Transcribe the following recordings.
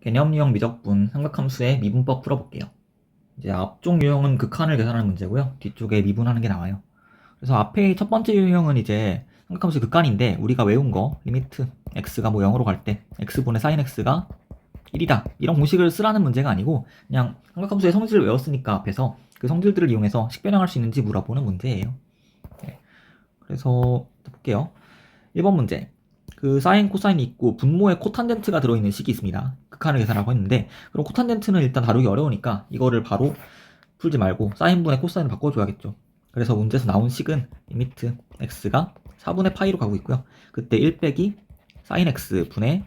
개념 유형 미적분 삼각함수의 미분법 풀어볼게요. 이제 앞쪽 유형은 극한을 계산하는 문제고요. 뒤쪽에 미분하는 게 나와요. 그래서 앞에 첫 번째 유형은 이제 삼각함수 극한인데 우리가 외운 거 리미트 x가 뭐 0으로 갈 때 x분의 sin x가 1이다 이런 공식을 쓰라는 문제가 아니고 그냥 삼각함수의 성질을 외웠으니까 앞에서 그 성질들을 이용해서 식변형할 수 있는지 물어보는 문제예요. 네. 그래서 볼게요. 1번 문제. 그 사인, 코사인이 있고 분모에 코탄젠트가 들어있는 식이 있습니다. 극한을 계산하고 했는데 그럼 코탄젠트는 일단 다루기 어려우니까 이거를 바로 풀지 말고 사인분의 코사인을 바꿔줘야겠죠. 그래서 문제에서 나온 식은 리미트 x가 4분의 파이로 가고 있고요. 그때 1 빼기 사인 x 분의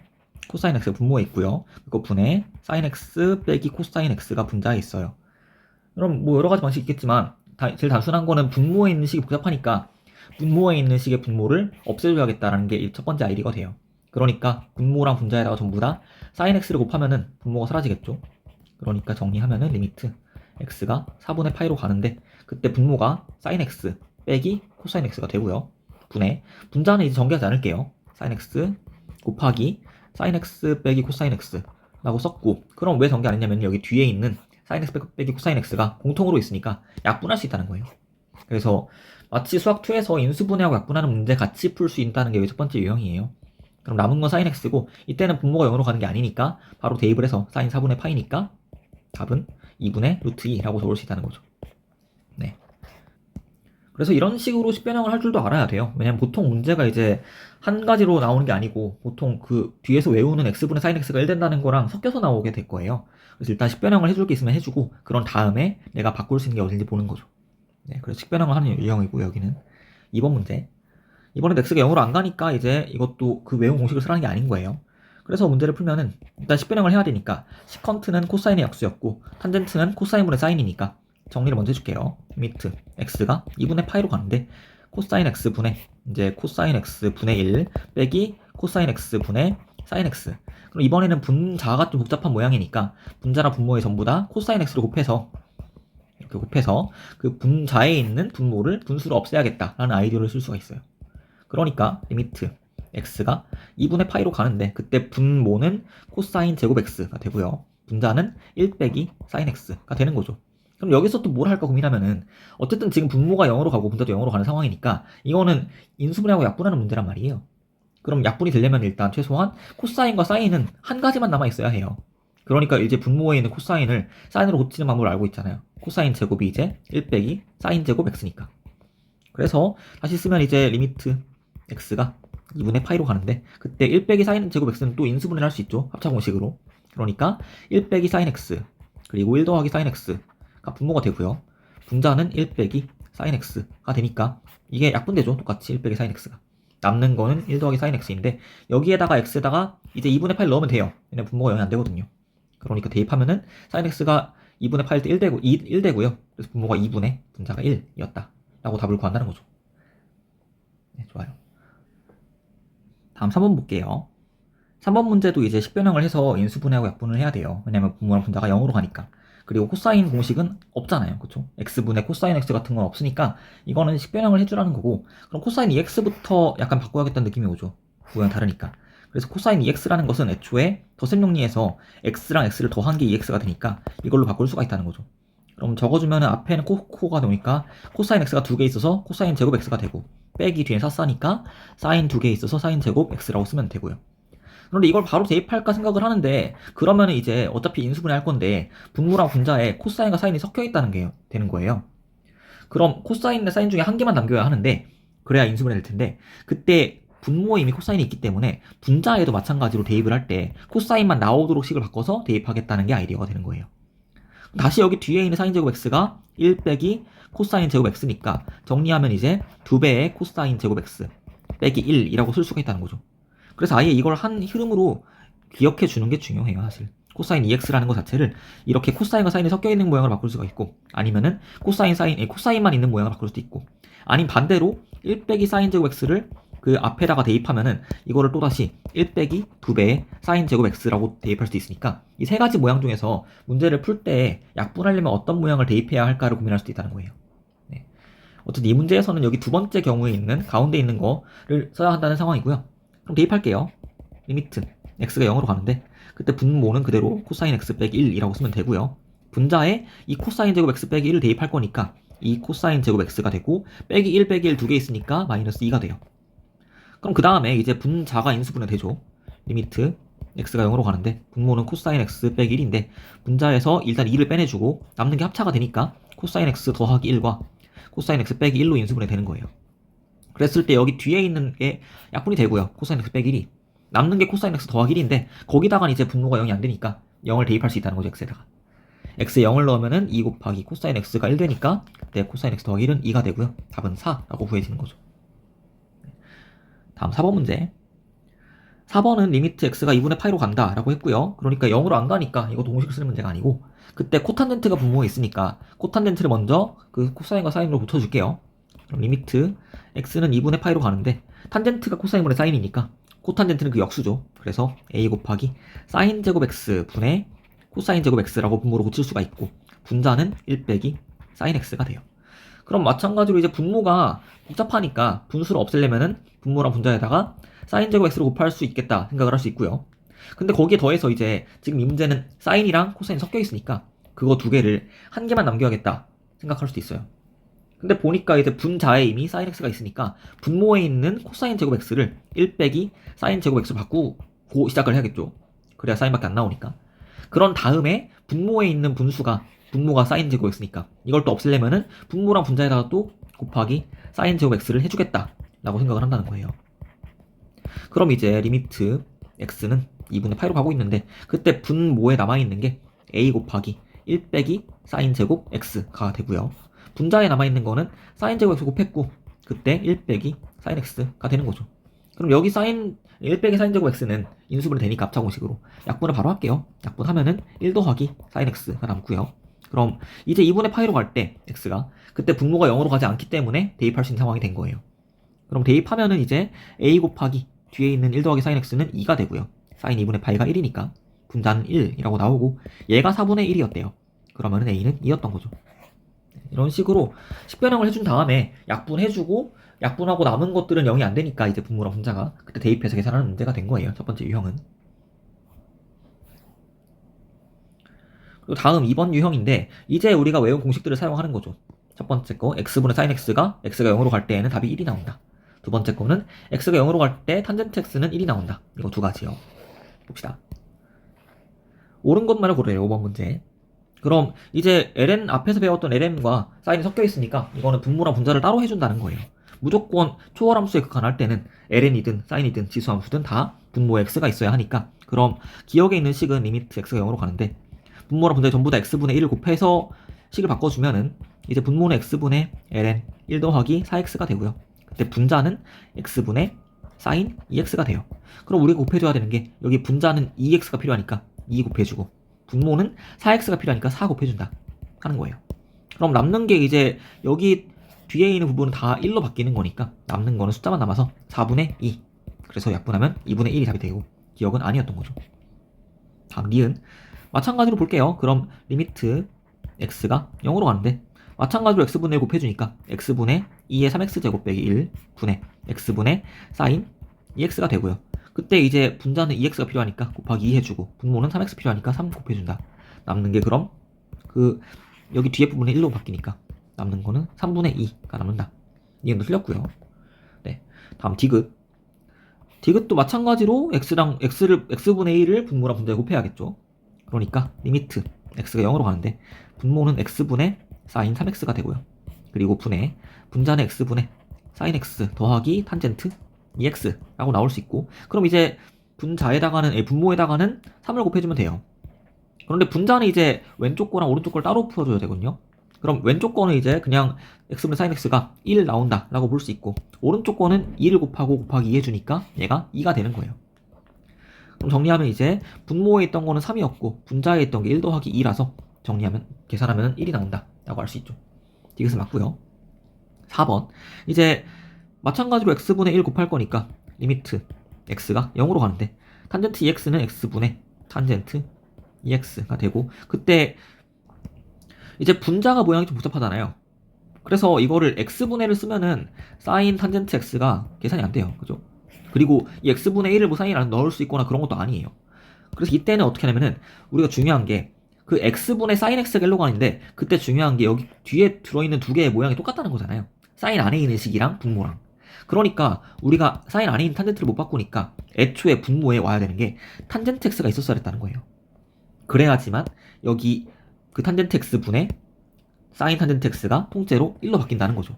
코사인 x 분모에 있고요. 그거 분의 사인 x 빼기 코사인 x가 분자에 있어요. 그럼 뭐 여러 가지 방식이 있겠지만 제일 단순한 거는 분모에 있는 식이 복잡하니까 분모에 있는 식의 분모를 없애줘야겠다라는 게 첫 번째 아이디어가 돼요. 그러니까 분모랑 분자에다가 전부 다 sin x를 곱하면은 분모가 사라지겠죠. 그러니까 정리하면은 리미트 x가 4분의 파이로 가는데 그때 분모가 sin x 빼기 코사인 x가 되고요. 분의 분자는 이제 전개하지 않을게요. sin x 곱하기 sin x 빼기 코사인 x라고 썼고 그럼 왜 전개 안 했냐면 여기 뒤에 있는 sin x 빼기 코사인 x가 공통으로 있으니까 약분할 수 있다는 거예요. 그래서 마치 수학2에서 인수분해하고 약분하는 문제 같이 풀 수 있다는 게 첫 번째 유형이에요. 그럼 남은 건 sin x고 이때는 분모가 0으로 가는 게 아니니까 바로 대입을 해서 sin 4분의 파이니까 답은 2분의 루트 2라고 적을 수 있다는 거죠. 네. 그래서 이런 식으로 식변형을 할 줄도 알아야 돼요. 왜냐면 보통 문제가 이제 한 가지로 나오는 게 아니고 보통 그 뒤에서 외우는 x분의 sin x가 1 된다는 거랑 섞여서 나오게 될 거예요. 그래서 일단 식변형을 해줄 게 있으면 해주고 그런 다음에 내가 바꿀 수 있는 게 어딘지 보는 거죠. 네, 그래서 식변형을 하는 유형이고 여기는 2번 문제. 이번에 x가 0으로 안 가니까 이제 이것도 그 외운 공식을 쓰라는 게 아닌 거예요. 그래서 문제를 풀면은 일단 식변형을 해야 되니까 시컨트는 코사인의 역수였고 탄젠트는 코사인분의 사인이니까 정리를 먼저 해줄게요. 리미트 x가 2분의 파이로 가는데 코사인 x 분의 이제 코사인 x 분의 1 빼기 코사인 x 분의 사인 x. 그럼 이번에는 분자가 좀 복잡한 모양이니까 분자나 분모에 전부 다 코사인 x로 곱해서 이렇게 곱해서 그 분자에 있는 분모를 분수로 없애야겠다라는 아이디어를 쓸 수가 있어요. 그러니까 리미트 x가 2분의 파이로 가는데 그때 분모는 코사인 제곱 x가 되고요. 분자는 1 빼기 사인 x가 되는 거죠. 그럼 여기서 또 뭘 할까 고민하면은 어쨌든 지금 분모가 0으로 가고 분자도 0으로 가는 상황이니까 이거는 인수분해하고 약분하는 문제란 말이에요. 그럼 약분이 되려면 일단 최소한 코사인과 사인은 한 가지만 남아 있어야 해요. 그러니까 이제 분모에 있는 코사인을 사인으로 고치는 방법을 알고 있잖아요. 코사인 제곱이 이제 1 빼기 사인 제곱 x니까. 그래서 다시 쓰면 이제 리미트 x가 2분의 파이로 가는데 그때 1 빼기 사인 제곱 x는 또 인수분해를 할 수 있죠. 합차 공식으로. 그러니까 1 빼기 사인 x 그리고 1 더하기 사인 x가 분모가 되고요. 분자는 1 빼기 사인 x가 되니까 이게 약분되죠. 똑같이 1 빼기 사인 x가. 남는 거는 1 더하기 사인 x인데 여기에다가 x에다가 이제 2분의 8 넣으면 돼요. 왜냐면 분모가 0이 안 되거든요. 그러니까 대입하면은 사인 x가 2분의 8일 때 1 되고요. 그래서 분모가 2분의 분자가 1이었다. 라고 답을 구한다는 거죠. 네, 좋아요. 다음 3번 볼게요. 3번 문제도 이제 식변형을 해서 인수분해하고 약분을 해야 돼요. 왜냐면 분모랑 분자가 0으로 가니까. 그리고 코사인 공식은 없잖아요. 그쵸? x분의 코사인 x 같은 건 없으니까 이거는 식변형을 해주라는 거고 그럼 코사인 2x부터 약간 바꿔야겠다는 느낌이 오죠. 모양 다르니까. 그래서 코사인 2x라는 것은 애초에 덧셈 용리에서 x랑 x를 더한 게 2x가 되니까 이걸로 바꿀 수가 있다는 거죠. 그럼 적어주면 앞에는 코가 나오니까 코사인 x가 2개 있어서 코사인 제곱 x가 되고 빼기 뒤에 사사니까 사인 2개 있어서 사인 제곱 x라고 쓰면 되고요. 그런데 이걸 바로 대입할까 생각을 하는데 그러면 이제 어차피 인수분해 할 건데 분모랑 분자에 코사인과 사인이 섞여 있다는 게 되는 거예요. 그럼 코사인과 사인 중에 한 개만 남겨야 하는데 그래야 인수분해 될 텐데 그때 분모에 이미 코사인이 있기 때문에 분자에도 마찬가지로 대입을 할 때 코사인만 나오도록 식을 바꿔서 대입하겠다는 게 아이디어가 되는 거예요. 다시 여기 뒤에 있는 사인 제곱 x가 1 빼기 코사인 제곱 x니까 정리하면 이제 2배의 코사인 제곱 x 빼기 1이라고 쓸 수가 있다는 거죠. 그래서 아예 이걸 한 흐름으로 기억해 주는 게 중요해요, 사실. 코사인 2x라는 것 자체를 이렇게 코사인과 사인이 섞여 있는 모양으로 바꿀 수가 있고 아니면은 코사인만 있는 모양으로 바꿀 수도 있고 아니면 반대로 1 빼기 사인 제곱 x를 그 앞에다가 대입하면은 이거를 또다시 1 빼기 2배의 사인 제곱 x라고 대입할 수 있으니까 이 세 가지 모양 중에서 문제를 풀 때 약분하려면 어떤 모양을 대입해야 할까를 고민할 수도 있다는 거예요. 네. 어쨌든 이 문제에서는 여기 두 번째 경우에 있는 가운데 있는 거를 써야 한다는 상황이고요. 그럼 대입할게요. 리미트 x가 0으로 가는데 그때 분모는 그대로 코사인 x 빼기 1이라고 쓰면 되고요. 분자에 이 코사인 제곱 x 빼기 1을 대입할 거니까 이 코사인 제곱 x가 되고 빼기 1 빼기 1 두 개 있으니까 마이너스 2가 돼요. 그럼 그 다음에 이제 분자가 인수분해 되죠. 리미트 x가 0으로 가는데 분모는 코사인 x 빼기 1인데 분자에서 일단 2를 빼내주고 남는 게 합차가 되니까 코사인 x 더하기 1과 코사인 x 빼기 1로 인수분해 되는 거예요. 그랬을 때 여기 뒤에 있는 게 약분이 되고요. 코사인 x 빼기 1이 남는 게 코사인 x 더하기 1인데 거기다가는 이제 분모가 0이 안 되니까 0을 대입할 수 있다는 거죠. x에다가 x에 0을 넣으면은 2 곱하기 코사인 x가 1 되니까 그때 코사인 x 더하기 1은 2가 되고요. 답은 4라고 구해지는 거죠. 다음 4번 문제. 4번은 리미트 x가 2분의 파이로 간다 라고 했고요. 그러니까 0으로 안 가니까 이거 동식을 쓰는 문제가 아니고 그때 코탄젠트가 분모에 있으니까 코탄젠트를 먼저 그 코사인과 사인으로 붙여줄게요. 그럼 리미트 x는 2분의 파이로 가는데 탄젠트가 코사인분의 사인이니까 코탄젠트는 그 역수죠. 그래서 a 곱하기 사인 제곱 x 분의 코사인 제곱 x라고 분모로 고칠 수가 있고 분자는 1 빼기 사인 x가 돼요. 그럼 마찬가지로 이제 분모가 복잡하니까 분수를 없애려면은 분모랑 분자에다가 사인 제곱 x로 곱할 수 있겠다 생각을 할 수 있고요. 근데 거기에 더해서 이제 지금 이 문제는 사인이랑 코사인이 섞여 있으니까 그거 두 개를 한 개만 남겨야겠다 생각할 수도 있어요. 근데 보니까 이제 분자에 이미 사인 x가 있으니까 분모에 있는 코사인 제곱 x를 1 빼기 사인 제곱 x로 바꾸고 시작을 해야겠죠. 그래야 사인밖에 안 나오니까. 그런 다음에 분모에 있는 분모가 사인 제곱 x니까 이걸 또 없애려면은 분모랑 분자에다가 또 곱하기 사인 제곱 x를 해주겠다 라고 생각을 한다는 거예요. 그럼 이제 리미트 x는 2분의 파이로 가고 있는데 그때 분모에 남아있는 게 a 곱하기 1 빼기 사인 제곱 x가 되고요. 분자에 남아있는 거는 사인 제곱 x 곱했고 그때 1 빼기 사인 x가 되는 거죠. 그럼 여기 사인 1 빼기 사인 제곱 x는 인수분해 되니까 합차 공식으로 약분을 바로 할게요. 약분하면은 1 더하기 사인 x가 남고요. 그럼 이제 2분의 파이로 갈 때 x가 그때 분모가 0으로 가지 않기 때문에 대입할 수 있는 상황이 된 거예요. 그럼 대입하면은 이제 a 곱하기 뒤에 있는 1 더하기 사인 x는 2가 되고요. 사인 2분의 파이가 1이니까 분자는 1이라고 나오고 얘가 4분의 1이었대요. 그러면은 a는 2였던 거죠. 이런 식으로 식변형을 해준 다음에 약분해주고 약분하고 남은 것들은 0이 안 되니까 이제 분모랑 분자가 그때 대입해서 계산하는 문제가 된 거예요. 첫 번째 유형은. 그리고 다음 2번 유형인데 이제 우리가 외운 공식들을 사용하는 거죠. 첫 번째 거 x분의 sin x가 0으로 갈 때에는 답이 1이 나온다. 두 번째 거는 x가 0으로 갈 때 탄젠트 x는 1이 나온다. 이거 두 가지요. 봅시다. 옳은 것만을 고르래요. 5번 문제. 그럼 이제 ln 앞에서 배웠던 ln과 사인이 섞여 있으니까 이거는 분모랑 분자를 따로 해준다는 거예요. 무조건 초월함수에 극한할 때는 ln이든 사인이든 지수함수든 다 분모에 x가 있어야 하니까 그럼 기억에 있는 식은 리미트 x가 0으로 가는데 분모랑 분자 전부 다 x분의 1을 곱해서 식을 바꿔주면은 이제 분모는 x분의 ln 1 더하기 4x가 되고요. 그때 분자는 x분의 사인 2x가 돼요. 그럼 우리가 곱해줘야 되는 게 여기 분자는 2x가 필요하니까 2 곱해주고 분모는 4x가 필요하니까 4 곱해준다 하는 거예요. 그럼 남는 게 이제 여기 뒤에 있는 부분은 다 1로 바뀌는 거니까 남는 거는 숫자만 남아서 4분의 2. 그래서 약분하면 2분의 1이 답이 되고 기억은 아니었던 거죠. 다음 니은 마찬가지로 볼게요. 그럼 리미트 x가 0으로 가는데 마찬가지로 x분의 1 곱해주니까 x분의 2의 3x제곱 빼기 1 분의 x분의 사인 2x가 되고요. 그때 이제 분자는 2x가 필요하니까 곱하기 2 해주고 분모는 3x 필요하니까 3 곱해준다. 남는 게 그럼 그 여기 뒤에 부분이 1로 바뀌니까 남는 거는 3분의 2가 남는다. 이건도 틀렸고요. 네, 다음 디귿. 디귿도 마찬가지로 x분의 1을 분모랑 분자에 곱해야겠죠. 그러니까 리미트 x가 0으로 가는데 분모는 x분의 사인 3x가 되고요. 그리고 분의 분자는 x분의 사인 x 더하기 탄젠트 2x라고 나올 수 있고 그럼 이제 분모에다가는 3을 곱해주면 돼요. 그런데 분자는 이제 왼쪽 거랑 오른쪽 걸 따로 풀어줘야 되거든요. 그럼 왼쪽 거는 이제 그냥 x분의 sin x가 1 나온다 라고 볼 수 있고 오른쪽 거는 2를 곱하기 2 해주니까 얘가 2가 되는 거예요. 그럼 정리하면 이제 분모에 있던 거는 3이었고 분자에 있던 게 1 더하기 2라서 정리하면 계산하면 1이 나온다 라고 할 수 있죠. 이것은 맞고요. 4번 이제 마찬가지로 x분의 1 곱할 거니까 리미트 x가 0으로 가는데 탄젠트 2x는 x분의 탄젠트 2x가 되고 그때 이제 분자가 모양이 좀 복잡하잖아요. 그래서 이거를 x분의를 쓰면은 사인 탄젠트 x가 계산이 안 돼요. 그죠? 그리고 이 x분의 1을 뭐 사인 안에 넣을 수 있거나 그런 것도 아니에요. 그래서 이때는 어떻게 하냐면은 우리가 중요한 게 그 x분의 사인 x가 1로가 아닌데 그때 중요한 게 여기 뒤에 들어있는 두 개의 모양이 똑같다는 거잖아요. 사인 안에 있는 식이랑 분모랑. 그러니까 우리가 사인 안에 있는 탄젠트를 못 바꾸니까 애초에 분모에 와야 되는 게 탄젠트 x가 있었어야 했다는 거예요. 그래야지만 여기 그 탄젠트 x분의 사인 탄젠트 x가 통째로 1로 바뀐다는 거죠.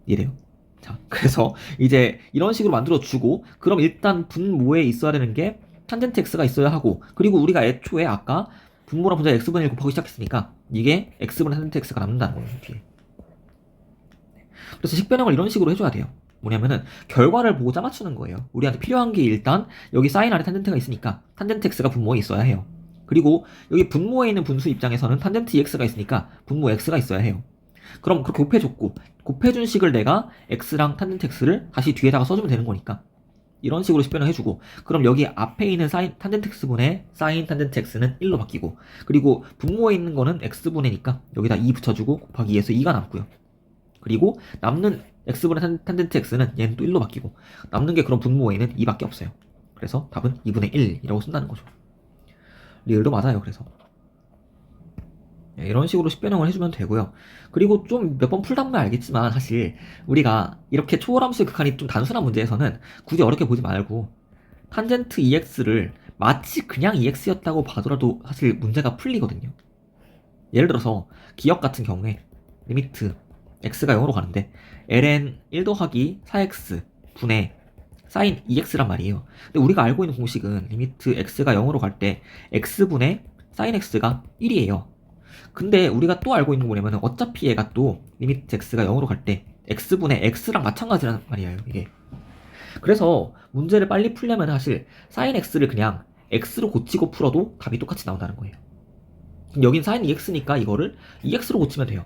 이해돼요? 자, 그래서 이제 이런 식으로 만들어주고 그럼 일단 분모에 있어야 되는 게 탄젠트 x가 있어야 하고 그리고 우리가 애초에 아까 분모랑 분자 x분의 1 곱하기 시작했으니까 이게 x분의 탄젠트 x가 남는다는 거예요. 뒤에. 그래서 식변형을 이런 식으로 해줘야 돼요. 뭐냐면은 결과를 보고 짜맞추는 거예요. 우리한테 필요한 게 일단 여기 사인 안에 탄젠트가 있으니까 탄젠트 x가 분모에 있어야 해요. 그리고 여기 분모에 있는 분수 입장에서는 탄젠트 ex가 있으니까 분모 x가 있어야 해요. 그럼 그렇게 곱해줬고 곱해준 식을 내가 x랑 탄젠트 x를 다시 뒤에다가 써주면 되는 거니까 이런 식으로 식변을 해주고 그럼 여기 앞에 있는 사인 탄젠트 x분의 사인 탄젠트 x는 1로 바뀌고 그리고 분모에 있는 거는 x분의니까 여기다 2 붙여주고 곱하기 2에서 2가 남고요. 그리고 남는 x분의 탄젠트 x는 얘는 또 1로 바뀌고 남는 게 그럼 분모에는 2밖에 없어요. 그래서 답은 2분의 1이라고 쓴다는 거죠. 리을도 맞아요. 그래서 이런 식으로 식변형을 해주면 되고요. 그리고 좀 몇 번 풀다 보면 알겠지만 사실 우리가 이렇게 초월함수의 극한이 좀 단순한 문제에서는 굳이 어렵게 보지 말고 탄젠트 EX를 마치 그냥 EX였다고 봐더라도 사실 문제가 풀리거든요. 예를 들어서 기억 같은 경우에 리미트 x가 0으로 가는데 ln 1 더하기 4x 분의 사인 2x란 말이에요. 근데 우리가 알고 있는 공식은 리미트 x가 0으로 갈 때 x분의 사인 x가 1이에요. 근데 우리가 또 알고 있는 거 뭐냐면 어차피 얘가 또 리미트 x가 0으로 갈 때 x분의 x랑 마찬가지란 말이에요. 이게. 그래서 문제를 빨리 풀려면 사실 사인 x를 그냥 x로 고치고 풀어도 답이 똑같이 나온다는 거예요. 여긴 사인 2x니까 이거를 2x로 고치면 돼요.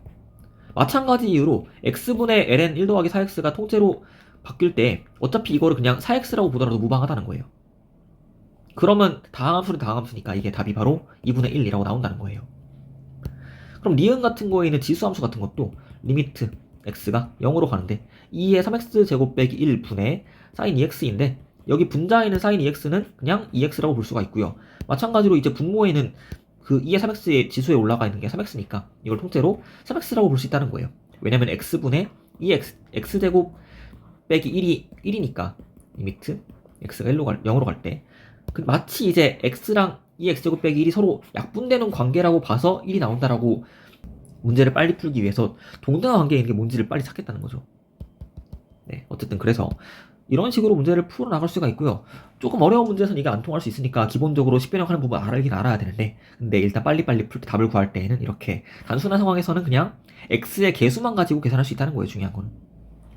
마찬가지 이유로 x분의 ln 1 더하기 4x가 통째로 바뀔 때 어차피 이거를 그냥 4x라고 보더라도 무방하다는 거예요. 그러면 다항함수는 다항함수니까 이게 답이 바로 2분의 1이라고 나온다는 거예요. 그럼 니은 같은 거에는 지수함수 같은 것도 리미트 x가 0으로 가는데 2의 3x 제곱 빼기 1분의 사인 2x인데 여기 분자에는 사인 2x는 그냥 2x라고 볼 수가 있고요. 마찬가지로 이제 분모에는 그 2의 3x의 지수에 올라가 있는 게 3x니까 이걸 통째로 3x라고 볼 수 있다는 거예요. 왜냐면 x분의 2x x제곱 빼기 1이 1이니까 리미트 x가 0으로 갈 때 마치 이제 x랑 2x제곱 빼기 1이 서로 약분되는 관계라고 봐서 1이 나온다라고 문제를 빨리 풀기 위해서 동등한 관계에 있는 게 뭔지를 빨리 찾겠다는 거죠. 네, 어쨌든 그래서 이런 식으로 문제를 풀어나갈 수가 있고요. 조금 어려운 문제에서는 이게 안 통할 수 있으니까 기본적으로 식변형 하는 부분 알긴 알아야 되는데 근데 일단 빨리빨리 답을 구할 때에는 이렇게 단순한 상황에서는 그냥 x의 개수만 가지고 계산할 수 있다는 거예요. 중요한 거는.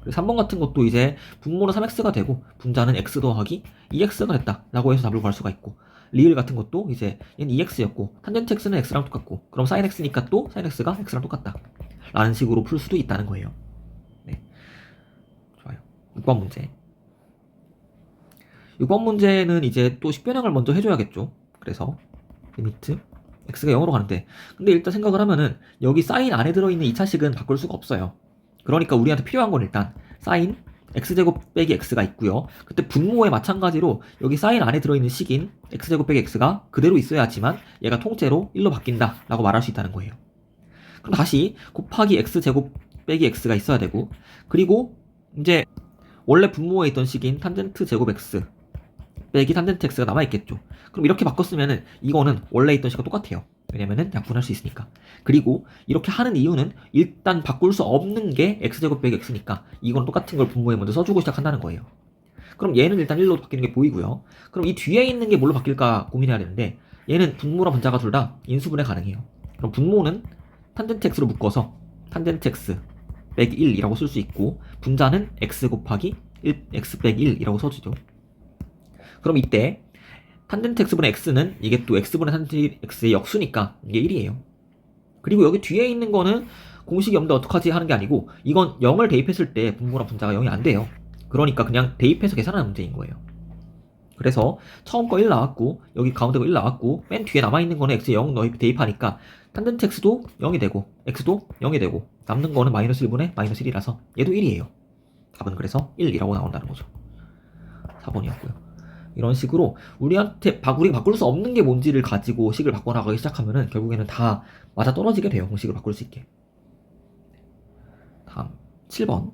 그리고 3번 같은 것도 이제 분모는 3x가 되고 분자는 x 더하기 2x가 됐다 라고 해서 답을 구할 수가 있고 리을 같은 것도 이제 얘는 2x였고 탄젠트 x는 x랑 똑같고 그럼 sin x니까 또 sin x가 x랑 똑같다 라는 식으로 풀 수도 있다는 거예요. 네, 좋아요. 6번 문제 6번 문제는 이제 또 식변형을 먼저 해줘야겠죠. 그래서 리미트 x가 0으로 가는데 근데 일단 생각을 하면은 여기 sin 안에 들어있는 2차식은 바꿀 수가 없어요. 그러니까 우리한테 필요한 건 일단 sin x제곱 빼기 x가 있고요. 그때 분모에 마찬가지로 여기 sin 안에 들어있는 식인 x제곱 빼기 x가 그대로 있어야지만 얘가 통째로 1로 바뀐다 라고 말할 수 있다는 거예요. 그럼 다시 곱하기 x제곱 빼기 x가 있어야 되고 그리고 이제 원래 분모에 있던 식인 탄젠트 제곱 x 빼기 탄젠트 x가 남아있겠죠. 그럼 이렇게 바꿨으면은 이거는 원래 있던 식과 똑같아요. 왜냐면은 약분할 수 있으니까. 그리고 이렇게 하는 이유는 일단 바꿀 수 없는 게 x제곱 빼기 x니까 이건 똑같은 걸 분모에 먼저 써주고 시작한다는 거예요. 그럼 얘는 일단 1로 바뀌는 게 보이고요. 그럼 이 뒤에 있는 게 뭘로 바뀔까 고민해야 되는데 얘는 분모랑 분자가 둘 다 인수분해 가능해요. 그럼 분모는 탄젠트 x로 묶어서 탄젠트 x 빼기 1이라고 쓸 수 있고 분자는 x 곱하기 x 빼기 1이라고 써주죠. 그럼 이때 탄젠트 x분의 x는 이게 또 x분의 탄젠트 x의 역수니까 이게 1이에요. 그리고 여기 뒤에 있는 거는 공식이 없는데 어떡하지 하는 게 아니고 이건 0을 대입했을 때 분모랑 분자가 0이 안 돼요. 그러니까 그냥 대입해서 계산하는 문제인 거예요. 그래서 처음 거 1 나왔고 여기 가운데 거 1 나왔고 맨 뒤에 남아있는 거는 x에 0 대입하니까 탄젠트 x도 0이 되고 x도 0이 되고 남는 거는 마이너스 1분의 마이너스 1이라서 얘도 1이에요. 답은 그래서 1이라고 나온다는 거죠. 4번이었고요. 이런 식으로 우리가 바꿀 수 없는 게 뭔지를 가지고 식을 바꿔나가기 시작하면은 결국에는 다 맞아 떨어지게 돼요. 공식을 바꿀 수 있게. 다음 7번.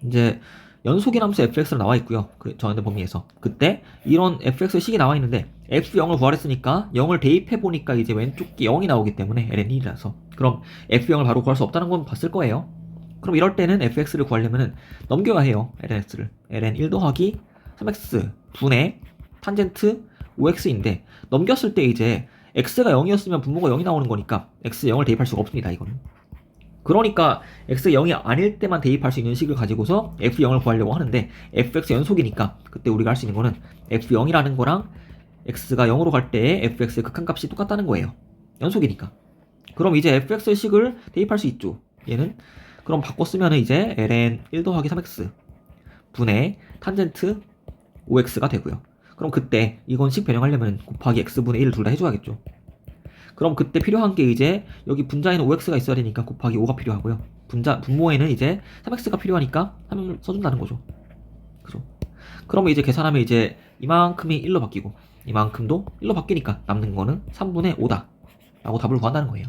이제 연속인 함수 fx로 나와 있고요. 그 정해진 범위에서 그때 이런 fx 식이 나와 있는데 f0을 구하랬으니까 0을 대입해 보니까 이제 왼쪽 게 0이 나오기 때문에 ln1이라서 그럼 f0을 바로 구할 수 없다는 건 봤을 거예요. 그럼 이럴 때는 fx를 구하려면은 넘겨야 해요. lnx를 ln1 더하기 3x 분의 탄젠트 5x인데 넘겼을 때 이제 x가 0이었으면 분모가 0이 나오는 거니까 x 0을 대입할 수가 없습니다. 이거는. 그러니까 x 0이 아닐 때만 대입할 수 있는 식을 가지고서 f0을 구하려고 하는데 fx 연속이니까 그때 우리가 할 수 있는 거는 f0이라는 거랑 x가 0으로 갈 때의 fx의 극한값이 똑같다는 거예요. 연속이니까. 그럼 이제 fx의 식을 대입할 수 있죠. 얘는 그럼 바꿔 쓰면 이제 ln 1 더하기 3x 분의 탄젠트 5x가 되고요. 그럼 그때 이건 식 변형하려면 곱하기 x분의 1을 둘 다 해줘야겠죠. 그럼 그때 필요한 게 이제 여기 분자에는 5x가 있어야 되니까 곱하기 5가 필요하고요. 분모에는 이제 3x가 필요하니까 3을 써준다는 거죠. 그죠? 그러면 이제 계산하면 이제 이만큼이 1로 바뀌고 이만큼도 1로 바뀌니까 남는 거는 3분의 5다 라고 답을 구한다는 거예요.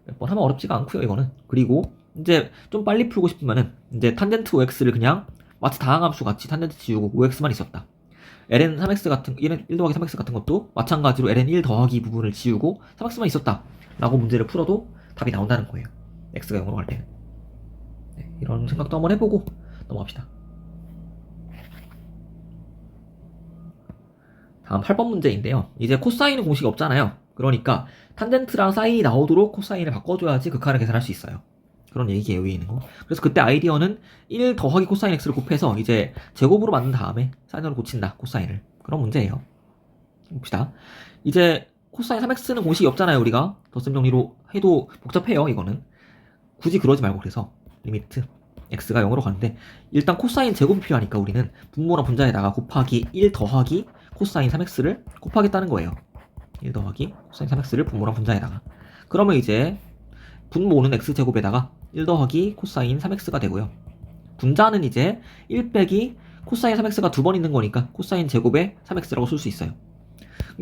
몇 번 하면 어렵지가 않고요 이거는. 그리고 이제 좀 빨리 풀고 싶으면은 이제 탄젠트 5x를 그냥 마치 다항함수 같이 탄젠트 지우고 5x만 있었다. ln 3x 같은 1 더하기 3x 같은 것도 마찬가지로 ln 1 더하기 부분을 지우고 3x만 있었다 라고 문제를 풀어도 답이 나온다는 거예요. x가 0으로 갈 때는. 네, 이런 생각도 한번 해보고 넘어갑시다. 다음 8번 문제인데요. 이제 코사인은 공식이 없잖아요. 그러니까 탄젠트랑 사인이 나오도록 코사인을 바꿔줘야지 극한을 계산할 수 있어요. 그런 얘기예요, 위에 있는 거. 그래서 그때 아이디어는 1 더하기 코사인 x를 곱해서 이제 제곱으로 만든 다음에 사인으로 고친다, 코사인을. 그런 문제예요. 봅시다. 이제 코사인 3x는 공식이 없잖아요, 우리가. 덧셈 정리로 해도 복잡해요, 이거는. 굳이 그러지 말고 그래서 리미트 x가 0으로 가는데 일단 코사인 제곱이 필요하니까 우리는 분모랑 분자에다가 곱하기 1 더하기 코사인 3x를 곱하겠다는 거예요. 1 더하기 코사인 3x를 분모랑 분자에다가. 그러면 이제 분모는 x제곱에다가 1 더하기 코사인 3x가 되고요. 분자는 이제 1 빼기 코사인 3x가 두 번 있는 거니까 코사인 제곱에 3x라고 쓸 수 있어요.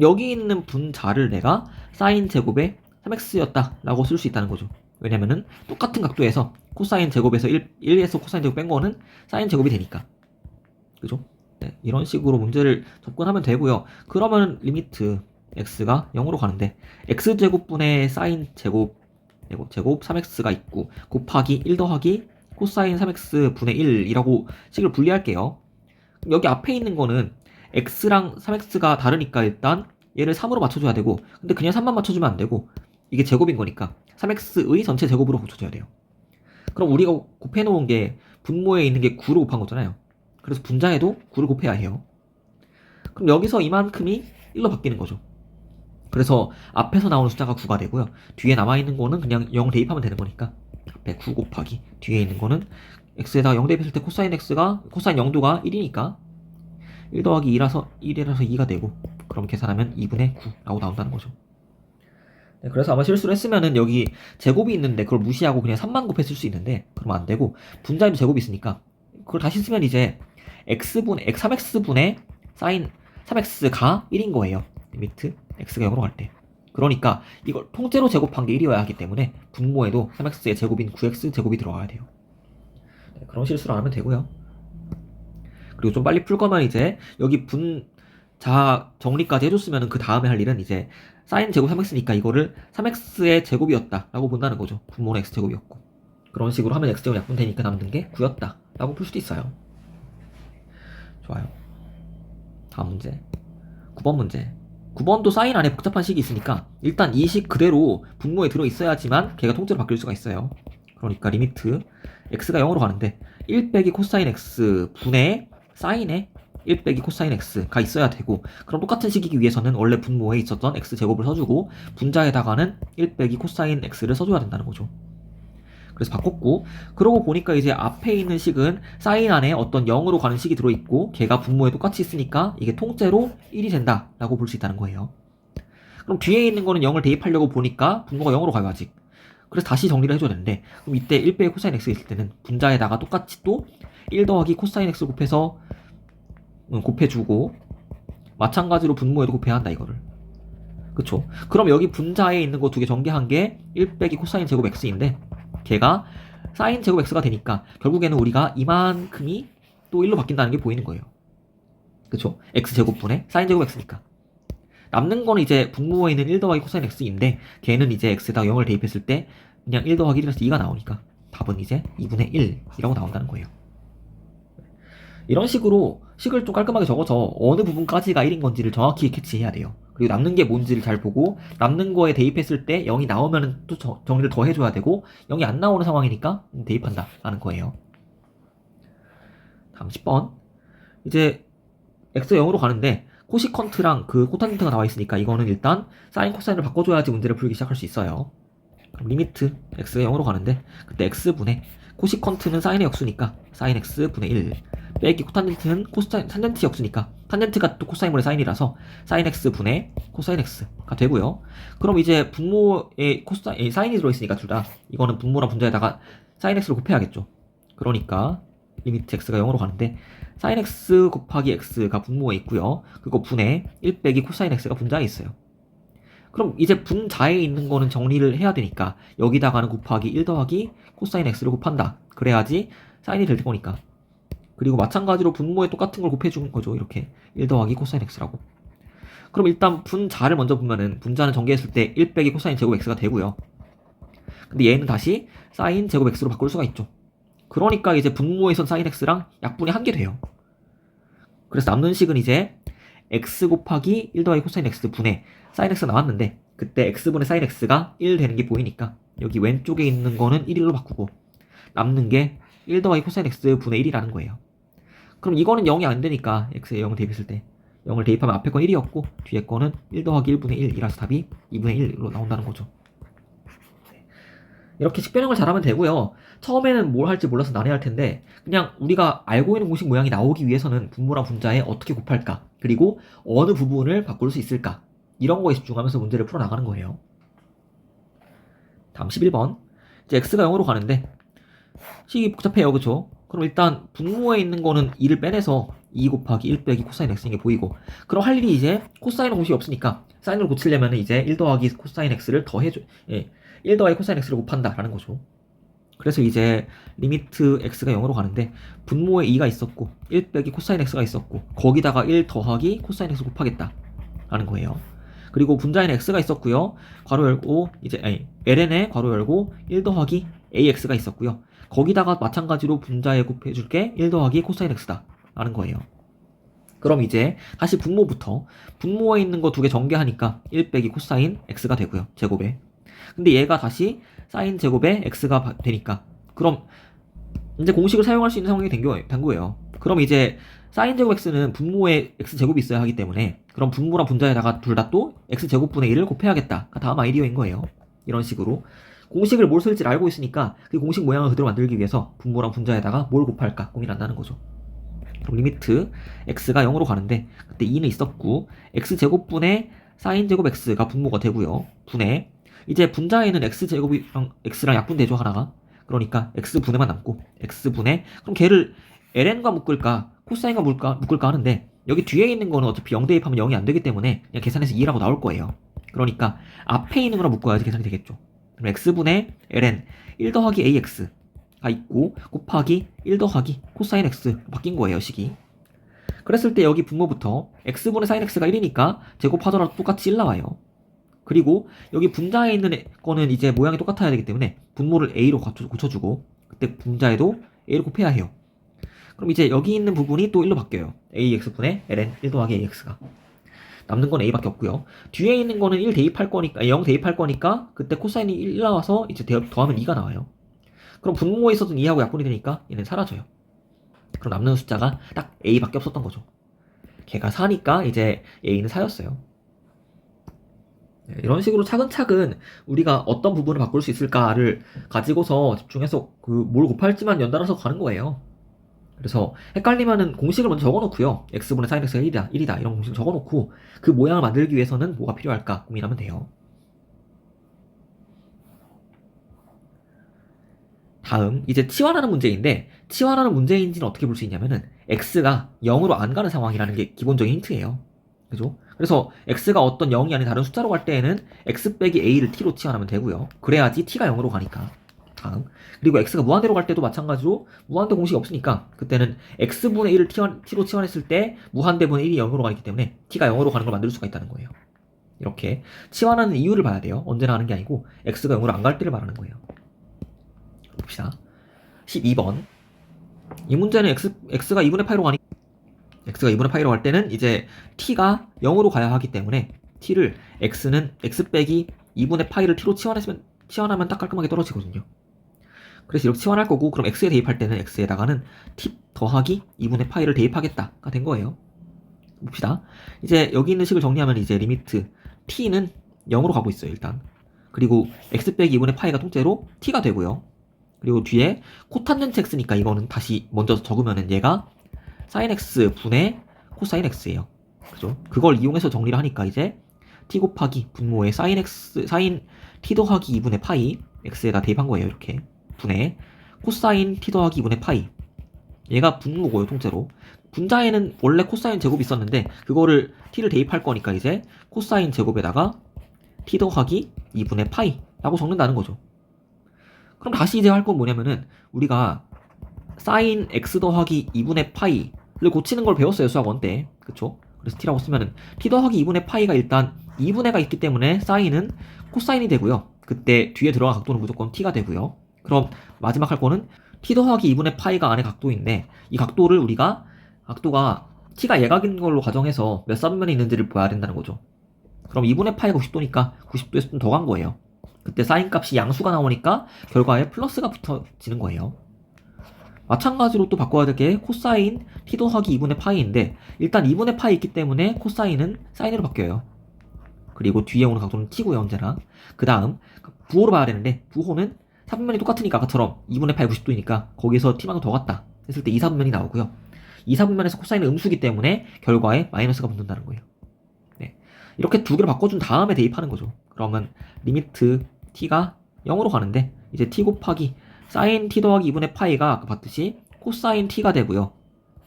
여기 있는 분자를 내가 사인 제곱에 3x였다 라고 쓸 수 있다는 거죠. 왜냐면은 똑같은 각도에서 코사인 제곱에서 1에서 코사인 제곱 뺀 거는 사인 제곱이 되니까. 그죠? 네, 이런 식으로 문제를 접근하면 되고요. 그러면 리미트 x가 0으로 가는데 x제곱분의 사인 제곱 3x가 있고 곱하기 1 더하기 코사인 3x 분의 1이라고 식을 분리할게요. 여기 앞에 있는 거는 x랑 3x가 다르니까 일단 얘를 3으로 맞춰줘야 되고 근데 그냥 3만 맞춰주면 안 되고 이게 제곱인 거니까 3x의 전체 제곱으로 고쳐줘야 돼요. 그럼 우리가 곱해놓은 게 분모에 있는 게 9로 곱한 거잖아요. 그래서 분자에도 9를 곱해야 해요. 그럼 여기서 이만큼이 1로 바뀌는 거죠. 그래서 앞에서 나오는 숫자가 9가 되고요. 뒤에 남아있는 거는 그냥 0 대입하면 되는 거니까 앞에 9 곱하기 뒤에 있는 거는 x에다가 0 대입했을 때 코사인 x가 코사인 0도가 1이니까 1 더하기 2라서 2가 되고 그럼 계산하면 2분의 9라고 나온다는 거죠. 네, 그래서 아마 실수를 했으면은 여기 제곱이 있는데 그걸 무시하고 그냥 3만 곱했을 수 있는데 그러면 안 되고 분자에도 제곱이 있으니까 그걸 다시 쓰면 이제 3x분의 사인 3x가 1인 거예요. 리미트 x가 0으로 갈 때. 그러니까 이걸 통째로 제곱한 게 1이어야 하기 때문에 분모에도 3x의 제곱인 9x 제곱이 들어가야 돼요. 네, 그런 실수를 안 하면 되고요. 그리고 좀 빨리 풀 거면 이제 여기 분자 정리까지 해줬으면 그 다음에 할 일은 이제 사인 제곱 3x니까 이거를 3x의 제곱이었다 라고 본다는 거죠. 분모는 x제곱이었고 그런 식으로 하면 x제곱 약분되니까 남는 게 9였다 라고 풀 수도 있어요. 좋아요. 다음 문제 9번 문제. 9번도 사인 안에 복잡한 식이 있으니까 일단 이 식 그대로 분모에 들어있어야지만 걔가 통째로 바뀔 수가 있어요. 그러니까 리미트 x가 0으로 가는데 1 빼기 코사인 x 분의 사인에 1 빼기 코사인 x가 있어야 되고 그럼 똑같은 식이기 위해서는 원래 분모에 있었던 x제곱을 써주고 분자에다가는 1 빼기 코사인 x를 써줘야 된다는 거죠. 그래서 바꿨고 그러고 보니까 이제 앞에 있는 식은 사인 안에 어떤 0으로 가는 식이 들어있고 걔가 분모에 똑같이 있으니까 이게 통째로 1이 된다 라고 볼 수 있다는 거예요. 그럼 뒤에 있는 거는 0을 대입하려고 보니까 분모가 0으로 가요 아직. 그래서 다시 정리를 해줘야 되는데, 그럼 이때 1 빼기 코사인 x 있을 때는 분자에다가 똑같이 또 1 더하기 코사인 x 곱해서 곱해주고, 마찬가지로 분모에도 곱해야 한다 이거를. 그쵸? 그럼 여기 분자에 있는 거 두 개 전개한 게 1 빼기 코사인 제곱 x인데, 걔가 사인 제곱 x가 되니까 결국에는 우리가 이만큼이 또 1로 바뀐다는 게 보이는 거예요. 그쵸? x 제곱분의 사인 제곱 x니까. 남는 거는 이제 분모에 있는 1 더하기 코사인 x인데, 걔는 이제 x에다가 0을 대입했을 때 그냥 1 더하기 1에서 2가 나오니까 답은 이제 2분의 1이라고 나온다는 거예요. 이런 식으로 식을 좀 깔끔하게 적어서 어느 부분까지가 1인 건지를 정확히 캐치해야 돼요. 그리고 남는 게 뭔지를 잘 보고, 남는 거에 대입했을 때 0이 나오면 또 정리를 더 해줘야 되고, 0이 안 나오는 상황이니까 대입한다 라는 거예요. 다음 10번. 이제 x가 0으로 가는데 코시컨트랑 그 코탄젠트가 나와 있으니까 이거는 일단 사인 코사인을 바꿔줘야지 문제를 풀기 시작할 수 있어요. 그럼 리미트 x가 0으로 가는데, 그때 x분의 코시컨트는 사인의 역수니까 사인 x분의 1 빼기 코탄젠트는 탄젠트 역수니까 탄젠트가 또 코사인분의 사인이라서 사인 x분의 코사인 x가 되고요. 그럼 이제 분모에 사인이 들어있으니까 둘 다 이거는 분모랑 분자에다가 사인 x를 곱해야겠죠. 그러니까 리미트 x가 0으로 가는데 사인 x 곱하기 x가 분모에 있고요. 그거 분의 1 빼기 코사인 x가 분자에 있어요. 그럼 이제 분자에 있는 거는 정리를 해야 되니까 여기다가는 곱하기 1 더하기 코사인 x를 곱한다. 그래야지 사인이 될 거니까. 그리고 마찬가지로 분모에 똑같은 걸 곱해주는 거죠. 이렇게 1 더하기 코사인 x라고. 그럼 일단 분자를 먼저 보면은 분자는 전개했을 때 1 빼기 코사인 제곱 x가 되고요. 근데 얘는 다시 사인 제곱 x로 바꿀 수가 있죠. 그러니까 이제 분모에선 사인 x랑 약분이 한 개 돼요. 그래서 남는 식은 이제 x 곱하기 1 더하기 코사인 x 분의 사인 x가 나왔는데, 그때 x분의 사인 x가 1 되는 게 보이니까 여기 왼쪽에 있는 거는 1일로 바꾸고 남는 게 1 더하기 코사인 x 분의 1이라는 거예요. 그럼 이거는 0이 안 되니까 x에 0을 대입했을 때 0을 대입하면 앞에 건 1이었고 뒤에 거는 1 더하기 1분의 1이라서 답이 2분의 1로 나온다는 거죠. 이렇게 식변형을 잘하면 되고요. 처음에는 뭘 할지 몰라서 난해할 텐데 그냥 우리가 알고 있는 공식 모양이 나오기 위해서는 분모랑 분자에 어떻게 곱할까, 그리고 어느 부분을 바꿀 수 있을까, 이런 거에 집중하면서 문제를 풀어나가는 거예요. 다음 11번. 이제 x가 0으로 가는데 식이 복잡해요. 그쵸? 그럼 일단 분모에 있는 거는 2를 빼내서 2 곱하기 1 빼기 코사인 x인 게 보이고, 그럼 할 일이 이제 코사인은 공식이 없으니까 사인으로 고치려면 이제 1 더하기 코사인 x를 더해줘. 1 더하기 코사인 x를 곱한다 라는 거죠. 그래서 이제 리미트 x가 0으로 가는데 분모에 2가 있었고 1 빼기 코사인 x가 있었고 거기다가 1 더하기 코사인 x 곱하겠다 라는 거예요. 그리고 분자에는 x가 있었고요. 괄호 열고 이제 ln에 괄호 열고 1 더하기 ax가 있었고요. 거기다가 마찬가지로 분자에 곱해줄게 1 더하기 코사인 x다 라는 거예요. 그럼 이제 다시 분모부터, 분모에 있는 거 두 개 전개하니까 1 빼기 코사인 x가 되고요. 제곱에. 근데 얘가 다시 사인 제곱에 x가 되니까 그럼 이제 공식을 사용할 수 있는 상황이 된 거예요. 그럼 이제 사인 제곱 x는 분모에 x제곱이 있어야 하기 때문에 그럼 분모랑 분자에다가 둘 다 또 x제곱분의 1을 곱해야겠다. 다음 아이디어인 거예요. 이런 식으로 공식을 뭘 쓸지 알고 있으니까 그 공식 모양을 그대로 만들기 위해서 분모랑 분자에다가 뭘 곱할까 고민한다는 거죠. 그럼 리미트 x가 0으로 가는데 그때 2는 있었고 x제곱분의 사인 제곱 x가 분모가 되고요. 분의 이제 분자에는 x제곱이랑 x랑 약분되죠 하나가. 그러니까 x분의만 남고 x분의, 그럼 걔를 ln과 묶을까 코사인과 묶을까 하는데 여기 뒤에 있는 거는 어차피 0 대입하면 0이 안 되기 때문에 그냥 계산해서 2라고 나올 거예요. 그러니까 앞에 있는 거랑 묶어야지 계산이 되겠죠. 그럼 x분의 ln 1 더하기 ax가 있고 곱하기 1 더하기 코사인 x 바뀐 거예요 식이. 그랬을 때 여기 분모부터 x분의 사인 x가 1이니까 제곱하더라도 똑같이 1 나와요. 그리고 여기 분자에 있는 거는 이제 모양이 똑같아야 되기 때문에 분모를 a로 고쳐주고 그때 분자에도 a를 곱해야 해요. 그럼 이제 여기 있는 부분이 또 1로 바뀌어요. ax분의 ln 1 더하기 ax가. 남는 건 a밖에 없고요. 뒤에 있는 거는 1 대입할 거니까 0 대입할 거니까 그때 코사인이 1 나와서 이제 더하면 2가 나와요. 그럼 분모에 있었던 2하고 약분이 되니까 얘는 사라져요. 그럼 남는 숫자가 딱 a밖에 없었던 거죠. 걔가 4니까 이제 a는 4였어요. 이런 식으로 차근차근 우리가 어떤 부분을 바꿀 수 있을까를 가지고서 집중해서 그 뭘 곱할지만 연달아서 가는 거예요. 그래서 헷갈리면은 공식을 먼저 적어놓고요. x분의 sin x가 1이다 이런 공식을 적어놓고 그 모양을 만들기 위해서는 뭐가 필요할까 고민하면 돼요. 다음 이제 치환하는 문제인데, 치환하는 문제인지는 어떻게 볼 수 있냐면은 x가 0으로 안 가는 상황이라는 게 기본적인 힌트예요. 그죠? 그래서 x가 어떤 0이 아닌 다른 숫자로 갈 때에는 x 빼기 a를 t로 치환하면 되고요. 그래야지 t가 0으로 가니까. 다음. 그리고 x가 무한대로 갈 때도 마찬가지로 무한대 공식이 없으니까 그때는 x분의 1을 t로 치환했을 때 무한대분의 1이 0으로 가기 때문에 t가 0으로 가는 걸 만들 수가 있다는 거예요. 이렇게 치환하는 이유를 봐야 돼요. 언제나 하는 게 아니고 x가 0으로 안 갈 때를 말하는 거예요. 봅시다. 12번. 이 문제는 x가 2분의 파이로 가니 x가 2분의 파이로 갈 때는 이제 t가 0으로 가야 하기 때문에 t를 x는 x 빼기 2분의 파이를 t로 치환하면 딱 깔끔하게 떨어지거든요. 그래서 이렇게 치환할 거고, 그럼 x에 대입할 때는 x에다가는 t 더하기 2분의 파이를 대입하겠다가 된 거예요. 봅시다. 이제 여기 있는 식을 정리하면 이제 리미트 t는 0으로 가고 있어요, 일단. 그리고 x 빼기 2분의 파이가 통째로 t가 되고요. 그리고 뒤에 코탄젠트 x니까 이거는 다시 먼저 적으면은 얘가 sin x 분의 코사인 x예요. 그죠? 그걸 이용해서 정리를 하니까 이제 t 곱하기 분모의 sin t 더하기 2분의 파이 x에다 대입한 거예요. 이렇게 분의 코사인 t 더하기 2분의 파이, 얘가 분모고요, 통째로. 분자에는 원래 코사인 제곱이 있었는데 그거를 t를 대입할 거니까 이제 코사인 제곱에다가 t 더하기 2분의 파이 라고 적는다는 거죠. 그럼 다시 이제 할 건 뭐냐면은 우리가 sin x 더하기 2분의 파이를 고치는 걸 배웠어요, 수학 1 때. 그쵸? 그래서 t라고 쓰면은 t 더하기 2분의 파이가 일단 2분의가 있기 때문에 sin은 코사인이 되고요. 그때 뒤에 들어간 각도는 무조건 t가 되고요. 그럼 마지막 할 거는 t 더하기 2분의 파이가 안에 각도인데, 이 각도를 우리가 각도가 t가 예각인 걸로 가정해서 몇 사분면이 있는지를 봐야 된다는 거죠. 그럼 2분의 파이가 90도니까 90도에서 좀 더 간 거예요. 그때 사인 값이 양수가 나오니까 결과에 플러스가 붙어지는 거예요. 마찬가지로 또 바꿔야 될 게 코사인 t 더하기 2분의 파이인데, 일단 2분의 파이 있기 때문에 코사인은 사인으로 바뀌어요. 그리고 뒤에 오는 각도는 t고요, 언제나. 그 다음 부호로 봐야 되는데, 부호는 4분면이 똑같으니까 아까처럼 2분의 파이 90도니까 거기서 t만큼 더 갔다 했을 때 2, 4분면이 나오고요. 2, 4분면에서 코사인은 음수기 때문에 결과에 마이너스가 붙는다는 거예요. 네. 이렇게 두 개를 바꿔준 다음에 대입하는 거죠. 그러면 리미트 t가 0으로 가는데 이제 t 곱하기 sin t 더하기 2분의 파이가 아까 봤듯이 코사인 t가 되고요.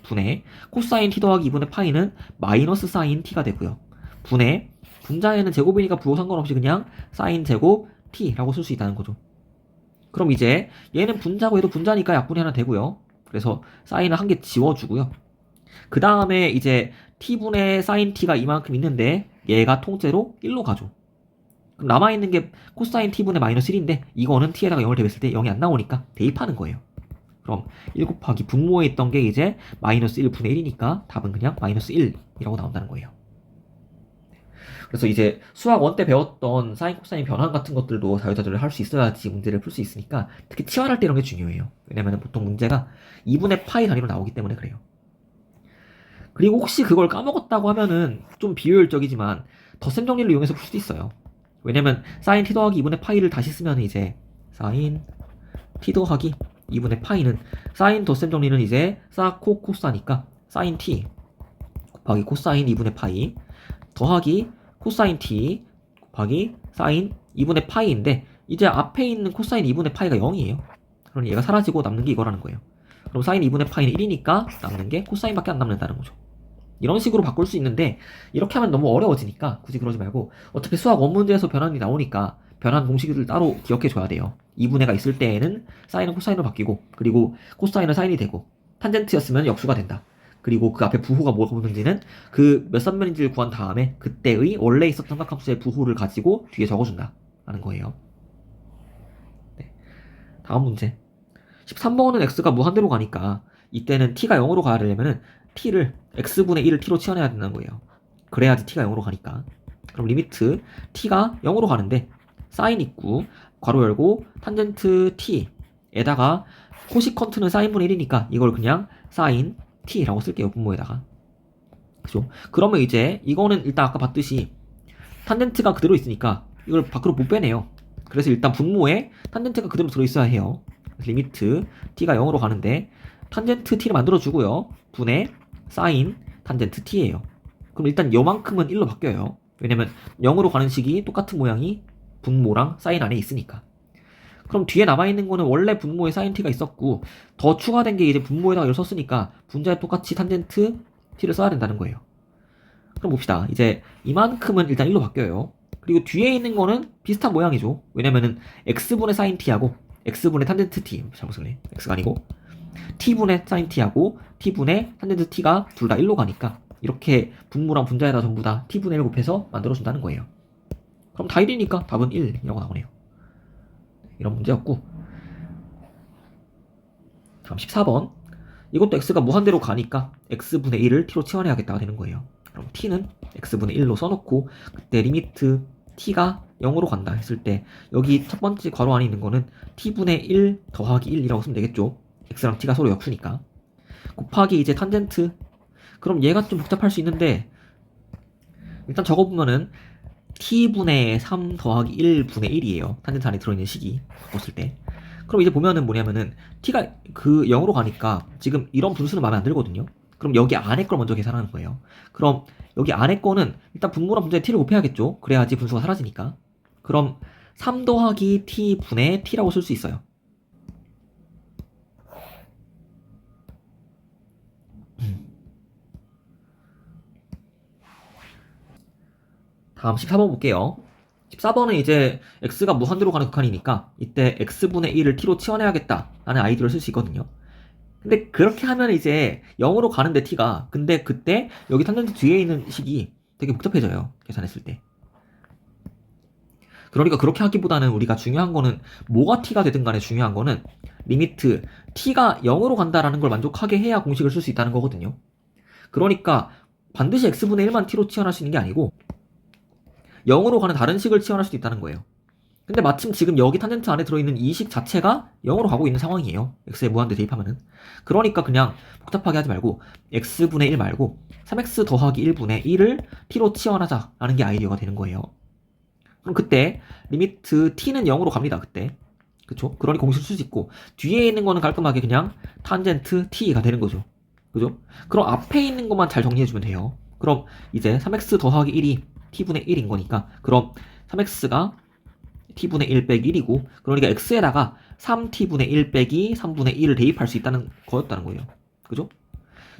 분의 코사인 t 더하기 2분의 파이는 마이너스 sin t가 되고요. 분의 분자에는 제곱이니까 부호 상관없이 그냥 sin 제곱 t라고 쓸 수 있다는 거죠. 그럼 이제 얘는 분자고 얘도 분자니까 약분이 하나 되고요. 그래서 사인을 한 개 지워주고요. 그 다음에 이제 t분의 sin t가 이만큼 있는데 얘가 통째로 1로 가죠. 그럼 남아있는 게 코사인 t분의 마이너스 1인데 이거는 t에다가 0을 대입했을 때 0이 안 나오니까 대입하는 거예요. 그럼 1 곱하기 분모에 있던 게 이제 마이너스 1분의 1이니까 답은 그냥 마이너스 1이라고 나온다는 거예요. 그래서 이제 수학 1 때 배웠던 사인 코사인 변환 같은 것들도 자유자재를 할 수 있어야지 문제를 풀 수 있으니까 특히 치환할 때 이런 게 중요해요. 왜냐면 보통 문제가 2분의 파이 단위로 나오기 때문에 그래요. 그리고 혹시 그걸 까먹었다고 하면은 좀 비효율적이지만 덧셈 정리를 이용해서 풀 수도 있어요. 왜냐면 사인 t 더하기 2분의 파이를 다시 쓰면 이제 사인 t 더하기 2분의 파이는 사인 덧셈 정리는 이제 사코 코사니까 사인 t 곱하기 코사인 2분의 파이 더하기 코사인 t 곱하기 사인 2분의 파이인데 이제 앞에 있는 코사인 2분의 파이가 0이에요. 그럼 얘가 사라지고 남는 게 이거라는 거예요. 그럼 사인 2분의 파이는 1이니까 남는 게 코사인밖에 안 남는다는 거죠. 이런 식으로 바꿀 수 있는데 이렇게 하면 너무 어려워지니까 굳이 그러지 말고 어차피 수학 원문제에서 변환이 나오니까 변환 공식을 따로 기억해 줘야 돼요. 2분의가 있을 때에는 사인은 코사인으로 바뀌고, 그리고 코사인은 사인이 되고, 탄젠트였으면 역수가 된다. 그리고 그 앞에 부호가 뭐가 붙는지는 그 몇 삼면인지를 구한 다음에 그때의 원래 있었던 삼각함수의 부호를 가지고 뒤에 적어준다 라는 거예요. 네. 다음 문제. 13번은 x가 무한대로 가니까 이때는 t가 0으로 가야 되려면은 t를 x분의 1을 t로 치환해야 된다는 거예요. 그래야지 t가 0으로 가니까. 그럼 리미트 t가 0으로 가는데 사인 있고 괄호 열고 탄젠트 t에다가 코시컨트는 사인분의 1이니까 이걸 그냥 사인 t라고 쓸게요, 분모에다가. 그죠? 그러면 이제 이거는 일단 아까 봤듯이 탄젠트가 그대로 있으니까 이걸 밖으로 못 빼내요. 그래서 일단 분모에 탄젠트가 그대로 들어있어야 해요. 리미트 t가 0으로 가는데 탄젠트 t를 만들어주고요. 분의 사인 탄젠트 t예요. 그럼 일단 요만큼은 1로 바뀌어요. 왜냐면 0으로 가는 식이 똑같은 모양이 분모랑 사인 안에 있으니까. 그럼 뒤에 남아있는 거는 원래 분모에 sin t가 있었고 더 추가된 게 이제 분모에다가 이걸 썼으니까 분자에 똑같이 탄젠트 t를 써야 된다는 거예요. 그럼 봅시다. 이제 이만큼은 일단 1로 바뀌어요. 그리고 뒤에 있는 거는 비슷한 모양이죠. 왜냐면은 x분의 sin t하고 x분의 탄젠트 t, 잘못 썼네. x가 아니고 t분의 sin t하고 t분의 탄젠트 t가 둘 다 1로 가니까 이렇게 분모랑 분자에다 전부 다 t분의 1 곱해서 만들어준다는 거예요. 그럼 다 1이니까 답은 1이라고 나오네요. 이런 문제였고, 다음 14번. 이것도 x가 무한대로 가니까 x분의 1을 t로 치환해야겠다가 되는 거예요. 그럼 t는 x분의 1로 써놓고 그때 리미트 t가 0으로 간다 했을 때 여기 첫 번째 괄호 안에 있는 거는 t분의 1 더하기 1이라고 쓰면 되겠죠. x랑 t가 서로 역수니까. 곱하기 이제 탄젠트. 그럼 얘가 좀 복잡할 수 있는데 일단 적어보면은 t분의 3 더하기 1분의 1이에요. 탄젠트 안에 들어있는 식이 바꿨을 때. 그럼 이제 보면은 뭐냐면은 t가 그 0으로 가니까 지금 이런 분수는 마음에 안 들거든요. 그럼 여기 안에 걸 먼저 계산하는 거예요. 그럼 여기 안에 거는 일단 분모랑 분자에 t를 곱해야겠죠. 그래야지 분수가 사라지니까. 그럼 3 더하기 t분의 t라고 쓸 수 있어요. 다음 14번 볼게요. 14번은 이제 x가 무한대로 가는 극한이니까 이때 x분의 1을 t로 치환해야겠다 라는 아이디어를 쓸 수 있거든요. 근데 그렇게 하면 이제 0으로 가는데 t가, 근데 그때 여기 탄젠트 뒤에 있는 식이 되게 복잡해져요. 계산했을 때. 그러니까 그렇게 하기보다는 우리가 중요한 거는 뭐가 t가 되든 간에 중요한 거는 리미트 t가 0으로 간다라는 걸 만족하게 해야 공식을 쓸 수 있다는 거거든요. 그러니까 반드시 x분의 1만 t로 치환할 수 있는 게 아니고 0으로 가는 다른 식을 치환할 수도 있다는 거예요. 근데 마침 지금 여기 탄젠트 안에 들어있는 이 식 자체가 0으로 가고 있는 상황이에요. x에 무한대 대입하면은. 그러니까 그냥 복잡하게 하지 말고 x분의 1 말고 3x 더하기 1분의 1을 t로 치환하자라는 게 아이디어가 되는 거예요. 그럼 그때 리미트 t는 0으로 갑니다. 그때. 그쵸? 그러니 공식을 쓸 수 있고 뒤에 있는 거는 깔끔하게 그냥 탄젠트 t가 되는 거죠. 그죠? 그럼 앞에 있는 것만 잘 정리해주면 돼요. 그럼 이제 3x 더하기 1이 t분의 1인 거니까 그럼 3x가 t분의 1 빼기 1이고 그러니까 x에다가 3t분의 1 빼기 3분의 1을 대입할 수 있다는 거였다는 거예요. 그죠?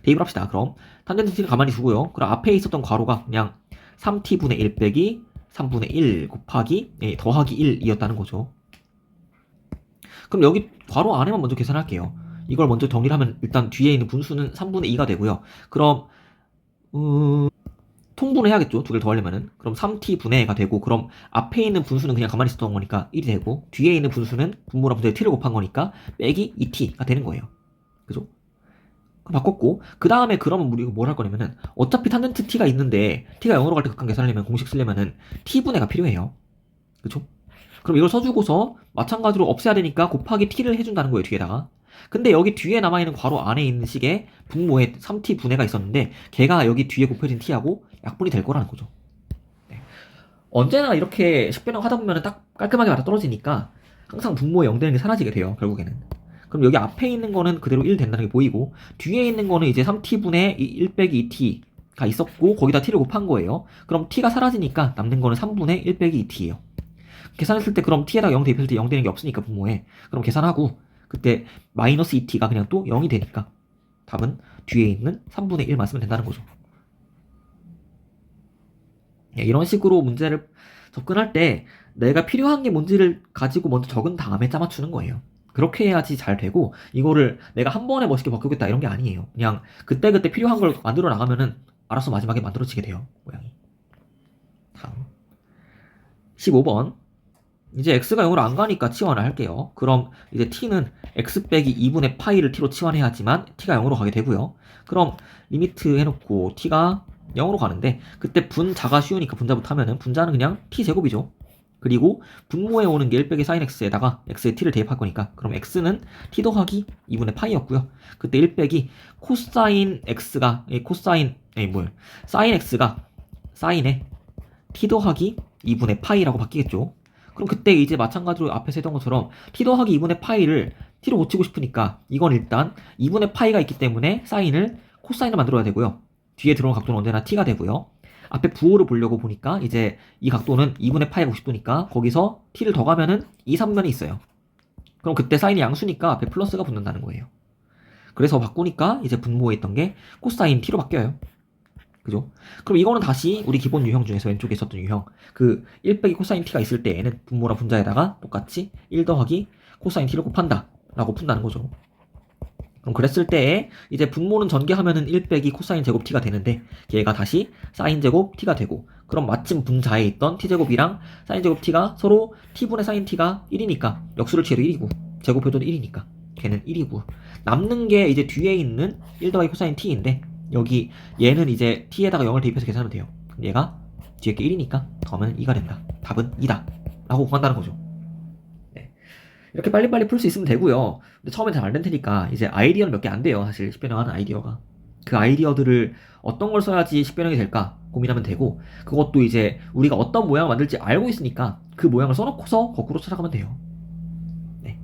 대입을 합시다. 그럼 탄젠트 t를 가만히 두고요. 그럼 앞에 있었던 괄호가 그냥 3t분의 1 빼기 3분의 1 곱하기 더하기 1이었다는 거죠. 그럼 여기 괄호 안에만 먼저 계산할게요. 이걸 먼저 정리를 하면 일단 뒤에 있는 분수는 3분의 2가 되고요. 그럼 통분을 해야겠죠. 두 개를 더하려면은. 그럼 3t분의가 되고 그럼 앞에 있는 분수는 그냥 가만히 있었던 거니까 1이 되고 뒤에 있는 분수는 분모랑 분자에 t를 곱한 거니까 빼기 2t가 되는 거예요. 그죠? 바꿨고 그 다음에 그러면 우리가 뭘 할 거냐면은 어차피 탄젠트 t가 있는데 t가 0으로 갈 때 극한 계산하려면 공식 쓰려면은 t분의가 필요해요. 그쵸? 그럼 이걸 써주고서 마찬가지로 없애야 되니까 곱하기 t를 해준다는 거예요. 뒤에다가. 근데 여기 뒤에 남아있는 괄호 안에 있는 식에 분모에 3t 분해가 있었는데 걔가 여기 뒤에 곱해진 t하고 약분이 될 거라는 거죠. 네. 언제나 이렇게 식변형 하다 보면 딱 깔끔하게 맞아 떨어지니까 항상 분모에 0 되는 게 사라지게 돼요. 결국에는. 그럼 여기 앞에 있는 거는 그대로 1 된다는 게 보이고 뒤에 있는 거는 이제 3t분의 1 빼기 2t가 있었고 거기다 t를 곱한 거예요. 그럼 t가 사라지니까 남는 거는 3분의 1 빼기 2t예요. 계산했을 때 그럼 t에다가 0 대입했을 때 0 되는 게 없으니까 분모에 그럼 계산하고 그때 마이너스 2t가 그냥 또 0이 되니까 답은 뒤에 있는 3분의 1만 쓰면 된다는 거죠. 이런 식으로 문제를 접근할 때 내가 필요한 게 뭔지를 가지고 먼저 적은 다음에 짜맞추는 거예요. 그렇게 해야지 잘 되고 이거를 내가 한 번에 멋있게 바꾸겠다 이런 게 아니에요. 그냥 그때그때 필요한 걸 만들어 나가면은 알아서 마지막에 만들어지게 돼요. 모양이. 다음 15번 이제 x가 0으로 안 가니까 치환을 할게요. 그럼 이제 t는 x 빼기 2분의 파이를 t로 치환해야지만 t가 0으로 가게 되고요. 그럼 리미트 해놓고 t가 0으로 가는데 그때 분자가 쉬우니까 분자부터 하면은 분자는 그냥 t제곱이죠. 그리고 분모에 오는 게 1 빼기 sin x에다가 x에 t를 대입할 거니까 그럼 x는 t 더하기 2분의 파이였고요. 그때 1 빼기 코사인 x가 코사인 sin x가 sin에 t 더하기 2분의 파이라고 바뀌겠죠. 그럼 그때 이제 마찬가지로 앞에서 했던 것처럼 t 더하기 2분의 파이를 t로 고치고 싶으니까 이건 일단 2분의 파이가 있기 때문에 사인을 코사인을 만들어야 되고요. 뒤에 들어온 각도는 언제나 t가 되고요. 앞에 부호를 보려고 보니까 이제 이 각도는 2분의 파이가 90도니까 거기서 t를 더 가면은 2, 3면이 있어요. 그럼 그때 사인이 양수니까 앞에 플러스가 붙는다는 거예요. 그래서 바꾸니까 이제 분모에 있던 게 코사인 t로 바뀌어요. 그죠? 그럼 이거는 다시 우리 기본 유형 중에서 왼쪽에 있었던 유형 그 1 빼기 코사인 t가 있을 때에는 분모랑 분자에다가 똑같이 1 더하기 코사인 t를 곱한다 라고 푼다는 거죠. 그럼 그랬을 때에 이제 분모는 전개하면은 1 빼기 코사인 제곱 t가 되는데 얘가 다시 사인 제곱 t가 되고 그럼 마침 분자에 있던 t제곱이랑 사인 제곱 t가 서로 t분의 사인 t가 1이니까 역수를 취해도 1이고 제곱해도 1이니까 걔는 1이고 남는 게 이제 뒤에 있는 1 더하기 코사인 t인데 여기 얘는 이제 t에다가 0을 대입해서 계산하면 돼요. 얘가 뒤에 게 1이니까 더하면 2가 된다. 답은 2다 라고 구한다는 거죠. 이렇게 빨리빨리 풀 수 있으면 되고요. 근데 처음엔 잘 안 될 테니까 이제 아이디어는 몇 개 안 돼요. 사실 식변형하는 아이디어가. 그 아이디어들을 어떤 걸 써야지 식변형이 될까 고민하면 되고 그것도 이제 우리가 어떤 모양을 만들지 알고 있으니까 그 모양을 써놓고서 거꾸로 찾아가면 돼요. 네.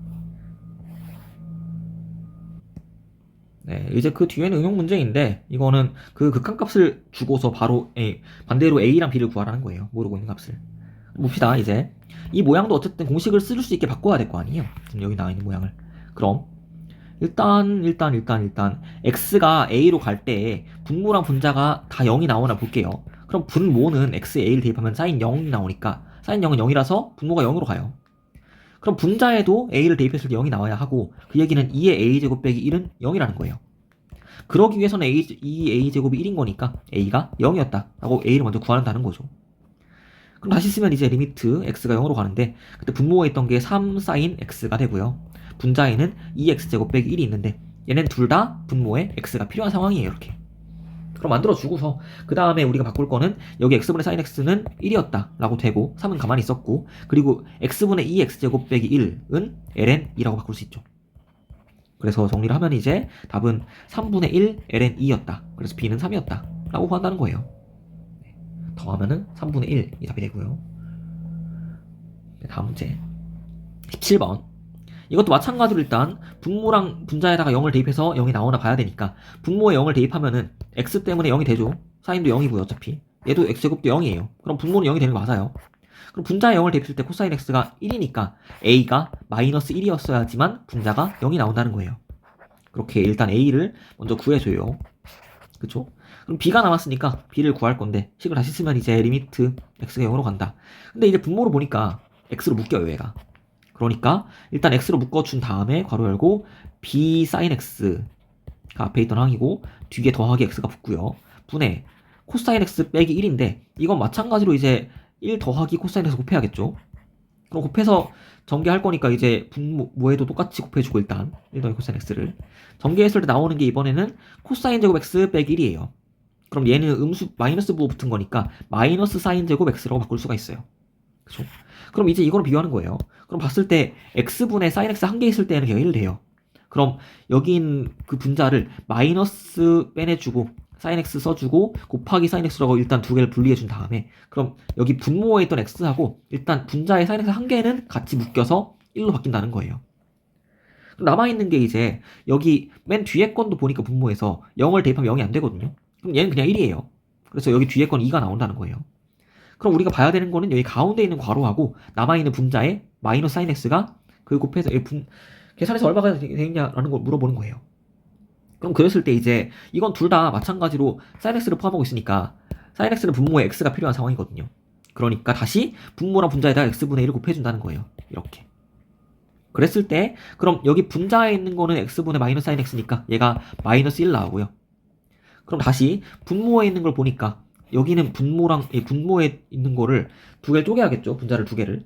네, 이제 그 뒤에는 응용 문제인데 이거는 그 극한값을 주고서 바로 반대로 A랑 B를 구하라는 거예요. 모르고 있는 값을. 봅시다. 이제 이 모양도 어쨌든 공식을 쓸 수 있게 바꿔야 될 거 아니에요. 지금 여기 나와 있는 모양을. 그럼 일단 x가 a로 갈 때 분모랑 분자가 다 0이 나오나 볼게요. 그럼 분모는 x에 a를 대입하면 사인 0이 나오니까 사인 0은 0이라서 분모가 0으로 가요. 그럼 분자에도 a를 대입했을 때 0이 나와야 하고 그 얘기는 2의 a제곱 빼기 1은 0이라는 거예요. 그러기 위해서는 2a제곱이 1인 거니까 a가 0이었다 라고 a를 먼저 구한다는 거죠. 그럼 다시 쓰면 이제 리미트 x가 0으로 가는데 그때 분모에 있던 게 3 사인 x가 되고요. 분자에는 2x제곱 빼기 1이 있는데 얘는 둘 다 분모에 x가 필요한 상황이에요. 이렇게. 그럼 만들어주고서 그 다음에 우리가 바꿀 거는 여기 x분의 사인 x는 1이었다 라고 되고 3은 가만히 있었고 그리고 x분의 2x제곱 빼기 1은 ln 2라고 바꿀 수 있죠. 그래서 정리를 하면 이제 답은 3분의 1 ln 2였다. 그래서 b는 3이었다 라고 구한다는 거예요. 더하면은 3분의 1이 답이 되고요. 다음 문제 17번. 이것도 마찬가지로 일단 분모랑 분자에다가 0을 대입해서 0이 나오나 봐야 되니까 분모에 0을 대입하면은 x 때문에 0이 되죠. 사인도 0이고요. 어차피 얘도 x제곱도 0이에요. 그럼 분모는 0이 되는 거 맞아요. 그럼 분자에 0을 대입했을 때 코사인 x가 1이니까 a가 마이너스 1이었어야지만 분자가 0이 나온다는 거예요. 그렇게 일단 a를 먼저 구해줘요. 그쵸? 그럼 b가 남았으니까 b를 구할 건데 식을 다시 쓰면 이제 리미트 x가 0으로 간다. 근데 이제 분모로 보니까 x로 묶여요 얘가. 그러니까 일단 x로 묶어준 다음에 괄호 열고 b sin x가 앞에 있던 항이고 뒤에 더하기 x가 붙고요. 분의 코사인 x 빼기 1인데 이건 마찬가지로 이제 1 더하기 코사인 x 곱해야겠죠. 그럼 곱해서 전개할 거니까 이제 분모에도 똑같이 곱해주고 일단 1 더하기 코사인 x를 전개했을 때 나오는 게 이번에는 코사인 제곱 x 빼기 1이에요. 그럼 얘는 음수 마이너스 부호 붙은 거니까 마이너스 사인 제곱 x라고 바꿀 수가 있어요. 그쵸? 그럼 이제 이거랑 비교하는 거예요. 그럼 봤을 때 x분의 sin x 한 개 있을 때는 그냥 1 돼요. 그럼 여긴 그 분자를 마이너스 빼내주고 sin x 써주고 곱하기 sin x라고 일단 두 개를 분리해준 다음에 그럼 여기 분모에 있던 x하고 일단 분자의 sin x 한 개는 같이 묶여서 1로 바뀐다는 거예요. 남아있는 게 이제 여기 맨 뒤에 건도 보니까 분모에서 0을 대입하면 0이 안 되거든요. 그럼 얘는 그냥 1이에요. 그래서 여기 뒤에 건 2가 나온다는 거예요. 그럼 우리가 봐야 되는 거는 여기 가운데 있는 괄호하고 남아있는 분자에 마이너스 사인 x가 그 곱해서 계산해서 얼마가 되겠냐라는 걸 물어보는 거예요. 그럼 그랬을 때 이제 이건 둘 다 마찬가지로 사인 x를 포함하고 있으니까 사인 x는 분모에 x가 필요한 상황이거든요. 그러니까 다시 분모랑 분자에다 x분의 1을 곱해준다는 거예요. 이렇게. 그랬을 때 그럼 여기 분자에 있는 거는 x분의 마이너스 사인 x니까 얘가 마이너스 1 나오고요. 그럼 다시 분모에 있는 걸 보니까 여기는 분모에 있는 거를 두 개를 쪼개야겠죠. 분자를 두 개를.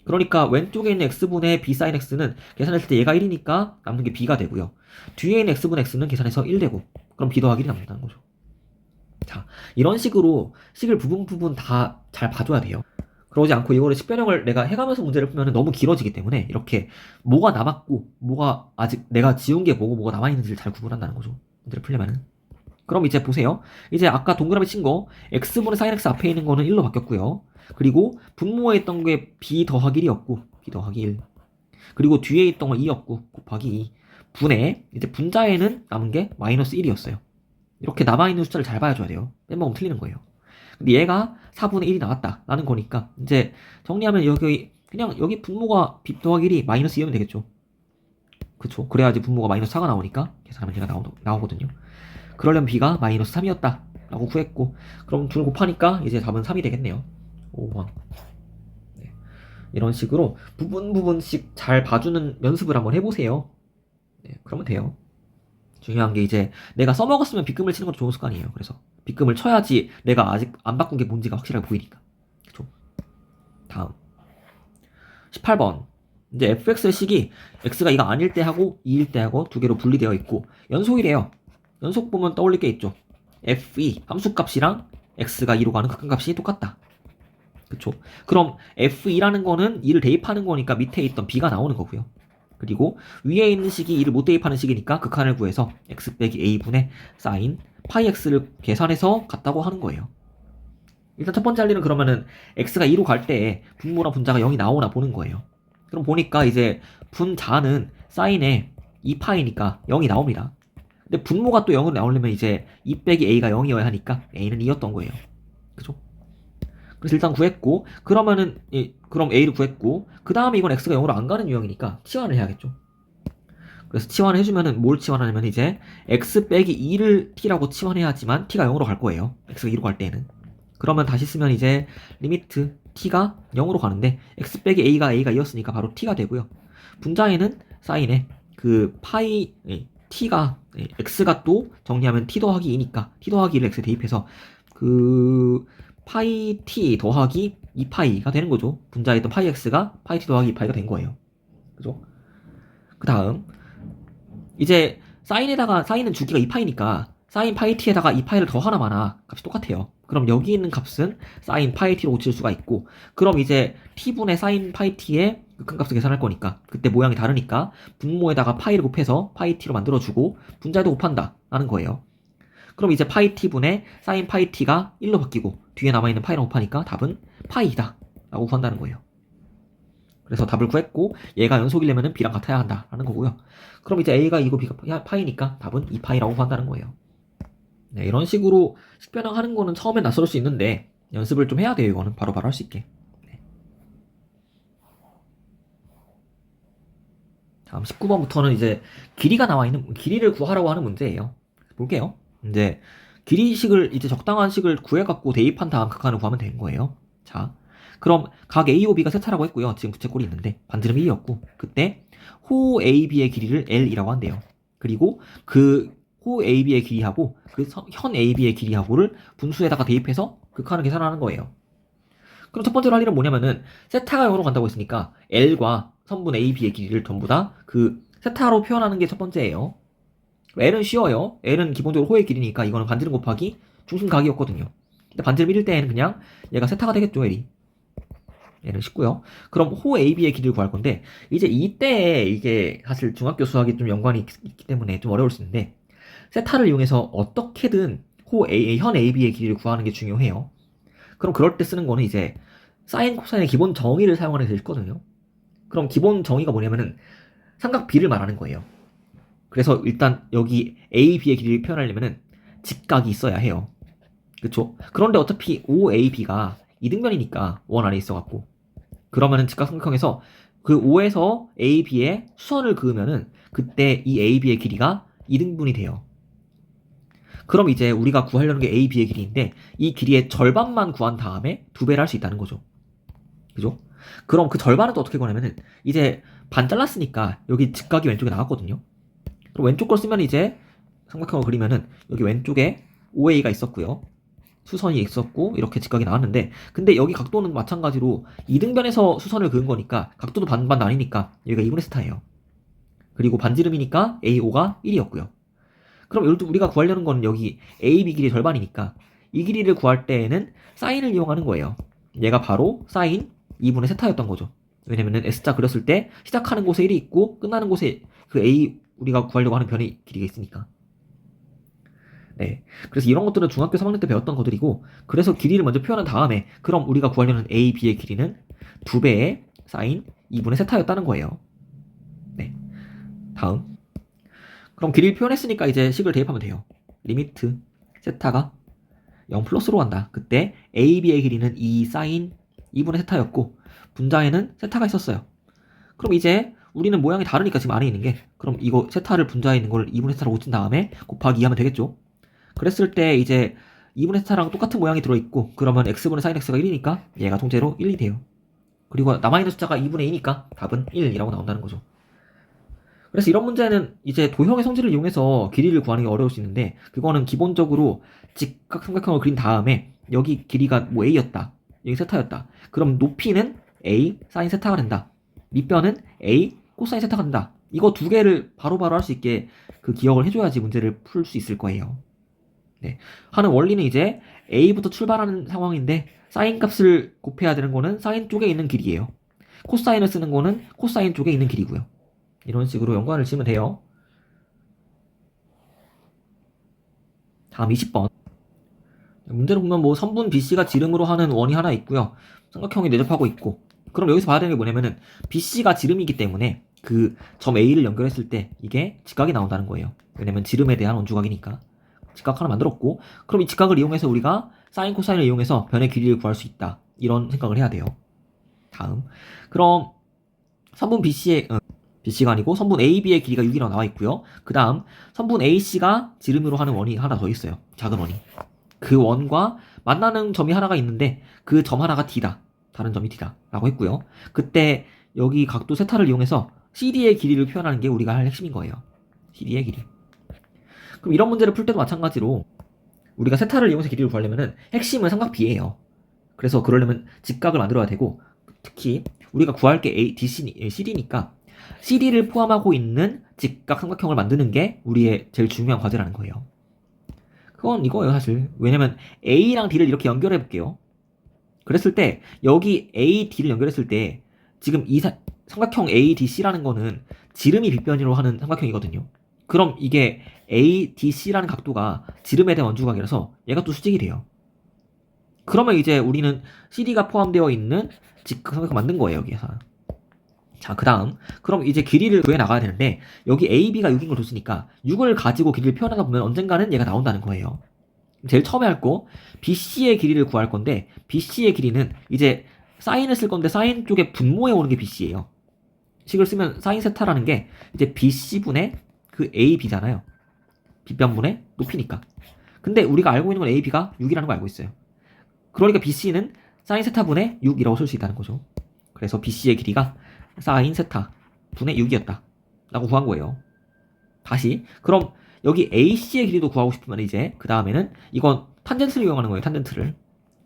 그러니까 왼쪽에 있는 x분의 b sin x는 계산했을 때 얘가 1이니까 남는 게 b가 되고요. 뒤에 있는 x분의 x는 계산해서 1 되고 그럼 b 더하기 1이 남는다는 거죠. 자, 이런 식으로 식을 부분 다 잘 봐줘야 돼요. 그러지 않고 이거를 식변형을 내가 해가면서 문제를 풀면 너무 길어지기 때문에 이렇게 뭐가 남았고 뭐가 아직 내가 지운 게 뭐고 뭐가 남아있는지를 잘 구분한다는 거죠. 문제를 풀려면은. 그럼 이제 보세요. 이제 아까 동그라미 친 거 x분의 sin x 앞에 있는 거는 1로 바뀌었고요. 그리고 분모에 있던 게 b 더하기 1이었고 b 더하기 1. 그리고 뒤에 있던 건 2였고 곱하기 2. 분의 이제 분자에는 남은 게 마이너스 1이었어요. 이렇게 남아있는 숫자를 잘 봐줘야 돼요. 빼먹으면 틀리는 거예요. 근데 얘가 4분의 1이 나왔다라는 거니까 이제 정리하면 여기 그냥 여기 분모가 b 더하기 1이 마이너스 2면 되겠죠. 그쵸? 그래야지 분모가 마이너스 4가 나오니까 계산하면 얘가 나오거든요. 그러려면 b가 마이너스 3이었다 라고 구했고, 그럼 둘 곱하니까 이제 답은 3이 되겠네요. 5번. 네. 이런 식으로 부분씩 잘 봐주는 연습을 한번 해보세요. 네, 그러면 돼요. 중요한 게 이제 내가 써먹었으면 빗금을 치는 것도 좋은 습관이에요. 그래서 빗금을 쳐야지 내가 아직 안 바꾼 게 뭔지가 확실하게 보이니까. 그쵸? 다음 18번. 이제 fx의 식이 x가 2가 아닐 때 하고 2일 때 하고 두 개로 분리되어 있고 연속이래요. 연속 보면 떠올릴 게 있죠. f2 함수값이랑 x가 2로 가는 극한값이 똑같다. 그쵸? 그럼 f2라는 거는 2를 대입하는 거니까 밑에 있던 b가 나오는 거고요. 그리고 위에 있는 식이 2를 못 대입하는 식이니까 극한을 구해서 x 빼기 a분의 sin 파이 x를 계산해서 같다고 하는 거예요. 일단 첫 번째 할 일은 그러면은 x가 2로 갈 때 분모나 분자가 0이 나오나 보는 거예요. 그럼 보니까 이제 분자는 사인에 2파이니까 0이 나옵니다. 근데 분모가 또 0으로 나오려면 이제 2 빼기 a가 0이어야 하니까 a는 2였던 거예요. 그죠? 그래서 일단 구했고, 그러면은 그럼 a를 구했고, 그 다음에 이건 x가 0으로 안 가는 유형이니까 치환을 해야겠죠. 그래서 치환을 해주면은 뭘 치환하냐면 이제 x 빼기 2를 t라고 치환해야지만 t가 0으로 갈 거예요. x가 2로 갈 때는. 그러면 다시 쓰면 이제 리미트 t가 0으로 가는데 x 빼기 a가 2였으니까 바로 t가 되고요. 분자에는 사인에 그 파이 t가 x가 또 정리하면 t 더하기 2니까 t 더하기 1을 x에 대입해서 그 파이 t 더하기 2파이가 되는 거죠. 분자에 있던 파이 x가 파이 t 더하기 2파이가 된 거예요. 그죠? 그 다음 이제 사인은 주기가 2파이니까 사인 파이 t에다가 2파이를 더하나마나 값이 똑같아요. 그럼 여기 있는 값은 사인 파이 t로 고칠 수가 있고, 그럼 이제 t분의 사인 파이 t의 극한값을 계산할 거니까 그때 모양이 다르니까 분모에다가 파이를 곱해서 파이 t로 만들어주고 분자에도 곱한다 라는 거예요. 그럼 이제 파이 t분의 사인 파이 t가 1로 바뀌고 뒤에 남아있는 파이랑 곱하니까 답은 파이이다 라고 구한다는 거예요. 그래서 답을 구했고 얘가 연속이려면 b랑 같아야 한다 라는 거고요. 그럼 이제 a가 2고 b가 파이니까 답은 2파이라고 구한다는 거예요. 네, 이런 식으로 식변형하는 거는 처음엔 낯설 수 있는데 연습을 좀 해야 돼요. 이거는 바로바로 할 수 있게. 네. 다음 19번부터는 이제 길이가 나와 있는 길이를 구하라고 하는 문제예요. 볼게요. 이제 길이식을 이제 적당한 식을 구해갖고 대입한 다음 극한을 구하면 되는 거예요. 자, 그럼 각 A, B가 세타라고 했고요. 지금 부채꼴이 있는데 반지름 1이었고 그때 호 AB의 길이를 L이라고 한대요. 그리고 그 호 AB의 길이하고 그 현 AB의 길이하고를 분수에다가 대입해서 극한을 계산하는 거예요. 그럼 첫 번째로 할 일은 뭐냐면은 세타가 0으로 간다고 했으니까 L과 선분 AB의 길이를 전부 다 그 세타로 표현하는 게 첫 번째예요. L은 쉬워요. L은 기본적으로 호의 길이니까 이거는 반지름 곱하기 중심각이었거든요. 근데 반지름 1일 때에는 그냥 얘가 세타가 되겠죠, L이. L은 쉽고요. 그럼 호 AB의 길이를 구할 건데 이제 이때 이게 사실 중학교 수학이 좀 연관이 있기 때문에 좀 어려울 수 있는데 세타를 이용해서 어떻게든 현 AB의 길이를 구하는 게 중요해요. 그럼 그럴 때 쓰는 거는 이제 사인 코사인의 기본 정의를 사용하는 게 있거든요. 그럼 기본 정의가 뭐냐면은 삼각 B를 말하는 거예요. 그래서 일단 여기 A, B의 길이를 표현하려면은 직각이 있어야 해요. 그쵸? 그런데 어차피 OAB가 이등변이니까 원 안에 있어갖고 그러면은 직각삼각형에서 그 O에서 A, B에 수선을 그으면은 그때 이 A, B의 길이가 이등분이 돼요. 그럼 이제 우리가 구하려는 게 A, B의 길이인데 이 길이의 절반만 구한 다음에 2배를 할 수 있다는 거죠. 그죠? 그럼 그 절반은 또 어떻게 구하냐면은 이제 반 잘랐으니까 여기 직각이 왼쪽에 나왔거든요. 그럼 왼쪽 걸 쓰면 이제 삼각형을 그리면은 여기 왼쪽에 OA가 있었고요. 수선이 있었고 이렇게 직각이 나왔는데 근데 여기 각도는 마찬가지로 이등변에서 수선을 그은 거니까 각도도 반반 나뉘니까 여기가 2분의 세타예요. 그리고 반지름이니까 AO가 1이었고요. 그럼 우리가 구하려는 건 여기 AB 길이 절반이니까 이 길이를 구할 때에는 사인을 이용하는 거예요. 얘가 바로 사인 2분의 세타였던 거죠. 왜냐면은 S자 그렸을 때 시작하는 곳에 1이 있고 끝나는 곳에 그 A 우리가 구하려고 하는 변의 길이가 있으니까. 네. 그래서 이런 것들은 중학교 3학년 때 배웠던 것들이고 그래서 길이를 먼저 표현한 다음에 그럼 우리가 구하려는 A, B의 길이는 2배의 사인 2분의 세타였다는 거예요. 네. 다음. 그럼 길이를 표현했으니까 이제 식을 대입하면 돼요. 리미트 세타가 0 플러스로 간다. 그때 A, B의 길이는 2 사인 2분의 세타였고 분자에는 세타가 있었어요. 그럼 이제 우리는 모양이 다르니까 지금 안에 있는 게, 그럼 이거 세타를 분자에 있는 걸 2분의 세타로 고친 다음에 곱하기 2 하면 되겠죠. 그랬을 때 이제 2분의 세타랑 똑같은 모양이 들어있고, 그러면 x분의 sin x가 1이니까 얘가 통째로 1이 돼요. 그리고 남아있는 숫자가 2분의 2니까 답은 1이라고 나온다는 거죠. 그래서 이런 문제는 이제 도형의 성질을 이용해서 길이를 구하는 게 어려울 수 있는데, 그거는 기본적으로 직각 삼각형을 그린 다음에 여기 길이가 뭐 a였다, 여기 세타였다, 그럼 높이는 a sin 세타가 된다, 밑변은 a 코사인 세타가 된다, 이거 두 개를 바로바로 할 수 있게 그 기억을 해줘야지 문제를 풀 수 있을 거예요. 네. 하는 원리는 이제 a부터 출발하는 상황인데, 사인 값을 곱해야 되는 거는 사인 쪽에 있는 길이에요. 코사인을 쓰는 거는 코사인 쪽에 있는 길이고요. 이런 식으로 연관을 지으면 돼요. 다음 20번. 문제를 보면 뭐 선분 BC가 지름으로 하는 원이 하나 있고요. 삼각형이 내접하고 있고. 그럼 여기서 봐야 되는 게 뭐냐면은 BC가 지름이기 때문에 그 점 A를 연결했을 때 이게 직각이 나온다는 거예요. 왜냐면 지름에 대한 원주각이니까. 직각 하나 만들었고, 그럼 이 직각을 이용해서 우리가 사인 코사인을 이용해서 변의 길이를 구할 수 있다, 이런 생각을 해야 돼요. 다음, 그럼 선분 BC가 아니고 선분 AB의 길이가 6이라고 나와 있고요. 그 다음 선분 AC가 지름으로 하는 원이 하나 더 있어요. 작은 원이. 그 원과 만나는 점이 하나가 있는데 그 점 하나가 D다, 다른 점이 D다 라고 했고요. 그때 여기 각도 세타를 이용해서 CD의 길이를 표현하는 게 우리가 할 핵심인 거예요. CD의 길이. 그럼 이런 문제를 풀 때도 마찬가지로 우리가 세타를 이용해서 길이를 구하려면은 핵심은 삼각비예요. 그래서 그러려면 직각을 만들어야 되고, 특히 우리가 구할 게 CD니까 CD를 포함하고 있는 직각 삼각형을 만드는 게 우리의 제일 중요한 과제라는 거예요. 그건 이거예요, 사실. 왜냐면 A랑 D를 이렇게 연결해 볼게요. 그랬을 때 여기 A, D를 연결했을 때 지금 이 삼각형 ADC라는 거는 지름이 빗변으로 하는 삼각형이거든요. 그럼 이게 ADC라는 각도가 지름에 대한 원주각이라서 얘가 또 수직이 돼요. 그러면 이제 우리는 CD가 포함되어 있는 직각 삼각형 만든 거예요, 여기에서. 자, 그 다음, 그럼 이제 길이를 구해 나가야 되는데, 여기 AB가 6인 걸 줬으니까 6을 가지고 길이를 표현하다 보면 언젠가는 얘가 나온다는 거예요. 제일 처음에 할 거, BC의 길이를 구할 건데, BC의 길이는 이제 사인을 쓸 건데 사인 쪽에 분모에 오는 게 BC예요. 식을 쓰면 사인 세타라는 게 이제 BC분의 그 AB잖아요. 빗변분의 높이니까. 근데 우리가 알고 있는 건 AB가 6이라는 거 알고 있어요. 그러니까 BC는 사인 세타분의 6이라고 쓸 수 있다는 거죠. 그래서 BC의 길이가 사인 세타 분의 6이었다 라고 구한 거예요. 다시, 그럼 여기 AC의 길이도 구하고 싶으면 이제 그 다음에는 이건 탄젠트를 이용하는 거예요, 탄젠트를.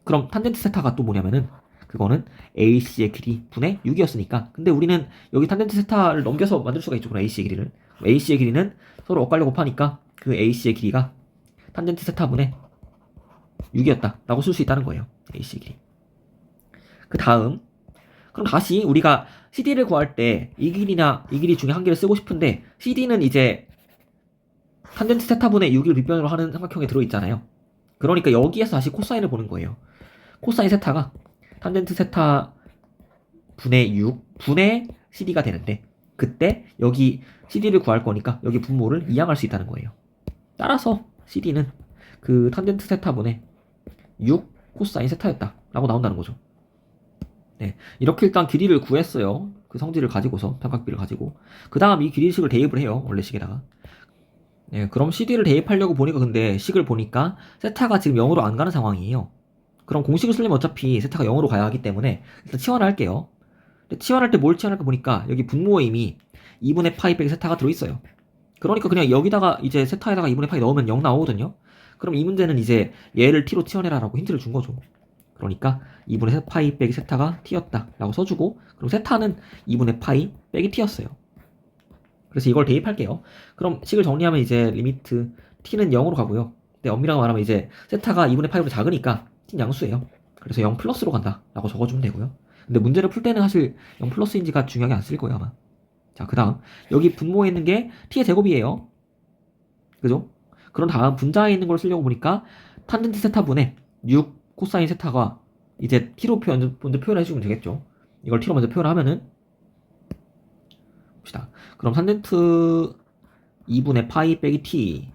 그럼 탄젠트 세타가 또 뭐냐면은 그거는 AC의 길이 분의 6이었으니까, 근데 우리는 여기 탄젠트 세타를 넘겨서 만들 수가 있죠. 그럼 AC의 길이를. AC의 길이는 서로 엇갈려 곱하니까 그 AC의 길이가 탄젠트 세타 분의 6이었다 라고 쓸 수 있다는 거예요, AC의 길이. 그 다음, 그럼 다시 우리가 CD를 구할 때 이 길이나 이 길이 중에 한 개를 쓰고 싶은데, CD는 이제 탄젠트 세타분의 6을 빗변으로 하는 삼각형에 들어있잖아요. 그러니까 여기에서 다시 코사인을 보는 거예요. 코사인 세타가 탄젠트 세타 분의 6 분의 CD가 되는데, 그때 여기 CD를 구할 거니까 여기 분모를 이항할 수 있다는 거예요. 따라서 CD는 그 탄젠트 세타분의 6 코사인 세타였다 라고 나온다는 거죠. 네, 이렇게 일단 길이를 구했어요. 그 성질을 가지고서, 삼각비를 가지고. 그 다음 이 길이식을 대입을 해요, 원래 식에다가. 네, 그럼 CD를 대입하려고 보니까, 근데 식을 보니까 세타가 지금 0으로 안 가는 상황이에요. 그럼 공식을 쓰려면 어차피 세타가 0으로 가야 하기 때문에 일단 치환을 할게요. 근데 치환할 때 뭘 치환할까 보니까 여기 분모에 이미 2분의 파이 빼기 세타가 들어있어요. 그러니까 그냥 여기다가 이제 세타에다가 2분의 파이 넣으면 0 나오거든요. 그럼 이 문제는 이제 얘를 t로 치환해라 라고 힌트를 준 거죠. 그러니까 2분의 파이 빼기 세타가 t였다 라고 써주고, 그럼 세타는 2분의 파이 빼기 t였어요. 그래서 이걸 대입할게요. 그럼 식을 정리하면 이제 리미트 t는 0으로 가고요. 근데 엄밀하게 말하면 이제 세타가 2분의 파이보다 작으니까 t는 양수예요. 그래서 0 플러스로 간다 라고 적어주면 되고요. 근데 문제를 풀 때는 사실 0 플러스인지가 중요하게 안 쓸 거예요, 아마. 자, 그 다음 여기 분모에 있는 게 t의 제곱이에요. 그죠? 그런 다음 분자에 있는 걸 쓰려고 보니까 탄젠트 세타분의 6 코사인 세타가 이제 t로 먼저 표현해 주면 되겠죠. 이걸 t로 먼저 표현하면은, 봅시다. 그럼 탄젠트 2분의 파이 빼기 t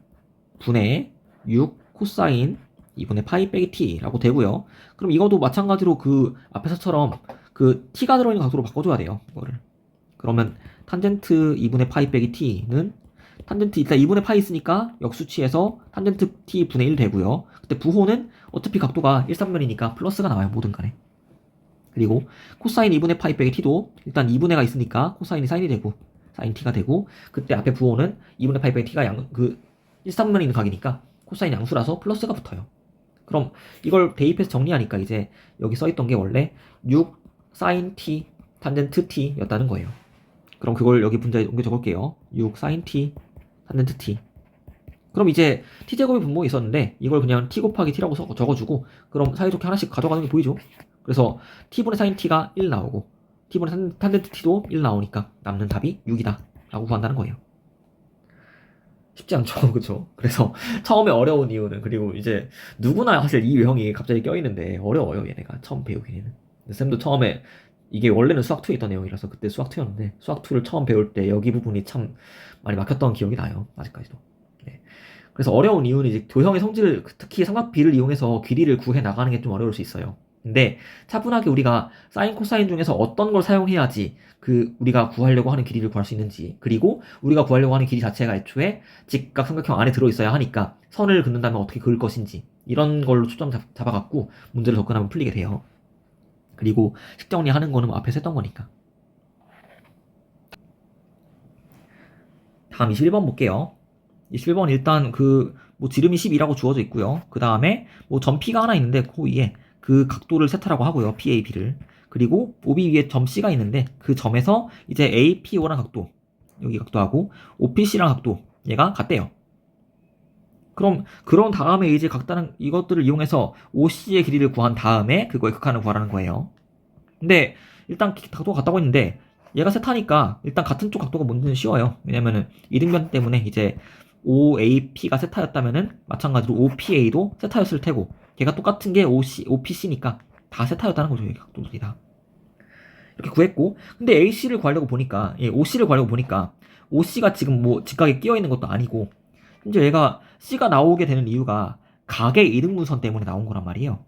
분의 6 코사인 2분의 파이 빼기 t라고 되고요. 그럼 이것도 마찬가지로 그 앞에서처럼 그 t가 들어있는 각도로 바꿔줘야 돼요, 이거를. 그러면 탄젠트 2분의 파이 빼기 t는 탄젠트 일단 2분의 파이 있으니까 역수치에서 탄젠트 t 분의 1 되고요. 그때 부호는 어차피 각도가 1, 3면이니까 플러스가 나와요. 뭐든 간에. 그리고 코사인 2분의 파이 빼기 t도 일단 2분의가 있으니까 코사인이 사인이 되고 사인 t가 되고 그때 앞에 부호는 2분의 파이 빼기 t가 1, 3면에 있는 각이니까 코사인 양수라서 플러스가 붙어요. 그럼 이걸 대입해서 정리하니까 이제 여기 써있던 게 원래 6 사인 t 탄젠트 t 였다는 거예요. 그럼 그걸 여기 분자에 옮겨 적을게요. 6 사인 t 탄젠트 t. 그럼 이제 t제곱의 분모가 있었는데 이걸 그냥 t 곱하기 t라고 적어주고 그럼 사이좋게 하나씩 가져가는 게 보이죠? 그래서 t분의 사인 t가 1 나오고 t분의 탄젠트 t도 1 나오니까 남는 답이 6이다 라고 구한다는 거예요. 쉽지 않죠. 그쵸? 그래서 처음에 어려운 이유는 그리고 이제 누구나 사실 이 유형이 갑자기 껴있는데 어려워요 얘네가 처음 배우기에는. 쌤도 처음에 이게 원래는 수학2에 있던 내용이라서 그때 수학2였는데 수학2를 처음 배울 때 여기 부분이 참 많이 막혔던 기억이 나요. 아직까지도. 네. 그래서 어려운 이유는 이제 도형의 성질을 특히 삼각비를 이용해서 길이를 구해 나가는 게 좀 어려울 수 있어요. 근데 차분하게 우리가 사인 코사인 중에서 어떤 걸 사용해야지 우리가 구하려고 하는 길이를 구할 수 있는지 그리고 우리가 구하려고 하는 길이 자체가 애초에 직각삼각형 안에 들어있어야 하니까 선을 긋는다면 어떻게 그을 것인지 이런 걸로 초점 잡아갖고 문제를 접근하면 풀리게 돼요. 그리고 식정리하는 거는 뭐 앞에서 했던 거니까. 다음 21번 볼게요. 21번 일단 뭐 지름이 12라고 주어져 있고요. 그 다음에 뭐 점 P가 하나 있는데 그 위에 그 각도를 세타라고 하고요. PAB를. 그리고 OB 위에 점 C가 있는데 그 점에서 이제 APO랑 각도 여기 각도하고 OPC랑 각도 얘가 같대요. 그럼 그런 다음에 이제 각다른 이것들을 이용해서 OC의 길이를 구한 다음에 그거의 극한을 구하라는 거예요. 근데 일단 각도가 같다고 했는데 얘가 세타니까 일단 같은 쪽 각도가 뭔지는 쉬워요. 왜냐면은 이등변 때문에 이제 OAP가 세타였다면은 마찬가지로 OPA도 세타였을 테고 걔가 똑같은 게 OPC니까 다 세타였다는 거죠. 이 각도들이 다. 이렇게 구했고 근데 AC를 구하려고 보니까 OC를 구하려고 보니까 OC가 지금 뭐 직각에 끼어 있는 것도 아니고 이제 얘가 C가 나오게 되는 이유가 각의 이등분선 때문에 나온 거란 말이에요.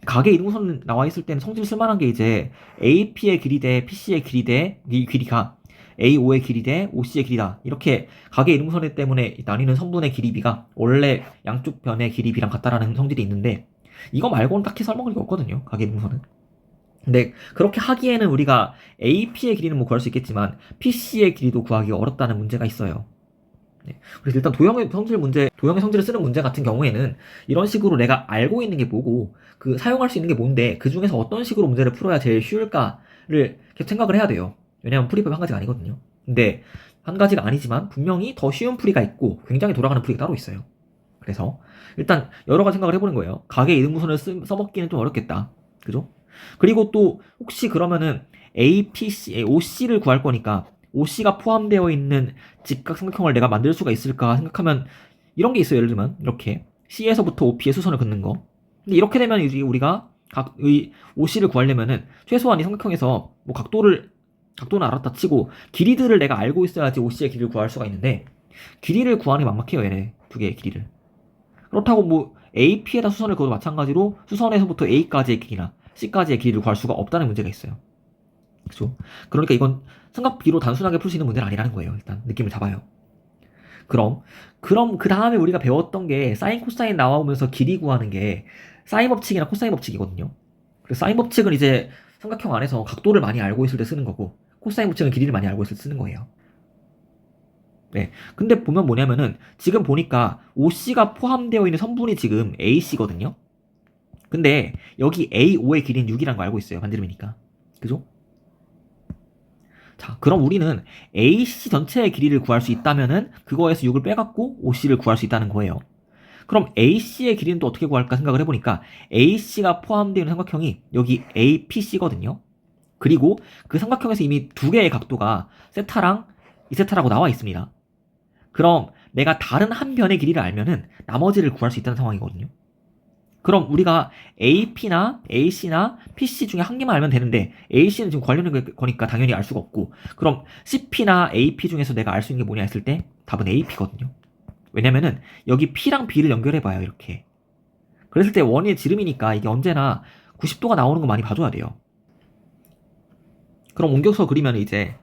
각의 이등분선 나와 있을 때는 성질 쓸만한 게 이제 AP의 길이 대 PC의 길이 대 이 길이가 AO의 길이 대 OC의 길이다. 이렇게 각의 이등분선 때문에 나뉘는 선분의 길이비가 원래 양쪽 변의 길이비랑 같다라는 성질이 있는데 이거 말고는 딱히 설명할 게 없거든요. 각의 이등분선은. 근데 그렇게 하기에는 우리가 AP의 길이는 뭐 구할 수 있겠지만 PC의 길이도 구하기가 어렵다는 문제가 있어요. 네. 그래서 일단 도형의 성질을 쓰는 문제 같은 경우에는 이런 식으로 내가 알고 있는 게 뭐고 사용할 수 있는 게 뭔데 그 중에서 어떤 식으로 문제를 풀어야 제일 쉬울까를 계속 생각을 해야 돼요. 왜냐면 풀이법이 한 가지가 아니거든요. 근데 한 가지가 아니지만 분명히 더 쉬운 풀이가 있고 굉장히 돌아가는 풀이가 따로 있어요. 그래서 일단 여러 가지 생각을 해보는 거예요. 각의 이등분선을 써먹기는 좀 어렵겠다. 그죠? 그리고 또 혹시 그러면은 APC, OC를 구할 거니까 OC가 포함되어 있는 직각삼각형을 내가 만들 수가 있을까 생각하면 이런 게 있어요. 예를 들면 이렇게 C에서부터 OP의 수선을 긋는 거. 근데 이렇게 되면 우리가 OC를 구하려면은 최소한 이 삼각형에서 뭐 각도는 알았다 치고 길이들을 내가 알고 있어야지 OC의 길이를 구할 수가 있는데 길이를 구하는 게 막막해요. 얘네 두 개의 길이를. 그렇다고 뭐 AP에다 수선을 그어도 마찬가지로 수선에서부터 A까지의 길이나 C까지의 길이를 구할 수가 없다는 문제가 있어요. 그죠? 그러니까 이건 삼각비로 단순하게 풀 수 있는 문제는 아니라는 거예요. 일단 느낌을 잡아요. 그럼 그 다음에 우리가 배웠던 게 사인 코사인 나오면서 길이 구하는 게 사인 법칙이나 코사인 법칙이거든요. 그래서 사인 법칙은 이제 삼각형 안에서 각도를 많이 알고 있을 때 쓰는 거고 코사인 법칙은 길이를 많이 알고 있을 때 쓰는 거예요. 네. 근데 보면 뭐냐면은 지금 보니까 OC가 포함되어 있는 선분이 지금 AC거든요. 근데 여기 AO의 길이는 6이라는 거 알고 있어요. 반지름이니까. 그죠? 자, 그럼 우리는 AC 전체의 길이를 구할 수 있다면은 그거에서 6을 빼갖고 OC를 구할 수 있다는 거예요. 그럼 AC의 길이는 또 어떻게 구할까 생각을 해보니까 AC가 포함되어 있는 삼각형이 여기 APC거든요. 그리고 그 삼각형에서 이미 두 개의 각도가 세타랑 이세타라고 나와 있습니다. 그럼 내가 다른 한 변의 길이를 알면은 나머지를 구할 수 있다는 상황이거든요. 그럼 우리가 AP나 AC나 PC 중에 한 개만 알면 되는데 AC는 지금 관련된 거니까 당연히 알 수가 없고 그럼 CP나 AP 중에서 내가 알 수 있는 게 뭐냐 했을 때 답은 AP거든요. 왜냐면은 여기 P랑 B를 연결해봐요. 이렇게. 그랬을 때 원의 지름이니까 이게 언제나 90도가 나오는 거 많이 봐줘야 돼요. 그럼 옮겨서 그리면 이제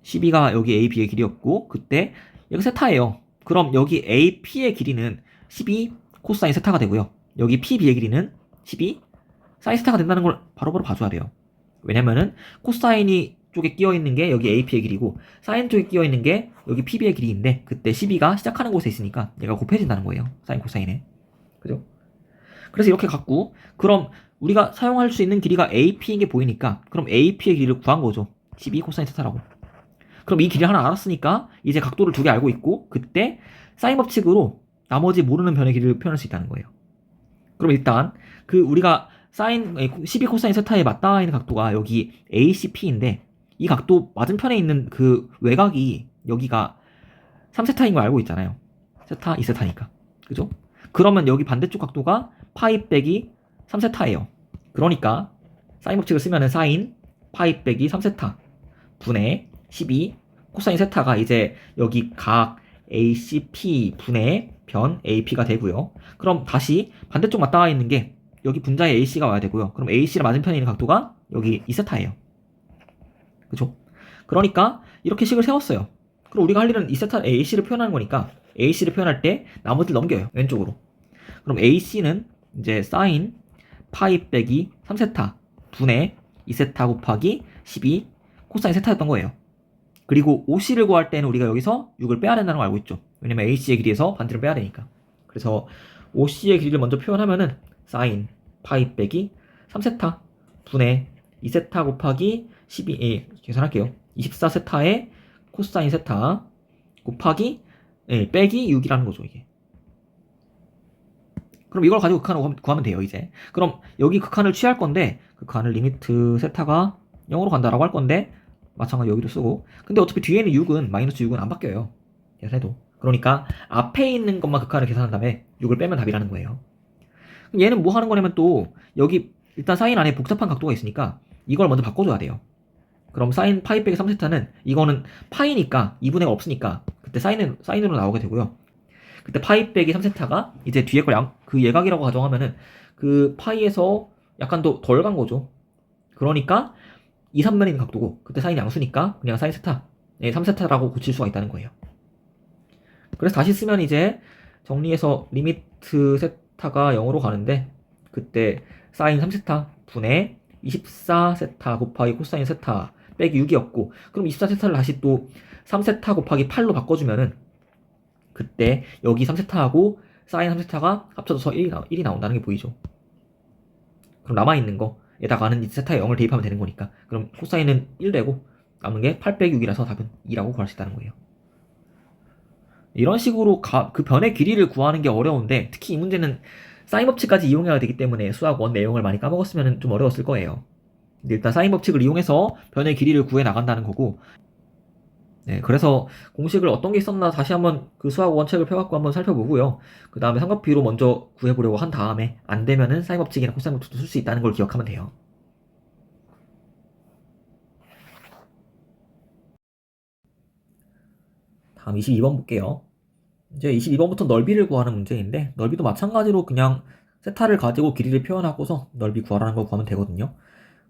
12가 여기 AB의 길이였고 그때 여기 세타예요. 그럼 여기 AP의 길이는 12 코사인 세타가 되고요. 여기 PB의 길이는 12 사인 세타가 된다는 걸 바로바로 봐줘야 돼요. 왜냐면은 코사인이 쪽에 끼어 있는 게 여기 AP의 길이고 사인 쪽에 끼어 있는 게 여기 PB의 길이인데 그때 12가 시작하는 곳에 있으니까 얘가 곱해진다는 거예요. 사인 코사인에. 그죠? 그래서 이렇게 갖고 그럼 우리가 사용할 수 있는 길이가 AP인 게 보이니까 그럼 AP의 길이를 구한 거죠. 12 코사인 세타라고. 그럼 이 길이 하나 알았으니까 이제 각도를 두 개 알고 있고 그때 사인 법칙으로 나머지 모르는 변의 길이를 표현할 수 있다는 거예요. 그럼 일단 그 우리가 사인 12 코사인 세타에 맞닿아 있는 각도가 여기 ACP인데 이 각도 맞은편에 있는 그 외곽이 여기가 3세타인 걸 알고 있잖아요. 세타 2세타니까. 그죠? 그러면 여기 반대쪽 각도가 파이 빼기 3세타예요. 그러니까 사인 법칙을 쓰면은 사인 파이 빼기 3세타 분의 12 코사인 세타가 이제 여기 각 ACP 분의 변 AP가 되고요. 그럼 다시 반대쪽 맞닿아 있는 게 여기 분자에 AC가 와야 되고요. 그럼 AC랑 맞은편에 있는 각도가 여기 2세타예요. 그죠? 그러니까 이렇게 식을 세웠어요. 그럼 우리가 할 일은 2세타 AC를 표현하는 거니까 AC를 표현할 때 나머지를 넘겨요. 왼쪽으로. 그럼 AC는 이제 사인 파이 빼기 3세타 분의 2세타 곱하기 12 코사인 세타였던 거예요. 그리고 OC를 구할 때는 우리가 여기서 6을 빼야 된다는 걸 알고 있죠. 왜냐면 AC의 길이에서 반지를 빼야 되니까. 그래서 OC의 길이를 먼저 표현하면은 사인 파이 빼기 3세타 분의 2세타 곱하기 12 계산할게요. 24세타의 코사인 세타 곱하기 빼기 6이라는 거죠, 이게. 그럼 이걸 가지고 극한을 구하면 돼요, 이제. 그럼 여기 극한을 취할 건데 극한을 리미트 세타가 0으로 간다라고 할 건데 마찬가지 여기도 쓰고 근데 어차피 뒤에 있는 6은 마이너스 6은 안 바뀌어요. 계산해도. 그러니까 앞에 있는 것만 극한을 계산한 다음에 6을 빼면 답이라는 거예요. 그럼 얘는 뭐 하는 거냐면 또 여기 일단 사인 안에 복잡한 각도가 있으니까 이걸 먼저 바꿔줘야 돼요. 그럼 사인 파이 빼기 3세타는 이거는 파이니까 2분의 1 없으니까 그때 사인으로 나오게 되고요. 그때 파이 빼기 3세타가 이제 뒤에 걸 그 예각이라고 가정하면은 그 파이에서 약간 더 덜 간 거죠. 그러니까 2, 3면에 있는 각도고 그때 사인이 양수니까 그냥 사인 세타 3세타라고 고칠 수가 있다는 거예요. 그래서 다시 쓰면 이제 정리해서 리미트 세타가 0으로 가는데 그때 사인 3세타 분의 24세타 곱하기 코사인 세타 빼기 6이었고 그럼 24세타를 다시 또 3세타 곱하기 8로 바꿔주면은 그때 여기 3세타하고 사인 3세타가 합쳐져서 1이 나온다는 게 보이죠. 그럼 남아있는 거에다가는 이 세타에 0을 대입하면 되는 거니까 그럼 코사인은 1 되고 남은 게 8 빼기 6이라서 답은 2라고 구할 수 있다는 거예요. 이런 식으로 그 변의 길이를 구하는 게 어려운데 특히 이 문제는 사인 법칙까지 이용해야 되기 때문에 수학 1 내용을 많이 까먹었으면 좀 어려웠을 거예요. 근데 일단 사인 법칙을 이용해서 변의 길이를 구해 나간다는 거고 그래서 공식을 어떤 게 있었나 다시 한번 그 수학 원책을 펴갖고 한번 살펴보고요. 그 다음에 삼각비로 먼저 구해보려고 한 다음에 안 되면은 사인 법칙이나 코사인 법칙도 쓸 수 있다는 걸 기억하면 돼요. 다음 22번 볼게요. 이제 22번부터 넓이를 구하는 문제인데 넓이도 마찬가지로 그냥 세타를 가지고 길이를 표현하고서 넓이 구하라는 걸 구하면 되거든요.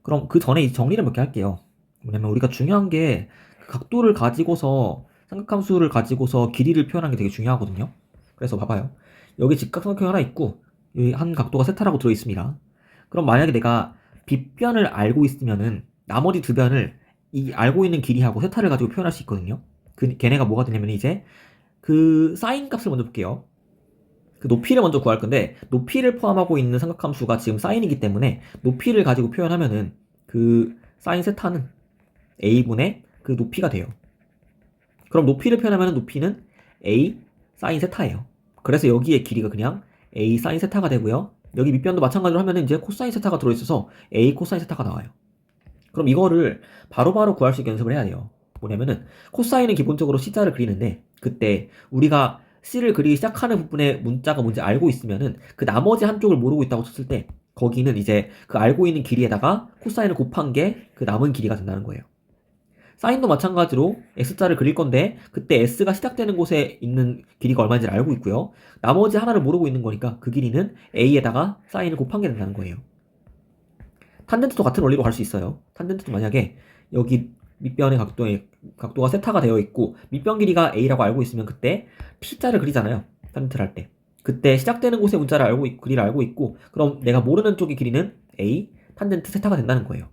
그럼 그 전에 정리를 몇 개 할게요. 왜냐면 우리가 중요한 게 각도를 가지고서 삼각함수를 가지고서 길이를 표현하는 게 되게 중요하거든요. 그래서 봐봐요. 여기 직각삼각형이 하나 있고 여기 한 각도가 세타라고 들어있습니다. 그럼 만약에 내가 빗변을 알고 있으면은 나머지 두 변을 이 알고 있는 길이하고 세타를 가지고 표현할 수 있거든요. 걔네가 뭐가 되냐면 이제 그 사인 값을 먼저 볼게요. 그 높이를 먼저 구할 건데 높이를 포함하고 있는 삼각함수가 지금 사인이기 때문에 높이를 가지고 표현하면은 그 사인 세타는 a분의 그 높이가 돼요. 그럼 높이를 표현하면 높이는 a 사인 세타예요. 그래서 여기에 길이가 그냥 a 사인 세타가 되고요. 여기 밑변도 마찬가지로 하면은 이제 코사인 세타가 들어있어서 a 코사인 세타가 나와요. 그럼 이거를 바로바로 구할 수 있게 연습을 해야 돼요. 뭐냐면은 코사인은 기본적으로 C자를 그리는데 그때 우리가 C를 그리기 시작하는 부분의 문자가 뭔지 알고 있으면은 그 나머지 한쪽을 모르고 있다고 쳤을 때 거기는 이제 그 알고 있는 길이에다가 코사인을 곱한 게 그 남은 길이가 된다는 거예요. 사인도 마찬가지로 X자를 그릴 건데 그때 S가 시작되는 곳에 있는 길이가 얼마인지 알고 있고요. 나머지 하나를 모르고 있는 거니까 그 길이는 A에다가 사인을 곱한 게 된다는 거예요. 탄젠트도 같은 원리로 갈 수 있어요. 탄젠트도 만약에 여기 밑변의 각도가 세타가 되어 있고 밑변 길이가 a라고 알고 있으면 그때 t자를 그리잖아요. 탄젠트를 할 때. 그때 시작되는 곳의 길이를 알고 있고 그럼 내가 모르는 쪽의 길이는 a 탄젠트 세타가 된다는 거예요.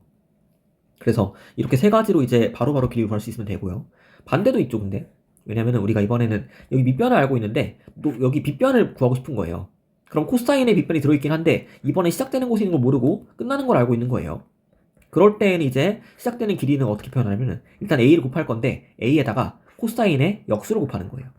그래서 이렇게 세 가지로 이제 바로바로 길이를 구할 수 있으면 되고요. 반대도 있죠, 근데. 왜냐면은 우리가 이번에는 여기 밑변을 알고 있는데 또 여기 빗변을 구하고 싶은 거예요. 그럼 코사인에 빗변이 들어있긴 한데 이번에 시작되는 곳에 있는 걸 모르고 끝나는 걸 알고 있는 거예요. 그럴 때는 이제 시작되는 길이는 어떻게 표현하냐면은 일단 a를 곱할 건데 a에다가 코사인의 역수를 곱하는 거예요.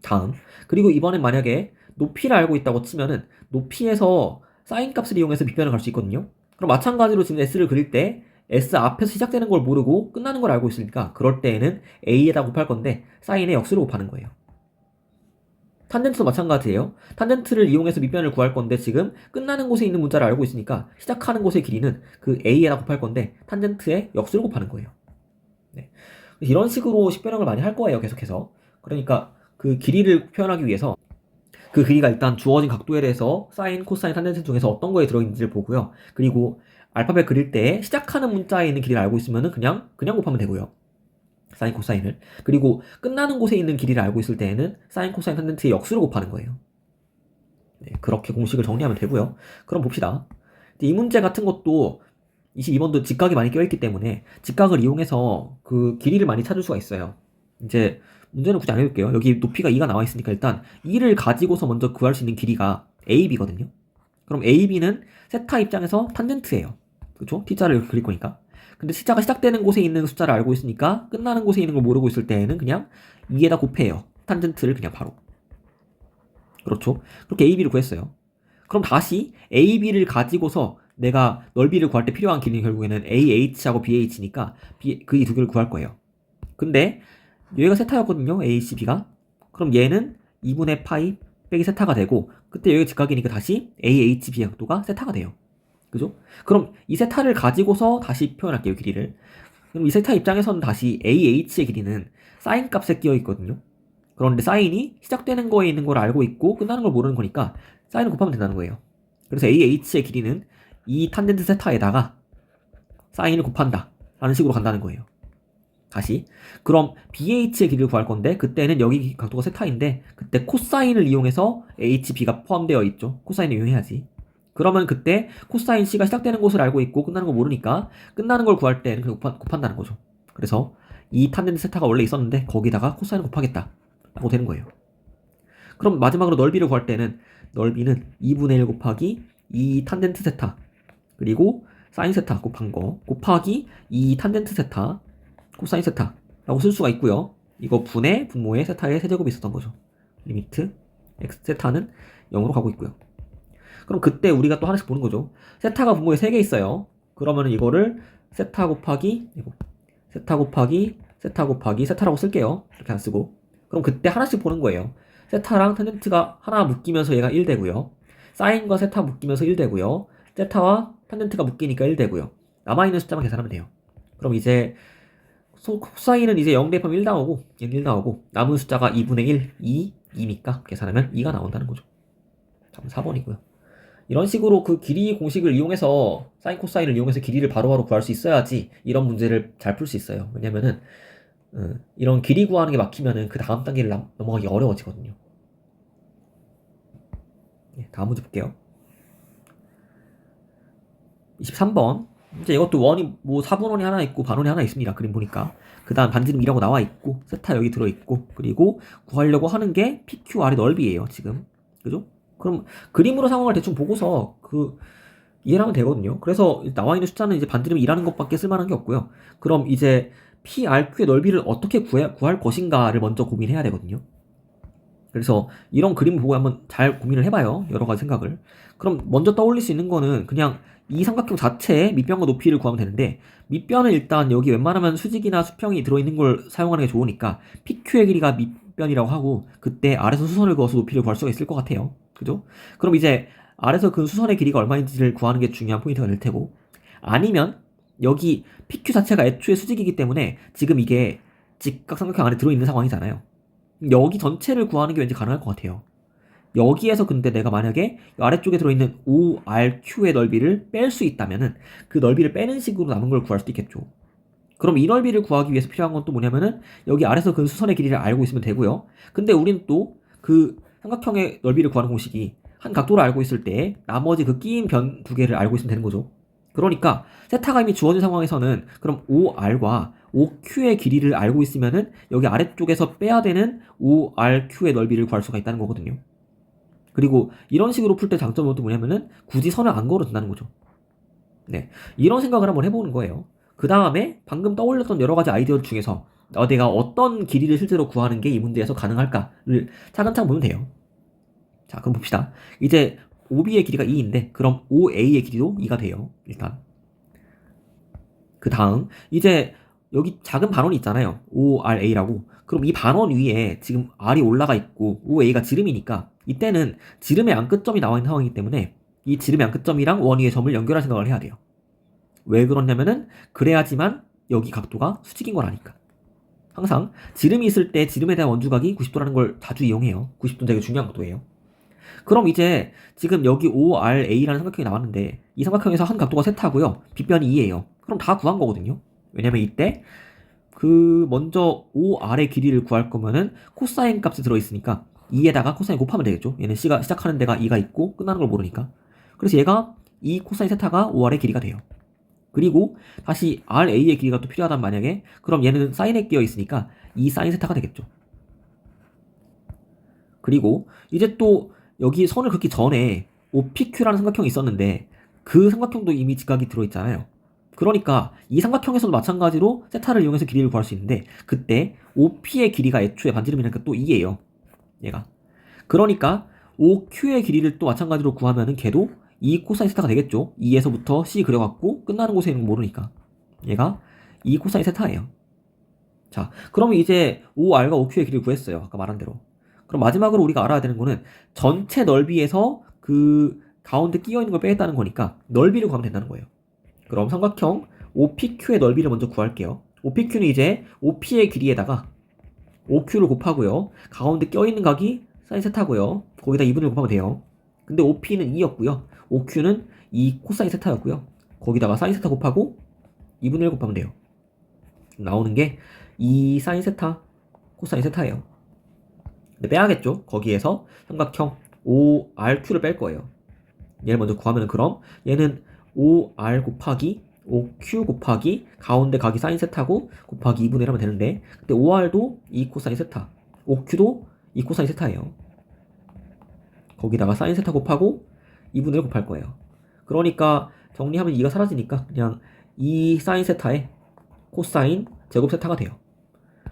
다음. 그리고 이번엔 만약에 높이를 알고 있다고 치면은 높이에서 사인 값을 이용해서 밑변을 갈 수 있거든요. 그럼 마찬가지로 지금 s를 그릴 때 s 앞에서 시작되는 걸 모르고 끝나는 걸 알고 있으니까 그럴 때에는 a에다 곱할 건데 사인의 역수를 곱하는 거예요. 탄젠트도 마찬가지예요. 탄젠트를 이용해서 밑변을 구할 건데 지금 끝나는 곳에 있는 문자를 알고 있으니까 시작하는 곳의 길이는 그 a에다 곱할 건데 탄젠트의 역수를 곱하는 거예요. 네. 이런 식으로 식변형을 많이 할 거예요, 계속해서. 그러니까 그 길이를 표현하기 위해서 그 길이가 일단 주어진 각도에 대해서 사인, 코사인, 탄젠트 중에서 어떤 거에 들어있는지를 보고요. 그리고 알파벳 그릴 때 시작하는 문자에 있는 길이를 알고 있으면은 그냥 곱하면 되고요. 사인, 코사인을. 그리고 끝나는 곳에 있는 길이를 알고 있을 때에는 사인, 코사인, 탄젠트의 역수를 곱하는 거예요. 네, 그렇게 공식을 정리하면 되고요. 그럼 봅시다. 이 문제 같은 것도 22번도 직각이 많이 껴있기 때문에 직각을 이용해서 그 길이를 많이 찾을 수가 있어요. 이제 문제는 굳이 안 해볼게요. 여기 높이가 2가 나와 있으니까 일단 2를 가지고서 먼저 구할 수 있는 길이가 AB거든요. 그럼 AB는 세타 입장에서 탄젠트예요. 그쵸? T자를 그릴 거니까. 근데 T자가 시작되는 곳에 있는 숫자를 알고 있으니까 끝나는 곳에 있는 걸 모르고 있을 때에는 그냥 2에다 곱해요. 탄젠트를 그냥 바로. 그렇죠? 그렇게 AB를 구했어요. 그럼 다시 AB를 가지고서 내가 넓이를 구할 때 필요한 길이는 결국에는 AH하고 BH니까 그 이 두 개를 구할 거예요. 근데 얘가 세타였거든요. ACB가. 그럼 얘는 2분의 파이 빼기 세타가 되고 그때 여기가 직각이니까 다시 AHB 각도가 세타가 돼요. 그죠? 그럼 이 세타를 가지고서 다시 표현할게요. 길이를. 그럼 이 세타 입장에서는 다시 AH의 길이는 사인 값에 끼어 있거든요. 그런데 사인이 시작되는 거에 있는 걸 알고 있고 끝나는 걸 모르는 거니까 사인을 곱하면 된다는 거예요. 그래서 AH의 길이는 이 탄젠트 세타에다가 사인을 곱한다 라는 식으로 간다는 거예요. 다시 그럼 BH의 길이를 구할 건데 그때는 여기 각도가 세타인데 그때 코사인을 이용해서 HB가 포함되어 있죠. 코사인을 이용해야지. 그러면 그때 코사인 C가 시작되는 곳을 알고 있고 끝나는 걸 모르니까 끝나는 걸 구할 때는 곱한다는 거죠. 그래서 이 탄젠트 세타가 원래 있었는데 거기다가 코사인을 곱하겠다 라고 되는 거예요. 그럼 마지막으로 넓이를 구할 때는 넓이는 2분의 1 곱하기 2 탄젠트 세타 그리고 사인 세타 곱한 거 곱하기 2 탄젠트 세타 코사인 세타라고 쓸 수가 있고요. 이거 분의 분모의 세타의 세제곱이 있었던 거죠. 리미트 x 세타는 0으로 가고 있고요. 그럼 그때 우리가 또 하나씩 보는 거죠. 세타가 분모에 3개 있어요. 그러면 이거를 세타 곱하기 세타 곱하기 세타 곱하기 세타라고 쓸게요. 이렇게 안 쓰고. 그럼 그때 하나씩 보는 거예요. 세타랑 탄젠트가 하나 묶이면서 얘가 1 되고요. 사인과 세타 묶이면서 1 되고요. 세타와 탄젠트가 묶이니까 1 되고요. 남아있는 숫자만 계산하면 돼요. 그럼 이제 코사인은 이제 0 대입하면 1 나오고 얘는 1 나오고 남은 숫자가 2분의 1, 2니까 계산하면 2가 나온다는 거죠. 답은 4번이고요. 이런 식으로 그 길이 공식을 이용해서 사인 코사인을 이용해서 길이를 바로바로 구할 수 있어야지 이런 문제를 잘 풀 수 있어요. 왜냐면은 이런 길이 구하는 게 막히면은 그 다음 단계를 넘어가기 어려워지거든요. 다음 문제 볼게요. 23번. 이제 이것도 원이 뭐 4분원이 하나 있고 반원이 하나 있습니다. 그림 보니까. 그 다음 반지름이라고 나와 있고 세타 여기 들어있고 그리고 구하려고 하는 게 PQR의 넓이에요. 지금. 그죠? 그럼 그림으로 상황을 대충 보고서 이해를 하면 되거든요. 그래서 나와 있는 숫자는 이제 반지름 2라는 것밖에 쓸만한 게 없고요. 그럼 이제 PRQ의 넓이를 어떻게 구할 것인가를 먼저 고민해야 되거든요. 그래서 이런 그림을 보고 한번 잘 고민을 해봐요. 여러 가지 생각을. 그럼 먼저 떠올릴 수 있는 거는 그냥 이 삼각형 자체의 밑변과 높이를 구하면 되는데 밑변은 일단 여기 웬만하면 수직이나 수평이 들어있는 걸 사용하는 게 좋으니까 PQ의 길이가 밑변이라고 하고 그때 아래서 수선을 그어서 높이를 구할 수가 있을 것 같아요. 그죠? 그럼 이제 아래서 그 수선의 길이가 얼마인지를 구하는 게 중요한 포인트가 될 테고 아니면 여기 PQ 자체가 애초에 수직이기 때문에 지금 이게 직각삼각형 안에 들어있는 상황이잖아요. 여기 전체를 구하는 게 왠지 가능할 것 같아요. 여기에서 근데 내가 만약에 아래쪽에 들어있는 ORQ의 넓이를 뺄 수 있다면은 그 넓이를 빼는 식으로 남은 걸 구할 수도 있겠죠. 그럼 이 넓이를 구하기 위해서 필요한 건 또 뭐냐면은 여기 아래서 그 수선의 길이를 알고 있으면 되고요. 근데 우리는 또 그 삼각형의 넓이를 구하는 공식이 한 각도를 알고 있을 때 나머지 그 끼인 변 두 개를 알고 있으면 되는 거죠. 그러니까 세타가 이미 주어진 상황에서는 그럼 OR과 OQ의 길이를 알고 있으면은 여기 아래쪽에서 빼야 되는 ORQ의 넓이를 구할 수가 있다는 거거든요. 그리고 이런 식으로 풀 때 장점은 또 뭐냐면은 굳이 선을 안 걸어도 된다는 거죠. 네, 이런 생각을 한번 해보는 거예요. 그 다음에 방금 떠올렸던 여러 가지 아이디어 중에서 내가 어떤 길이를 실제로 구하는 게 이 문제에서 가능할까를 차근차근 보면 돼요. 자, 그럼 봅시다. 이제 OB의 길이가 2인데 그럼 OA의 길이도 2가 돼요. 일단. 그 다음 이제 여기 작은 반원이 있잖아요. ORA라고. 그럼 이 반원 위에 지금 R이 올라가 있고 OA가 지름이니까 이때는 지름의 안끝점이 나와 있는 상황이기 때문에 이 지름의 안끝점이랑 원 위의 점을 연결할 생각을 해야 돼요. 왜 그러냐면은 그래야지만 여기 각도가 수직인 걸 아니까. 항상 지름이 있을 때 지름에 대한 원주각이 90도라는 걸 자주 이용해요. 90도는 되게 중요한 각도예요. 그럼 이제 지금 여기 ORA라는 삼각형이 나왔는데 이 삼각형에서 한 각도가 세타고요. 빗변이 2예요. 그럼 다 구한 거거든요. 왜냐면 이때 그 먼저 OR의 길이를 구할 거면은 코사인 값이 들어있으니까 2에다가 코사인 곱하면 되겠죠. 얘는 C가 시작하는 데가 2가 있고 끝나는 걸 모르니까. 그래서 얘가 이 코사인 세타가 OR의 길이가 돼요. 그리고 다시 RA의 길이가 또 필요하단 만약에 그럼 얘는 사인에 끼어 있으니까 이 사인 세타가 되겠죠. 그리고 이제 또 여기 선을 긋기 전에 OPQ라는 삼각형이 있었는데 그 삼각형도 이미 직각이 들어있잖아요. 그러니까 이 삼각형에서도 마찬가지로 세타를 이용해서 길이를 구할 수 있는데 그때 OP의 길이가 애초에 반지름이니까 또 2예요. 얘가. 그러니까 OQ의 길이를 또 마찬가지로 구하면은 걔도 2 코사인 세타가 되겠죠. 2에서부터 C 그려갖고 끝나는 곳에 있는 거 모르니까. 얘가 2 코사인 세타예요. 자, 그러면 이제 OR과 OQ의 길이를 구했어요. 아까 말한 대로. 그럼 마지막으로 우리가 알아야 되는 거는 전체 넓이에서 그 가운데 끼어 있는 걸 빼겠다는 거니까 넓이를 구하면 된다는 거예요. 그럼 삼각형 OPQ의 넓이를 먼저 구할게요. OPQ는 이제 OP의 길이에다가 OQ를 곱하고요. 가운데 껴있는 각이 사인 세타고요. 거기다 2분을 곱하면 돼요. 근데 OP는 2였고요. OQ는 2 코사인 세타였고요. 거기다가 사인 세타 곱하고 2분의 1 곱하면 돼요. 나오는 게 2 사인 세타 코사인 세타예요. 근데 빼야겠죠. 거기에서 삼각형 ORQ를 뺄 거예요. 얘를 먼저 구하면 그럼 얘는 OR 곱하기 OQ 곱하기 가운데 각이 사인 세타고 곱하기 2분의 1 하면 되는데 근데 OR도 2 코사인 세타 OQ도 2 코사인 세타예요. 거기다가 사인 세타 곱하고 2분의 1 곱할 거예요. 그러니까 정리하면 2가 사라지니까 그냥 2 사인 세타에 코사인 제곱 세타가 돼요.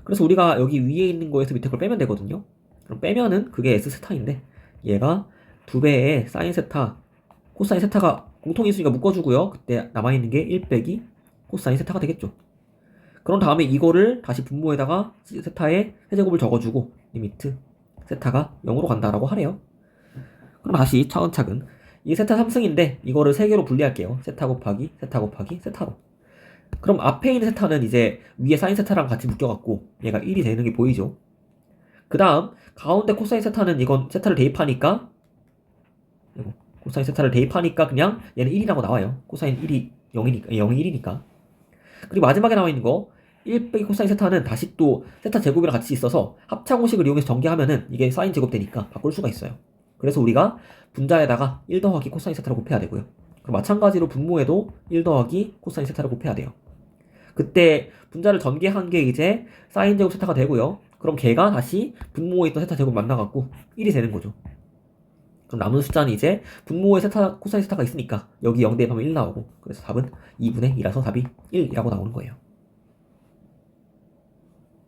그래서 우리가 여기 위에 있는 거에서 밑에 걸 빼면 되거든요. 그럼 빼면은 그게 S 세타인데 얘가 2배의 사인 세타 코사인 세타가 공통인수니까 묶어주고요. 그때 남아있는 게 1 빼기 코사인 세타가 되겠죠. 그런 다음에 이거를 다시 분모에다가 세타의 세제곱을 적어주고 리미트 세타가 0으로 간다라고 하래요. 그럼 다시 차근차근 이 세타 3승인데 이거를 3개로 분리할게요. 세타 곱하기 세타 곱하기 세타로. 그럼 앞에 있는 세타는 이제 위에 사인 세타랑 같이 묶여갖고 얘가 1이 되는 게 보이죠. 그 다음 가운데 코사인 세타는 이건 세타를 대입하니까 코사인 세타를 대입하니까 그냥 얘는 1이라고 나와요. 코사인 1이 0이니까 0이 1이니까. 그리고 마지막에 나와 있는 거 1 빼기 코사인 세타는 다시 또 세타 제곱이랑 같이 있어서 합차공식을 이용해서 전개하면은 이게 사인 제곱 되니까 바꿀 수가 있어요. 그래서 우리가 분자에다가 1 더하기 코사인 세타를 곱해야 되고요. 그럼 마찬가지로 분모에도 1 더하기 코사인 세타를 곱해야 돼요. 그때 분자를 전개한 게 이제 사인 제곱 세타가 되고요. 그럼 걔가 다시 분모에 있던 세타 제곱 만나갖고 1이 되는 거죠. 그럼 남은 숫자는 이제 분모에 세타, 코사인 세타가 있으니까 여기 0 대입하면 1 나오고 그래서 답은 2분의 2라서 답이 1이라고 나오는 거예요.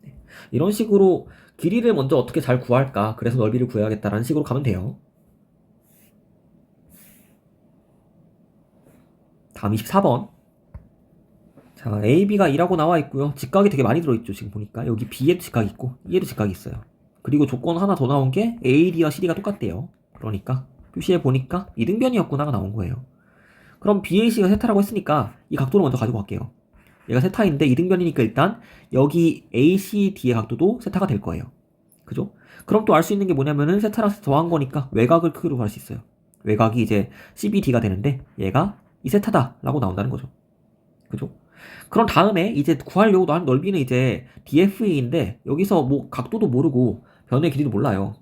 네. 이런 식으로 길이를 먼저 어떻게 잘 구할까 그래서 넓이를 구해야겠다라는 식으로 가면 돼요. 다음 24번. 자, A, B가 2라고 나와 있고요. 직각이 되게 많이 들어있죠. 지금 보니까 여기 B에도 직각이 있고 E에도 직각이 있어요. 그리고 조건 하나 더 나온 게 AD와 CD가 똑같대요. 그러니까 표시해 보니까 이등변이었구나가 나온 거예요. 그럼 BAC가 세타라고 했으니까 이 각도를 먼저 가지고 갈게요. 얘가 세타인데 이등변이니까 일단 여기 ACD의 각도도 세타가 될 거예요. 그죠? 그럼 또 알 수 있는 게 뭐냐면은 세타랑 세타 더한 거니까 외곽을 크기로 구할 수 있어요. 외곽이 이제 CBD가 되는데 얘가 이 세타다 라고 나온다는 거죠. 그죠? 그런 다음에 이제 구하려고 하는 넓이는 이제 DFA인데 여기서 뭐 각도도 모르고 변의 길이도 몰라요.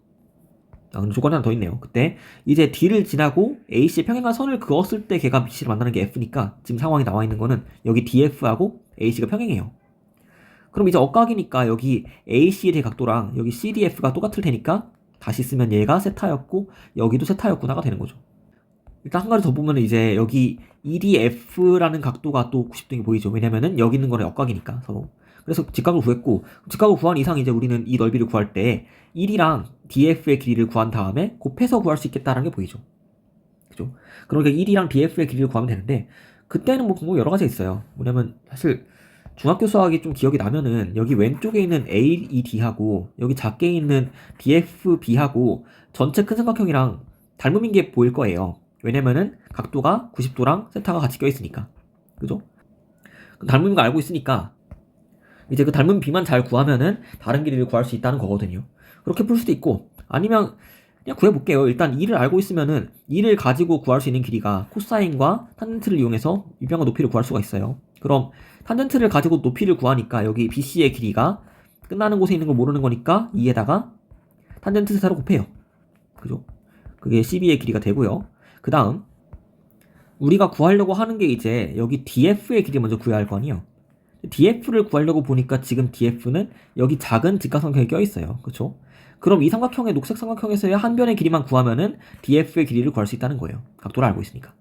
근데 조건이 하나 더 있네요. 그때 이제 D를 지나고 AC의 평행한 선을 그었을 때 걔가 BC를 만나는 게 F니까 지금 상황이 나와 있는 거는 여기 DF하고 AC가 평행해요. 그럼 이제 억각이니까 여기 AC의 대각도랑 여기 CDF가 똑같을 테니까 다시 쓰면 얘가 세타였고 여기도 세타였구나가 되는 거죠. 일단 한 가지 더 보면 이제 여기 EDF라는 각도가 또 90도이 보이죠. 왜냐면은 여기 있는 거는 역각이니까 서로. 그래서 직각을 구했고 직각을 구한 이상 이제 우리는 이 넓이를 구할 때 1이랑 DF의 길이를 구한 다음에 곱해서 구할 수 있겠다라는 게 보이죠. 그죠? 그러니까 1이랑 DF의 길이를 구하면 되는데 그때는 뭐 방법이 여러 가지 있어요. 뭐냐면 사실 중학교 수학이 좀 기억이 나면은 여기 왼쪽에 있는 AED하고 여기 작게 있는 DFB하고 전체 큰 삼각형이랑 닮음인 게 보일 거예요. 왜냐면은 각도가 90도랑 세타가 같이 껴있으니까. 그죠? 닮음인 거 알고 있으니까 이제 그 닮은 B만 잘 구하면은 다른 길이를 구할 수 있다는 거거든요. 그렇게 풀 수도 있고 아니면 그냥 구해볼게요. 일단 2를 알고 있으면은 2를 가지고 구할 수 있는 길이가 코사인과 탄젠트를 이용해서 위변과 높이를 구할 수가 있어요. 그럼 탄젠트를 가지고 높이를 구하니까 여기 BC의 길이가 끝나는 곳에 있는 걸 모르는 거니까 2에다가 탄젠트 세타로 곱해요. 그죠? 그게 CB의 길이가 되고요. 그 다음 우리가 구하려고 하는 게 이제 여기 DF의 길이 먼저 구해야 할 거 아니에요. DF를 구하려고 보니까 지금 DF는 여기 작은 직각삼각형에 껴있어요. 그쵸? 그럼 이 삼각형의 녹색 삼각형에서의 한 변의 길이만 구하면은 DF의 길이를 구할 수 있다는 거예요. 각도를 알고 있으니까.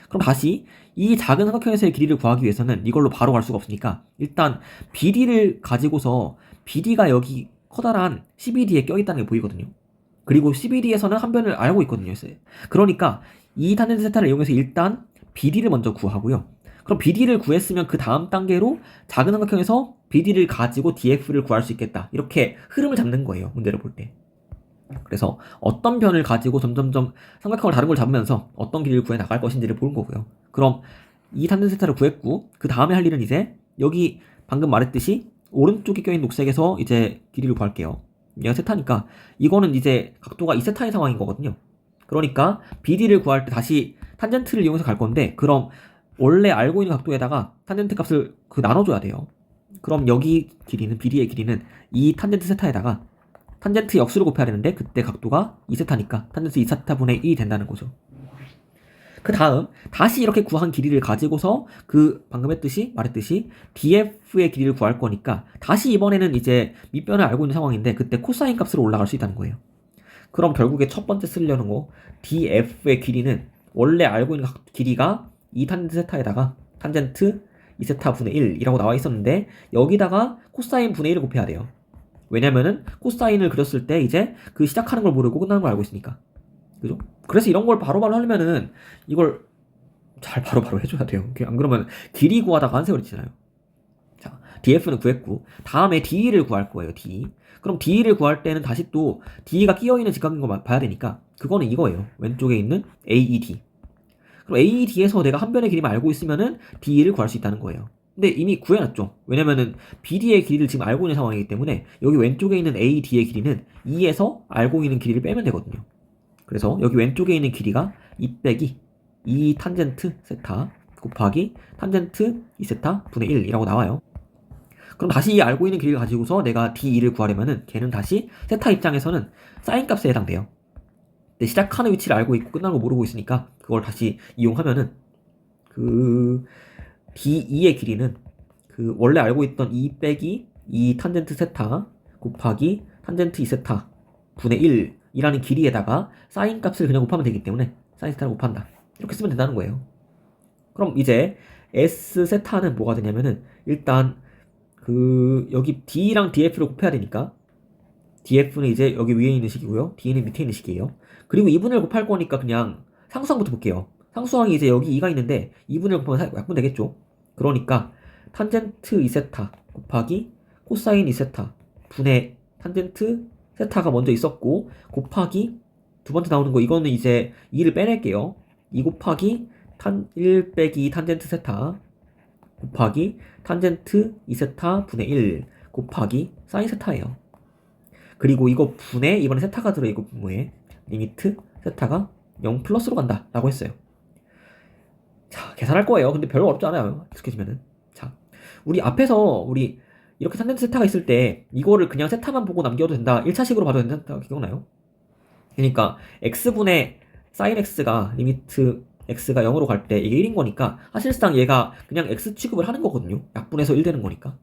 그럼 다시 이 작은 삼각형에서의 길이를 구하기 위해서는 이걸로 바로 갈 수가 없으니까 일단 BD를 가지고서 BD가 여기 커다란 CBD에 껴있다는 게 보이거든요. 그리고 CBD에서는 한 변을 알고 있거든요. 그러니까 이 탄젠트 세타를 이용해서 일단 BD를 먼저 구하고요. 그럼 BD를 구했으면 그 다음 단계로 작은 삼각형에서 BD를 가지고 DF를 구할 수 있겠다. 이렇게 흐름을 잡는 거예요. 문제를 볼 때. 그래서 어떤 변을 가지고 점점점 삼각형을 다른 걸 잡으면서 어떤 길이를 구해 나갈 것인지를 보는 거고요. 그럼 이 탄젠트 세타를 구했고 그 다음에 할 일은 이제 여기 방금 말했듯이 오른쪽에 껴있는 녹색에서 이제 길이를 구할게요. 얘가 세타니까 이거는 이제 각도가 2세타의 상황인 거거든요. 그러니까 BD를 구할 때 다시 탄젠트를 이용해서 갈 건데 그럼 원래 알고 있는 각도에다가 탄젠트 값을 나눠줘야 돼요. 그럼 여기 길이는 BD의 길이는 이 탄젠트 세타에다가 탄젠트 역수를 곱해야 되는데 그때 각도가 2세타니까 탄젠트 2세타분의 1이 된다는 거죠. 그 다음 다시 이렇게 구한 길이를 가지고서 그 방금 말했듯이 DF의 길이를 구할 거니까 다시 이번에는 이제 밑변을 알고 있는 상황인데 그때 코사인 값으로 올라갈 수 있다는 거예요. 그럼 결국에 첫 번째 쓰려는 거 DF의 길이는 원래 알고 있는 길이가 2 탄젠트 세타에다가 탄젠트 2세타 분의 1이라고 나와 있었는데 여기다가 코사인 분의 1을 곱해야 돼요. 왜냐면은 코사인을 그렸을 때 이제 그 시작하는 걸 모르고 끝나는 걸 알고 있으니까. 그죠? 그래서 이런 걸 바로바로 하려면은 이걸 잘 바로바로 해줘야 돼요. 안 그러면 길이 구하다가 한 세월이 지나요. 자, DF는 구했고 다음에 DE를 구할 거예요. DE. 그럼 DE를 구할 때는 다시 또 DE가 끼어있는 직각인 거 봐야 되니까 그거는 이거예요. 왼쪽에 있는 AED. 그럼 AED에서 내가 한 변의 길이만 알고 있으면은 DE를 구할 수 있다는 거예요. 근데 이미 구해놨죠. 왜냐면은 BD의 길이를 지금 알고 있는 상황이기 때문에 여기 왼쪽에 있는 AD의 길이는 2에서 알고 있는 길이를 빼면 되거든요. 그래서 여기 왼쪽에 있는 길이가 2 빼기 2 탄젠트 세타 곱하기 탄젠트 2세타 분의 1이라고 나와요. 그럼 다시 이 알고 있는 길이를 가지고서 내가 D2를 구하려면은 걔는 다시 세타 입장에서는 사인 값에 해당돼요. 근데 시작하는 위치를 알고 있고 끝나는 거 모르고 있으니까 그걸 다시 이용하면은 그 D2의 길이는 그 원래 알고 있던 2 빼기 2 탄젠트 세타 곱하기 탄젠트 2세타 분의 1이라는 길이에다가 사인 값을 그냥 곱하면 되기 때문에 사인 세타를 곱한다. 이렇게 쓰면 된다는 거예요. 그럼 이제 S 세타는 뭐가 되냐면은 일단 그 여기 D랑 DF를 곱해야 되니까 DF는 이제 여기 위에 있는 식이고요. D는 밑에 있는 식이에요. 그리고 2분을 곱할 거니까 그냥 상수항부터 볼게요. 상수항이 이제 여기 2가 있는데 2분을 곱하면 약분 되겠죠. 그러니까 탄젠트 2세타 곱하기 코사인 2세타 분의 탄젠트 세타가 먼저 있었고 곱하기 두 번째 나오는 거 이거는 이제 2를 빼낼게요. 2 곱하기 1 빼기 탄젠트 세타 곱하기 탄젠트 2세타 분의 1 곱하기 사인 세타예요. 그리고 이거 분의 이번에 세타가 들어있고 분모에 리미트 세타가 0 플러스로 간다 라고 했어요. 자, 계산할 거예요. 근데 별로 어렵지 않아요. 익숙해지면은. 자, 우리 앞에서 우리 이렇게 탄젠트 세타가 있을 때 이거를 그냥 세타만 보고 남겨도 된다. 1차식으로 봐도 된다. 기억나요? 그러니까 x분의 sin x가 리미트 x가 0으로 갈 때 이게 1인 거니까 사실상 얘가 그냥 x 취급을 하는 거거든요. 약분해서 1 되는 거니까.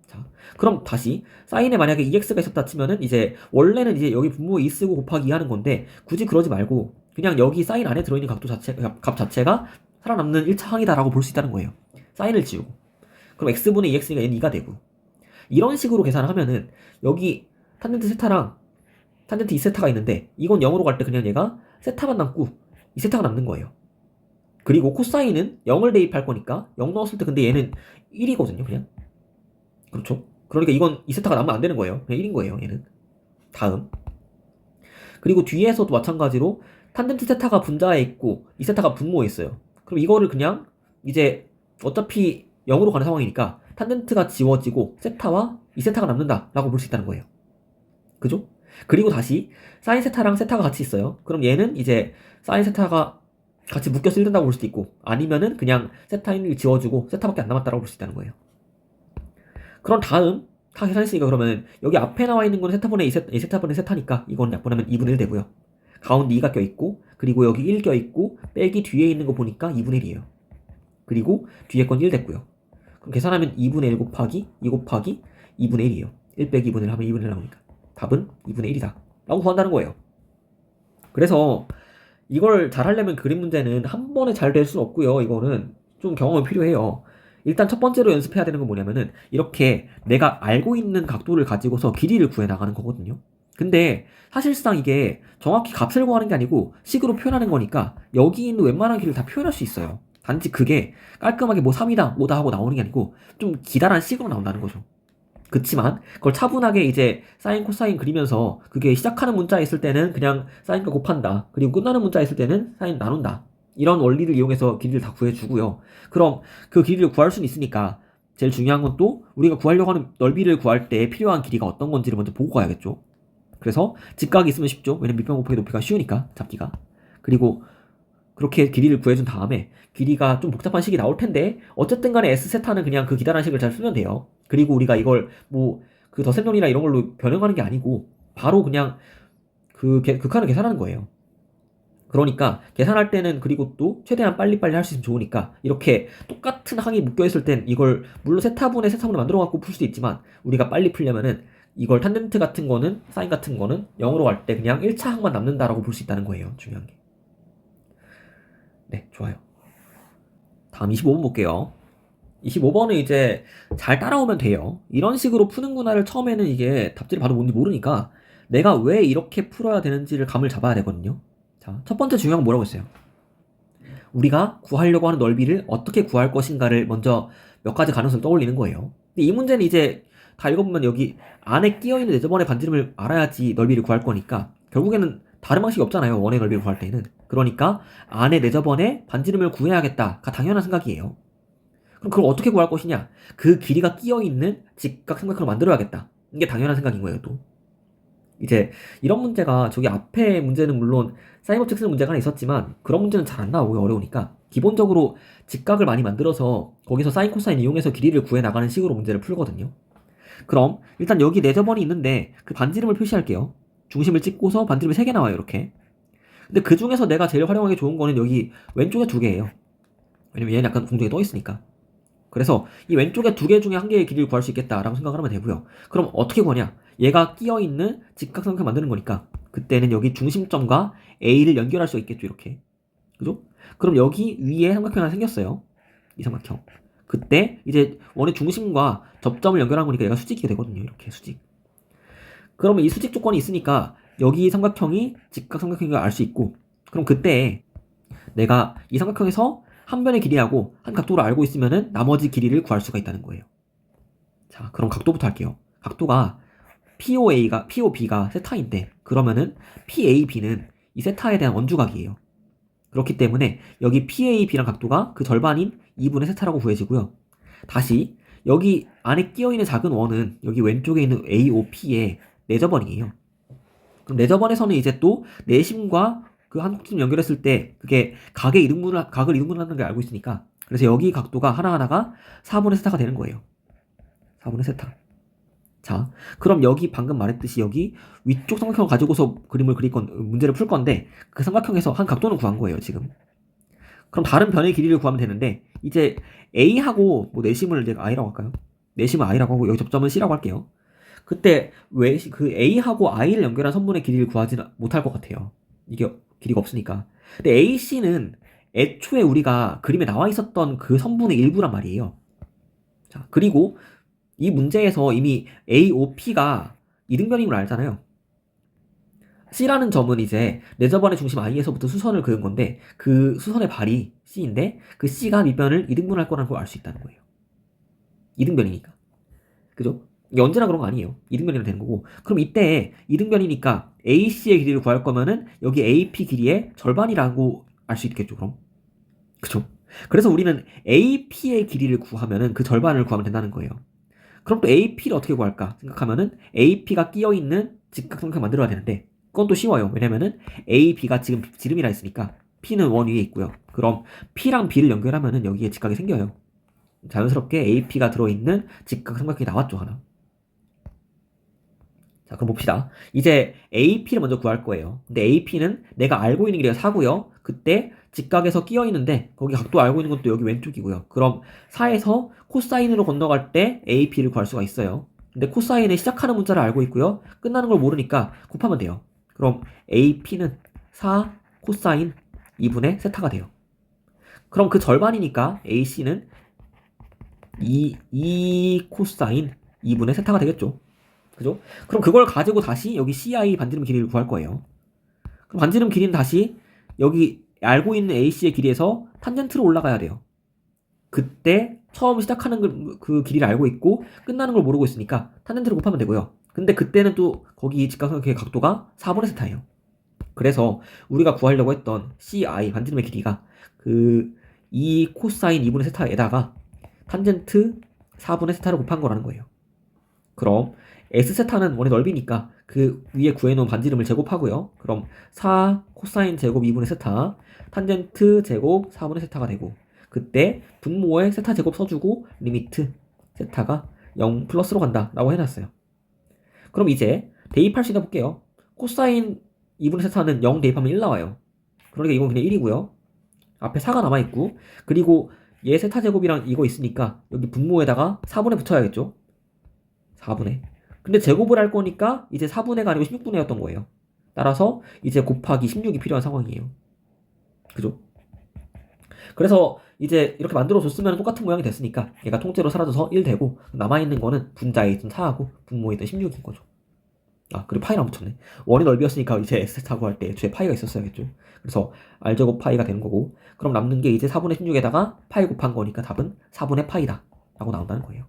자, 그럼 다시 사인에 만약에 2x가 있었다 치면은 이제 원래는 이제 여기 분모 2 쓰고 곱하기 2 하는 건데 굳이 그러지 말고 그냥 여기 사인 안에 들어있는 각도 자체 값 자체가 살아남는 1차 항이다라고 볼 수 있다는 거예요. 사인을 지우고. 그럼 x분의 2x니까 얘는 2가 되고. 이런 식으로 계산을 하면은 여기 탄젠트 세타랑 탄젠트 2세타가 있는데 이건 0으로 갈 때 그냥 얘가 세타만 남고 2세타가 남는 거예요. 그리고 코사인은 0을 대입할 거니까 0 넣었을 때 근데 얘는 1이거든요 그냥. 그렇죠? 그러니까 이건 2세타가 남으면 안 되는 거예요. 그냥 1인 거예요 얘는. 다음. 그리고 뒤에서도 마찬가지로 탄젠트 세타가 분자에 있고 2세타가 분모에 있어요. 그럼 이거를 그냥 이제 어차피 0으로 가는 상황이니까 탄젠트가 지워지고 세타와 2세타가 남는다라고 볼 수 있다는 거예요. 그죠? 그리고 다시 사인 세타랑 세타가 같이 있어요. 그럼 얘는 이제 사인 세타가 같이 묶여서 1 된다고 볼 수도 있고 아니면은 그냥 세타인을 지워주고 세타밖에 안 남았다라고 볼 수 있다는 거예요. 그럼 다음 다 계산했으니까 그러면 여기 앞에 나와 있는 건 세타분의 2세타분의 세타니까 이건 약분하면 2분의 1 되고요. 가운데 2가 껴있고 그리고 여기 1 껴있고 빼기 뒤에 있는 거 보니까 2분의 1이에요. 그리고 뒤에 건 1 됐고요. 그럼 계산하면 2분의 1 곱하기 2 곱하기 2분의 1이에요. 1 빼기 2분의 1 하면 2분의 1 나오니까 답은 2분의 1이다 라고 구한다는 거예요. 그래서 이걸 잘 하려면 그림 문제는 한 번에 잘 될 수는 없고요. 이거는 좀 경험이 필요해요. 일단 첫 번째로 연습해야 되는 건 뭐냐면은 이렇게 내가 알고 있는 각도를 가지고서 길이를 구해 나가는 거거든요. 근데 사실상 이게 정확히 값을 구하는 게 아니고 식으로 표현하는 거니까 여기 있는 웬만한 길을 다 표현할 수 있어요. 단지 그게 깔끔하게 뭐 3이다 5다 하고 나오는 게 아니고 좀 기다란 식으로 나온다는 거죠. 그치만 그걸 차분하게 이제 사인 코사인 그리면서 그게 시작하는 문자에 있을 때는 그냥 사인과 곱한다. 그리고 끝나는 문자에 있을 때는 사인 나눈다. 이런 원리를 이용해서 길이를 다 구해주고요. 그럼 그 길이를 구할 수는 있으니까 제일 중요한 건 또 우리가 구하려고 하는 넓이를 구할 때 필요한 길이가 어떤 건지를 먼저 보고 가야겠죠. 그래서 직각이 있으면 쉽죠. 왜냐면 밑변 곱하기 높이가 쉬우니까 잡기가. 그리고 그렇게 길이를 구해준 다음에 길이가 좀 복잡한 식이 나올 텐데 어쨌든 간에 S세타는 그냥 그 기다란 식을 잘 쓰면 돼요. 그리고 우리가 이걸 뭐 그 덧셈론이나 이런 걸로 변형하는 게 아니고 바로 그냥 그 칸을 계산하는 거예요. 그러니까 계산할 때는 그리고 또 최대한 빨리빨리 할 수 있으면 좋으니까 이렇게 똑같은 항이 묶여있을 땐 이걸 물론 세타분의 세타분을 만들어 갖고 풀 수도 있지만 우리가 빨리 풀려면은 이걸 탄젠트 같은 거는 사인 같은 거는 0으로 갈 때 그냥 1차 항만 남는다라고 볼 수 있다는 거예요. 중요한 게. 네, 좋아요. 다음 25번 볼게요. 25번은 이제 잘 따라오면 돼요. 이런 식으로 푸는구나를 처음에는 이게 답지를 봐도 뭔지 모르니까 내가 왜 이렇게 풀어야 되는지를 감을 잡아야 되거든요. 자, 첫 번째 중요한 건 뭐라고 했어요? 우리가 구하려고 하는 넓이를 어떻게 구할 것인가를 먼저 몇 가지 가능성을 떠올리는 거예요. 근데 이 문제는 이제 다 읽어보면 여기 안에 끼어있는 네저번의 반지름을 알아야지 넓이를 구할 거니까 결국에는 다른 방식이 없잖아요. 원의 넓이를 구할 때는. 그러니까 안에 네저번의 반지름을 구해야겠다가 당연한 생각이에요. 그럼 그걸 어떻게 구할 것이냐? 그 길이가 끼어있는 직각삼각형을 만들어야겠다. 이게 당연한 생각인 거예요, 또. 이제 이런 문제가 저기 앞에 문제는 물론 사인법칙 쓰는 문제가 하나 있었지만 그런 문제는 잘 안 나오고 어려우니까 기본적으로 직각을 많이 만들어서 거기서 사인 코사인 이용해서 길이를 구해 나가는 식으로 문제를 풀거든요. 그럼 일단 여기 네저번이 있는데 그 반지름을 표시할게요. 중심을 찍고서 반지름이 3개 나와요, 이렇게. 근데 그 중에서 내가 제일 활용하기 좋은 거는 여기 왼쪽에 2개예요. 왜냐면 얘는 약간 공중에 떠 있으니까. 그래서 이 왼쪽에 2개 중에 1개의 길이를 구할 수 있겠다라고 생각을 하면 되고요. 그럼 어떻게 구하냐? 얘가 끼어있는 직각삼각형 만드는 거니까 그때는 여기 중심점과 A를 연결할 수 있겠죠, 이렇게. 그죠? 그럼 여기 위에 삼각형 하나 생겼어요. 이 삼각형. 그때 이제 원의 중심과 접점을 연결한 거니까 얘가 수직이 되거든요, 이렇게 수직. 그러면 이 수직 조건이 있으니까 여기 삼각형이 직각삼각형인 걸 알 수 있고 그럼 그때 내가 이 삼각형에서 한 변의 길이하고 한 각도를 알고 있으면은 나머지 길이를 구할 수가 있다는 거예요. 자, 그럼 각도부터 할게요. 각도가 POB가 세타인데 그러면은 PAB는 이 세타에 대한 원주각이에요. 그렇기 때문에 여기 PAB랑 각도가 그 절반인 2분의 세타라고 구해지고요. 다시 여기 안에 끼어있는 작은 원은 여기 왼쪽에 있는 AOP의 내저번이에요. 그럼 내저번에서는 이제 또 내심과 그 한 꼭지점 연결했을 때 그게 각을 이등분하는 걸 알고 있으니까 그래서 여기 각도가 하나하나가 4분의 세타가 되는 거예요. 4분의 세타. 자, 그럼 여기 방금 말했듯이 여기 위쪽 삼각형을 가지고서 문제를 풀 건데 그 삼각형에서 한 각도는 구한 거예요, 지금. 그럼 다른 변의 길이를 구하면 되는데 이제 A하고 뭐 내심을 이제 I라고 할까요? 내심은 I라고 하고 여기 접점은 C라고 할게요. 그때 왜 그 A하고 I를 연결한 선분의 길이를 구하지는 못할 것 같아요. 이게 길이가 없으니까. 근데 AC는 애초에 우리가 그림에 나와 있었던 그 선분의 일부란 말이에요. 자, 그리고 이 문제에서 이미 AOP가 이등변인 걸 알잖아요. C라는 점은 이제 레저번의 중심 I에서부터 수선을 그은 건데 그 수선의 발이 C인데 그 C가 밑변을 이등분할 거라는 걸 알 수 있다는 거예요. 이등변이니까. 그죠? 이게 언제나 그런 거 아니에요. 이등변이면 되는 거고. 그럼 이때 이등변이니까 AC의 길이를 구할 거면은 여기 AP 길이의 절반이라고 알 수 있겠죠, 그럼? 그죠? 그래서 우리는 AP의 길이를 구하면은 그 절반을 구하면 된다는 거예요. 그럼 또 AP를 어떻게 구할까 생각하면은 AP가 끼어있는 직각삼각형 만들어야 되는데 그건 또 쉬워요. 왜냐면은 AB가 지금 지름이라 했으니까 P는 원 위에 있고요. 그럼 P랑 B를 연결하면은 여기에 직각이 생겨요. 자연스럽게 AP가 들어있는 직각삼각형이 나왔죠, 하나. 자, 그럼 봅시다. 이제 AP를 먼저 구할 거예요. 근데 AP는 내가 알고 있는 길이가 4고요. 그때 직각에서 끼어 있는데 거기 각도 알고 있는 것도 여기 왼쪽이고요. 그럼 4에서 코사인으로 건너갈 때 AP를 구할 수가 있어요. 근데 코사인의 시작하는 문자를 알고 있고요. 끝나는 걸 모르니까 곱하면 돼요. 그럼 AP는 4 코사인 2분의 세타가 돼요. 그럼 그 절반이니까 AC는 2 코사인 2분의 세타가 되겠죠. 그죠? 그럼 그걸 가지고 다시 여기 CI 반지름 길이를 구할 거예요. 그럼 반지름 길이는 다시 여기 알고 있는 AC의 길이에서 탄젠트로 올라가야 돼요. 그때 처음 시작하는 그 길이를 알고 있고 끝나는 걸 모르고 있으니까 탄젠트로 곱하면 되고요. 근데 그때는 또 거기 직각삼각형의 각도가 4분의 세타예요. 그래서 우리가 구하려고 했던 CI 반지름의 길이가 그 2 코사인 2분의 세타에다가 탄젠트 4분의 세타를 곱한 거라는 거예요. 그럼 S세타는 원의 넓이니까 그 위에 구해놓은 반지름을 제곱하고요. 그럼 4 코사인 제곱 2분의 세타 탄젠트 제곱 4분의 세타가 되고 그때 분모에 세타 제곱 써주고 리미트 세타가 0 플러스로 간다 라고 해놨어요. 그럼 이제 대입할 수 있나 볼게요. 코사인 2분의 세타는 0 대입하면 1 나와요. 그러니까 이건 그냥 1이고요. 앞에 4가 남아있고 그리고 얘 세타 제곱이랑 이거 있으니까 여기 분모에다가 4분의 붙여야겠죠. 4분의. 근데 제곱을 할 거니까 이제 4분의가 아니고 16분의였던 거예요. 따라서 이제 곱하기 16이 필요한 상황이에요. 그죠? 그래서 이제 이렇게 만들어줬으면 똑같은 모양이 됐으니까 얘가 통째로 사라져서 1 되고 남아있는 거는 분자에 있던 4하고 분모에 있던 16인 거죠. 아, 그리고 파이를 안 붙였네. 원의 넓이였으니까 이제 S타고 할 때 애초에 파이가 있었어야겠죠. 그래서 R제곱 파이가 되는 거고 그럼 남는 게 이제 4분의 16에다가 파이 곱한 거니까 답은 4분의 파이다 라고 나온다는 거예요.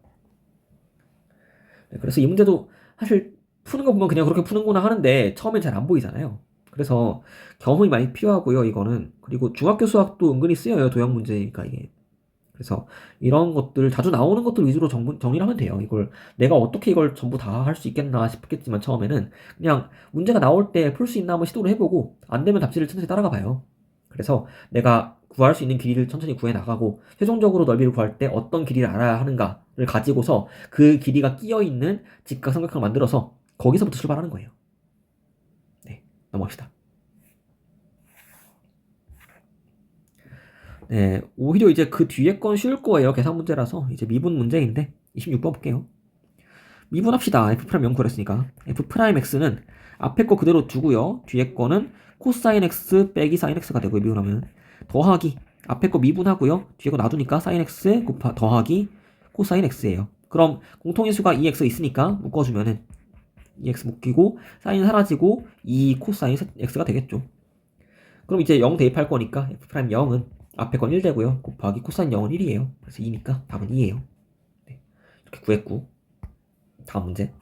네, 그래서 이 문제도 사실 푸는 거 보면 그냥 그렇게 푸는구나 하는데 처음엔 잘 안 보이잖아요. 그래서 경험이 많이 필요하고요, 이거는. 그리고 중학교 수학도 은근히 쓰여요, 도형 문제니까 이게. 그래서 이런 것들, 자주 나오는 것들 위주로 정리를 하면 돼요. 이걸 내가 어떻게 이걸 전부 다 할 수 있겠나 싶겠지만 처음에는 그냥 문제가 나올 때 풀 수 있나 한번 시도를 해보고 안 되면 답지를 천천히 따라가 봐요. 그래서 내가 구할 수 있는 길이를 천천히 구해 나가고 최종적으로 넓이를 구할 때 어떤 길이를 알아야 하는가를 가지고서 그 길이가 끼어있는 직각삼각형을 만들어서 거기서부터 출발하는 거예요. 네, 넘어갑시다. 네, 오히려 이제 그 뒤에 건 쉬울 거예요. 계산 문제라서 이제 미분 문제인데 26번 볼게요. 미분합시다. F' 0 구했으니까 F'X는 앞에 거 그대로 두고요. 뒤에 거는 코사인 X 빼기 사인 X가 되고요. 미분하면 더하기 앞에 거 미분하고요. 뒤에 거 놔두니까 사인 X 더하기 코사인 X예요. 그럼 공통인수가 2X 있으니까 묶어주면은 2X 묶이고 사인 사라지고 2 코사인 X가 되겠죠. 그럼 이제 0 대입할 거니까 F' 0은 앞에 건 1 되고요. 곱하기 코사인 0은 1이에요. 그래서 2니까 답은 2예요. 네, 이렇게 구했고 다음 문제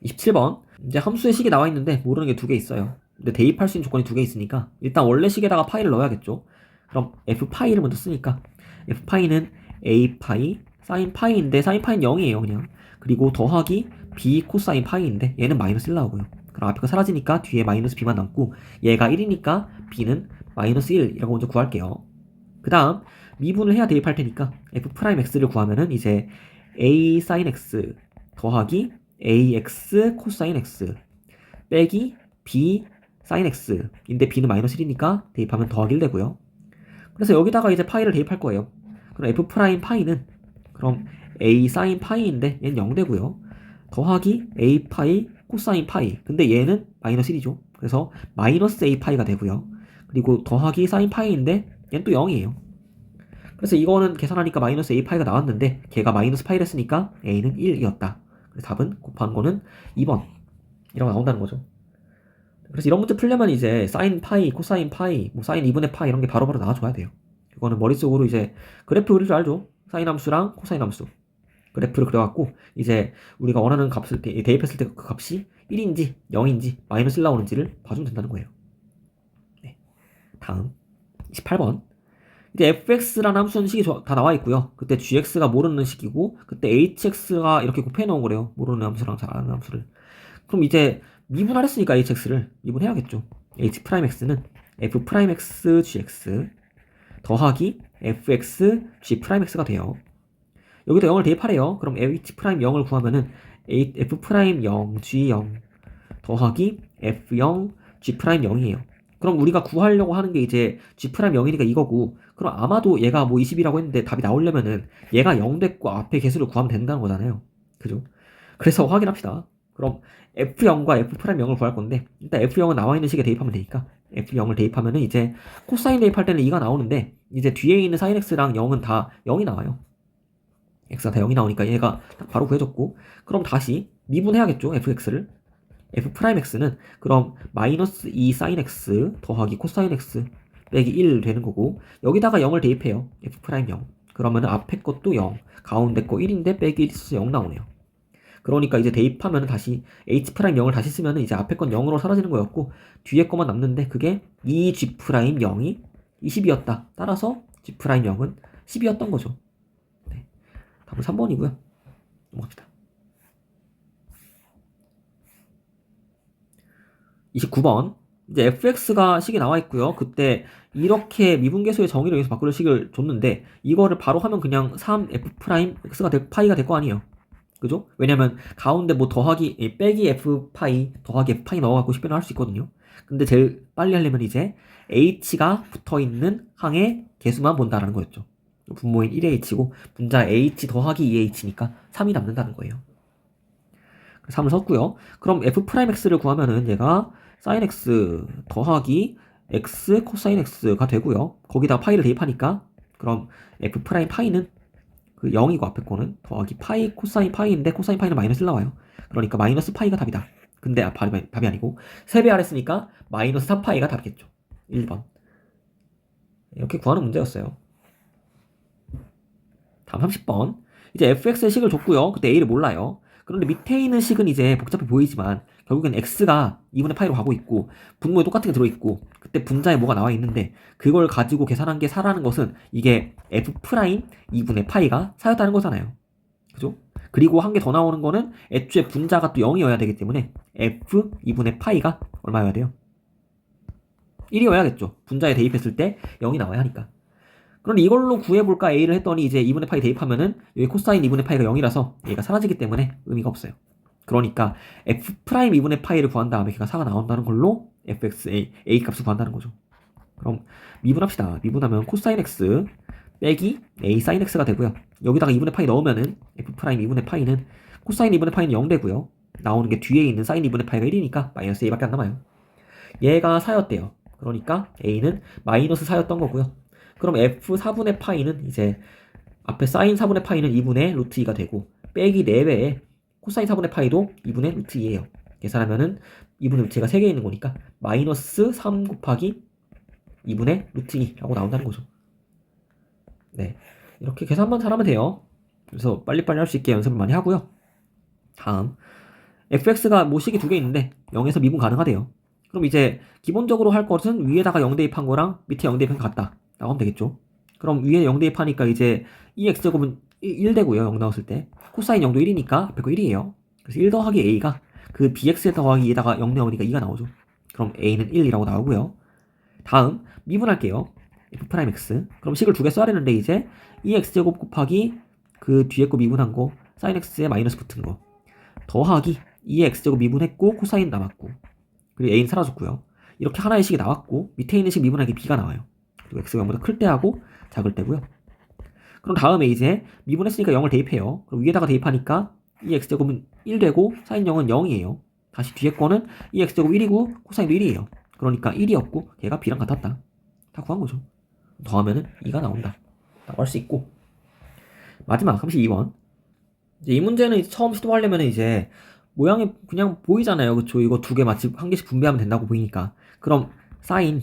27번. 이제 함수의 식이 나와 있는데 모르는 게 2개 있어요. 근데 대입할 수 있는 조건이 2개 있으니까 일단 원래 식에다가 파이를 넣어야겠죠. 그럼 F파이를 먼저 쓰니까 F파이는 A파이 사인 파이인데 사인 파이는 0이에요 그냥. 그리고 더하기 B 코사인 파이인데 얘는 마이너스 1 나오고요. 그럼 앞에 거 사라지니까 뒤에 마이너스 b만 남고 얘가 1이니까 b는 마이너스 1이라고 먼저 구할게요. 그 다음 미분을 해야 대입할 테니까 f'x를 구하면은 이제 a sin x 더하기 ax 코사인 x 빼기 b sin x 인데 b는 마이너스 1이니까 대입하면 더하기 1 되고요. 그래서 여기다가 이제 파이를 대입할 거예요. 그럼 f 프라임 파이는 그럼 a sin 파이인데 얘는 0 되고요. 더하기 a 파이 코사인 파이. 근데 얘는 마이너스 1이죠. 그래서 마이너스 a 파이가 되고요. 그리고 더하기 sin 파이인데 얘는 또 0이에요. 그래서 이거는 계산하니까 마이너스 a 파이가 나왔는데 걔가 마이너스 파이를 했으니까 a는 1이었다. 그래서 답은 곱한 거는 2번 이라고 나온다는 거죠. 그래서 이런 문제 풀려면 이제 사인 파이, 코사인 파이, 뭐 사인 2분의 파이 이런 게 바로바로 나와줘야 돼요. 이거는 머릿속으로 이제 그래프 그릴 줄 알죠? 사인 함수랑 코사인 함수. 그래프를 그려갖고 이제 우리가 원하는 값을 대입했을 때 그 값이 1인지 0인지 마이너스 1 나오는지를 봐주면 된다는 거예요. 네. 다음 28번. 이제 fx라는 함수는 식이 다 나와 있고요. 그때 gx가 모르는 식이고 그때 hx가 이렇게 곱해 놓은 거래요. 모르는 함수랑 잘 아는 함수를. 그럼 이제 미분하랬으니까 hx를 미분해야겠죠. h'x는 f'x gx 더하기 fx g'x가 돼요. 여기다 0을 대입하래요. 그럼 h'0을 구하면은 f'0 g0 더하기 f0 g'0이에요. 그럼 우리가 구하려고 하는 게 이제 g'0이니까 이거고, 그럼 아마도 얘가 뭐 20이라고 했는데 답이 나오려면은 얘가 0 됐고 앞에 개수를 구하면 된다는 거잖아요. 그죠? 그래서 확인합시다. 그럼 f0과 f'0을 구할 건데 일단 f0은 나와 있는 식에 대입하면 되니까 f0을 대입하면은 이제 코사인 대입할 때는 2가 나오는데 이제 뒤에 있는 sin x랑 0은 다 0이 나와요. x가 다 0이 나오니까 얘가 바로 구해졌고, 그럼 다시 미분해야겠죠. fx를. f'x는 그럼 마이너스 2 sin x 더하기 코사인 x 빼기 1 되는 거고, 여기다가 0을 대입해요. f'0. 그러면은 앞에 것도 0, 가운데 거 1인데 빼기 1 있어서 0 나오네요. 그러니까 이제 대입하면 다시 h'0을 다시 쓰면 이제 앞에 건 0으로 사라지는 거였고 뒤에 거만 남는데 그게 2g'0이 20이었다. 따라서 g'0은 10이었던 거죠. 네. 답은 3번이고요. 넘어갑시다. 29번. 이제 fx가 식이 나와 있고요. 그때 이렇게 미분계수의 정의를 여기서 바꾸는 식을 줬는데 이거를 바로 하면 그냥 3f'x가 파이가 될 거 아니에요. 그죠? 왜냐면 가운데 뭐 더하기 빼기 f파이 더하기 f파이 넣어갖고 쉽게 할 수 있거든요. 근데 제일 빨리 하려면 이제 h가 붙어있는 항의 개수만 본다라는 거였죠. 분모인 1h고 분자 h 더하기 2h니까 3이 남는다는 거예요. 3을 썼고요. 그럼 f'x를 구하면은 얘가 sin x 더하기 x 코사인 x가 되고요. 거기다 파이를 대입하니까 그럼 f'파이는 그 0이고 앞에 거는 더하기 파이 코사인 파이인데 코사인 파이는 마이너스 1 나와요. 그러니까 마이너스 파이가 답이다. 근데 답이 아니고 3배 아랬으니까 마이너스 4파이가 답이겠죠. 1번. 이렇게 구하는 문제였어요. 다음 30번. 이제 fx의 식을 줬고요. 그때 a를 몰라요. 그런데 밑에 있는 식은 이제 복잡해 보이지만 결국엔 x가 2분의 파이로 가고 있고 분모에 똑같은 게 들어있고 그때 분자에 뭐가 나와 있는데 그걸 가지고 계산한 게 4라는 것은 이게 f' 2분의 파이가 4였다는 거잖아요. 그죠? 그리고 한 개 더 나오는 거는 애초에 분자가 또 0이어야 되기 때문에 f 2분의 파이가 얼마여야 돼요? 1이어야겠죠. 분자에 대입했을 때 0이 나와야 하니까. 그런데 이걸로 구해볼까 a를 했더니 이제 2분의 파이 대입하면은 여기 코사인 2분의 파이가 0이라서 얘가 사라지기 때문에 의미가 없어요. 그러니까 f' 2분의 파이를 구한 다음에 걔가 4가 나온다는 걸로 fx a 값을 구한다는 거죠. 그럼 미분합시다. 미분하면 코사인 x 빼기 a sin x가 되고요. 여기다가 2분의 파이 넣으면은 f' 2분의 파이는 코사인 2분의 파이는 0 되고요. 나오는 게 뒤에 있는 sin 2분의 파이가 1이니까 마이너스 a밖에 안 남아요. 얘가 4였대요. 그러니까 a는 마이너스 4였던 거고요. 그럼 f 4분의 파이는 이제 앞에 sin 4분의 파이는 2분의 루트 2가 되고 빼기 4배에 코사인 4분의 파이도 2분의 루트 2예요. 계산하면은 2분의 루트 2가 3개 있는 거니까 마이너스 3 곱하기 2분의 루트 2라고 나온다는 거죠. 네, 이렇게 계산만 잘하면 돼요. 그래서 빨리빨리 할 수 있게 연습을 많이 하고요. 다음 fx가 뭐 식이 2개 있는데 0에서 미분 가능하대요. 그럼 이제 기본적으로 할 것은 위에다가 0 대입한 거랑 밑에 0 대입한 거 같다 라고 하면 되겠죠. 그럼 위에 0 대입하니까 이제 2x제곱은 1 되고요. 0 나왔을 때 코사인 0도 1이니까 앞에 거 1이에요. 그래서 1 더하기 a가 그 bx 더하기 2에다가 0 넣으니까 2가 나오죠. 그럼 a는 1이라고 나오고요. 다음 미분할게요. f'x. 그럼 식을 두 개 써야 되는데 이제 2x제곱 곱하기 그 뒤에 거 미분한 거 sin x에 마이너스 붙은 거 더하기 2x제곱 미분했고 코사인 남았고 그리고 a는 사라졌고요. 이렇게 하나의 식이 나왔고 밑에 있는 식 미분하기 b가 나와요. 그리고 x가 0보다 클 때 하고 작을 때고요. 그럼 다음에 이제 미분했으니까 0을 대입해요. 그럼 위에다가 대입하니까 2x제곱은 1 되고 sin 0은 0이에요. 다시 뒤에 거는 2x제곱 1이고 코사인도 1이에요. 그러니까 1이었고 걔가 b랑 같았다. 다 구한 거죠. 더하면은 2가 나온다. 라고 할 수 있고 마지막 32번. 이제 이 문제는 이제 처음 시도하려면 이제 모양이 그냥 보이잖아요. 그쵸? 이거 두 개 마치 한 개씩 분배하면 된다고 보이니까. 그럼 sin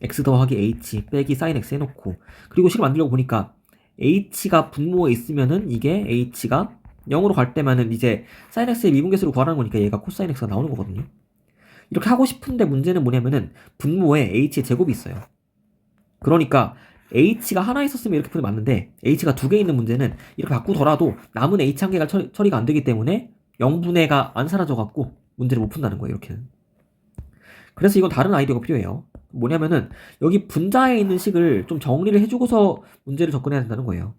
x 더하기 h 빼기 sin x 해놓고 그리고 식을 만들려고 보니까 h가 분모에 있으면은 이게 h가 0으로 갈 때면은 이제 sin x의 미분계수를 구하라는 거니까 얘가 코사인 x가 나오는 거거든요. 이렇게 하고 싶은데 문제는 뭐냐면은 분모에 h의 제곱이 있어요. 그러니까 h가 하나 있었으면 이렇게 푸는 게 맞는데 h가 두 개 있는 문제는 이렇게 바꾸더라도 남은 h 한 개가 처리가 안 되기 때문에 0분의가 안 사라져갖고 문제를 못 푼다는 거예요. 이렇게는. 그래서 이건 다른 아이디어가 필요해요. 뭐냐면은 여기 분자에 있는 식을 좀 정리를 해주고서 문제를 접근해야 된다는 거예요.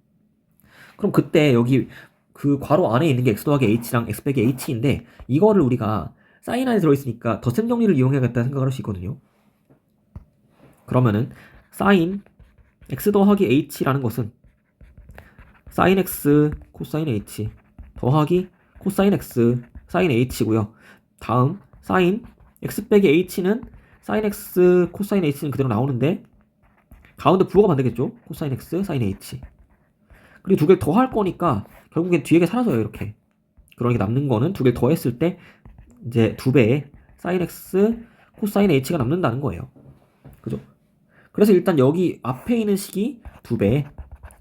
그럼 그때 여기 그 괄호 안에 있는 게 x 더하기 h랑 x 빼기 h인데 이거를 우리가 사인 안에 들어있으니까 덧셈 정리를 이용해야겠다 생각을 할 수 있거든요. 그러면은 사인 x 더하기 h라는 것은 sin x 코사인 h 더하기 코사인 x 사인 h고요. 다음 sin x 빼기 h는 sin x 코사인 h는 그대로 나오는데 가운데 부호가 반대겠죠. 코사인 x 사인 h 그리고 두 개를 더 할 거니까 결국엔 뒤에 게 사라져요. 이렇게. 그러니까 남는 거는 두 개를 더했을 때 이제 두 배의 sin x 코사인 h가 남는다는 거예요. 그죠? 그래서 일단 여기 앞에 있는 식이 두 배의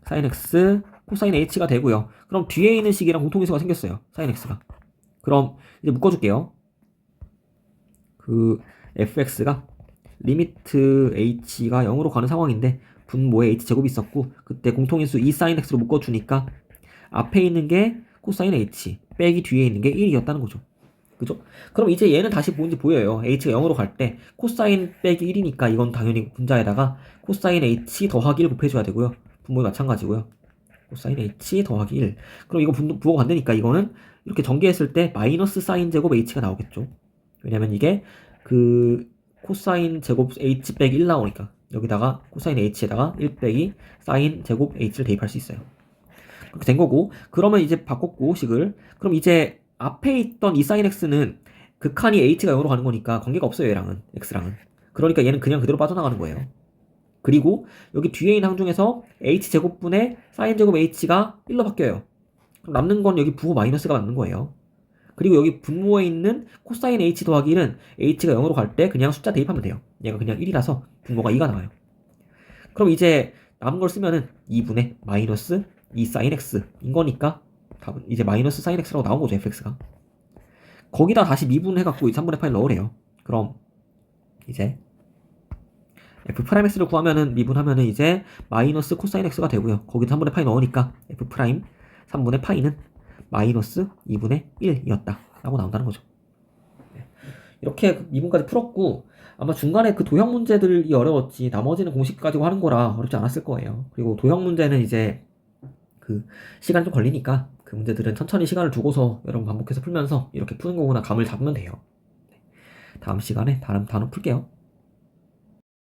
sin x 코사인 h가 되고요. 그럼 뒤에 있는 식이랑 공통인수가 생겼어요. sin x가. 그럼 이제 묶어줄게요. 그 fx가 리미트 h가 0으로 가는 상황인데 분모에 h제곱이 있었고 그때 공통인수 2 sin x로 묶어주니까 앞에 있는 게 코사인 h 빼기 뒤에 있는 게 1이었다는 거죠. 그죠? 그럼 이제 얘는 다시 뭔지 보여요. h가 0으로 갈 때 코사인 빼기 1이니까 이건 당연히 분자에다가 코사인 h 더하기 1 곱해줘야 되고요. 분모에 마찬가지고요. 코사인 h 더하기 1. 그럼 이거 부호가 안 되니까 이거는 이렇게 전개했을 때 마이너스 사인 제곱 h가 나오겠죠. 왜냐면 이게 그 코사인 제곱 h 빼기 1 나오니까 여기다가 코사인 h에다가 1 빼기 사인 제곱 h를 대입할 수 있어요. 그렇게 된 거고 그러면 이제 바꿨고 식을 그럼 이제 앞에 있던 이 사인 x는 극한이 h가 0으로 가는 거니까 관계가 없어요. 얘랑은 x랑은. 그러니까 얘는 그냥 그대로 빠져나가는 거예요. 그리고 여기 뒤에 있는 항 중에서 h제곱분의 사인제곱 h가 1로 바뀌어요. 그럼 남는 건 여기 부호 마이너스가 남는 거예요. 그리고 여기 분모에 있는 코사인 h 더하기 1은 h가 0으로 갈 때 그냥 숫자 대입하면 돼요. 얘가 그냥 1이라서 분모가 2가 나와요. 그럼 이제 남은 걸 쓰면은 2분의 마이너스 2 sin x인 거니까 답은 이제 마이너스 sin x라고 나온 거죠. fx가. 거기다 다시 미분해갖고 3분의 파일 넣으래요. 그럼 이제 f'x를 구하면은 미분하면은 이제 마이너스 코사인 x가 되고요. 거기다 3분의 파이 넣으니까 f' 3분의 파이는 마이너스 2분의 1이었다 라고 나온다는 거죠. 이렇게 미분까지 풀었고 아마 중간에 그 도형 문제들이 어려웠지 나머지는 공식 가지고 하는 거라 어렵지 않았을 거예요. 그리고 도형 문제는 이제 그 시간이 좀 걸리니까 그 문제들은 천천히 시간을 두고서 여러분 반복해서 풀면서 이렇게 푸는 거구나 감을 잡으면 돼요. 다음 시간에 다른 단어 풀게요.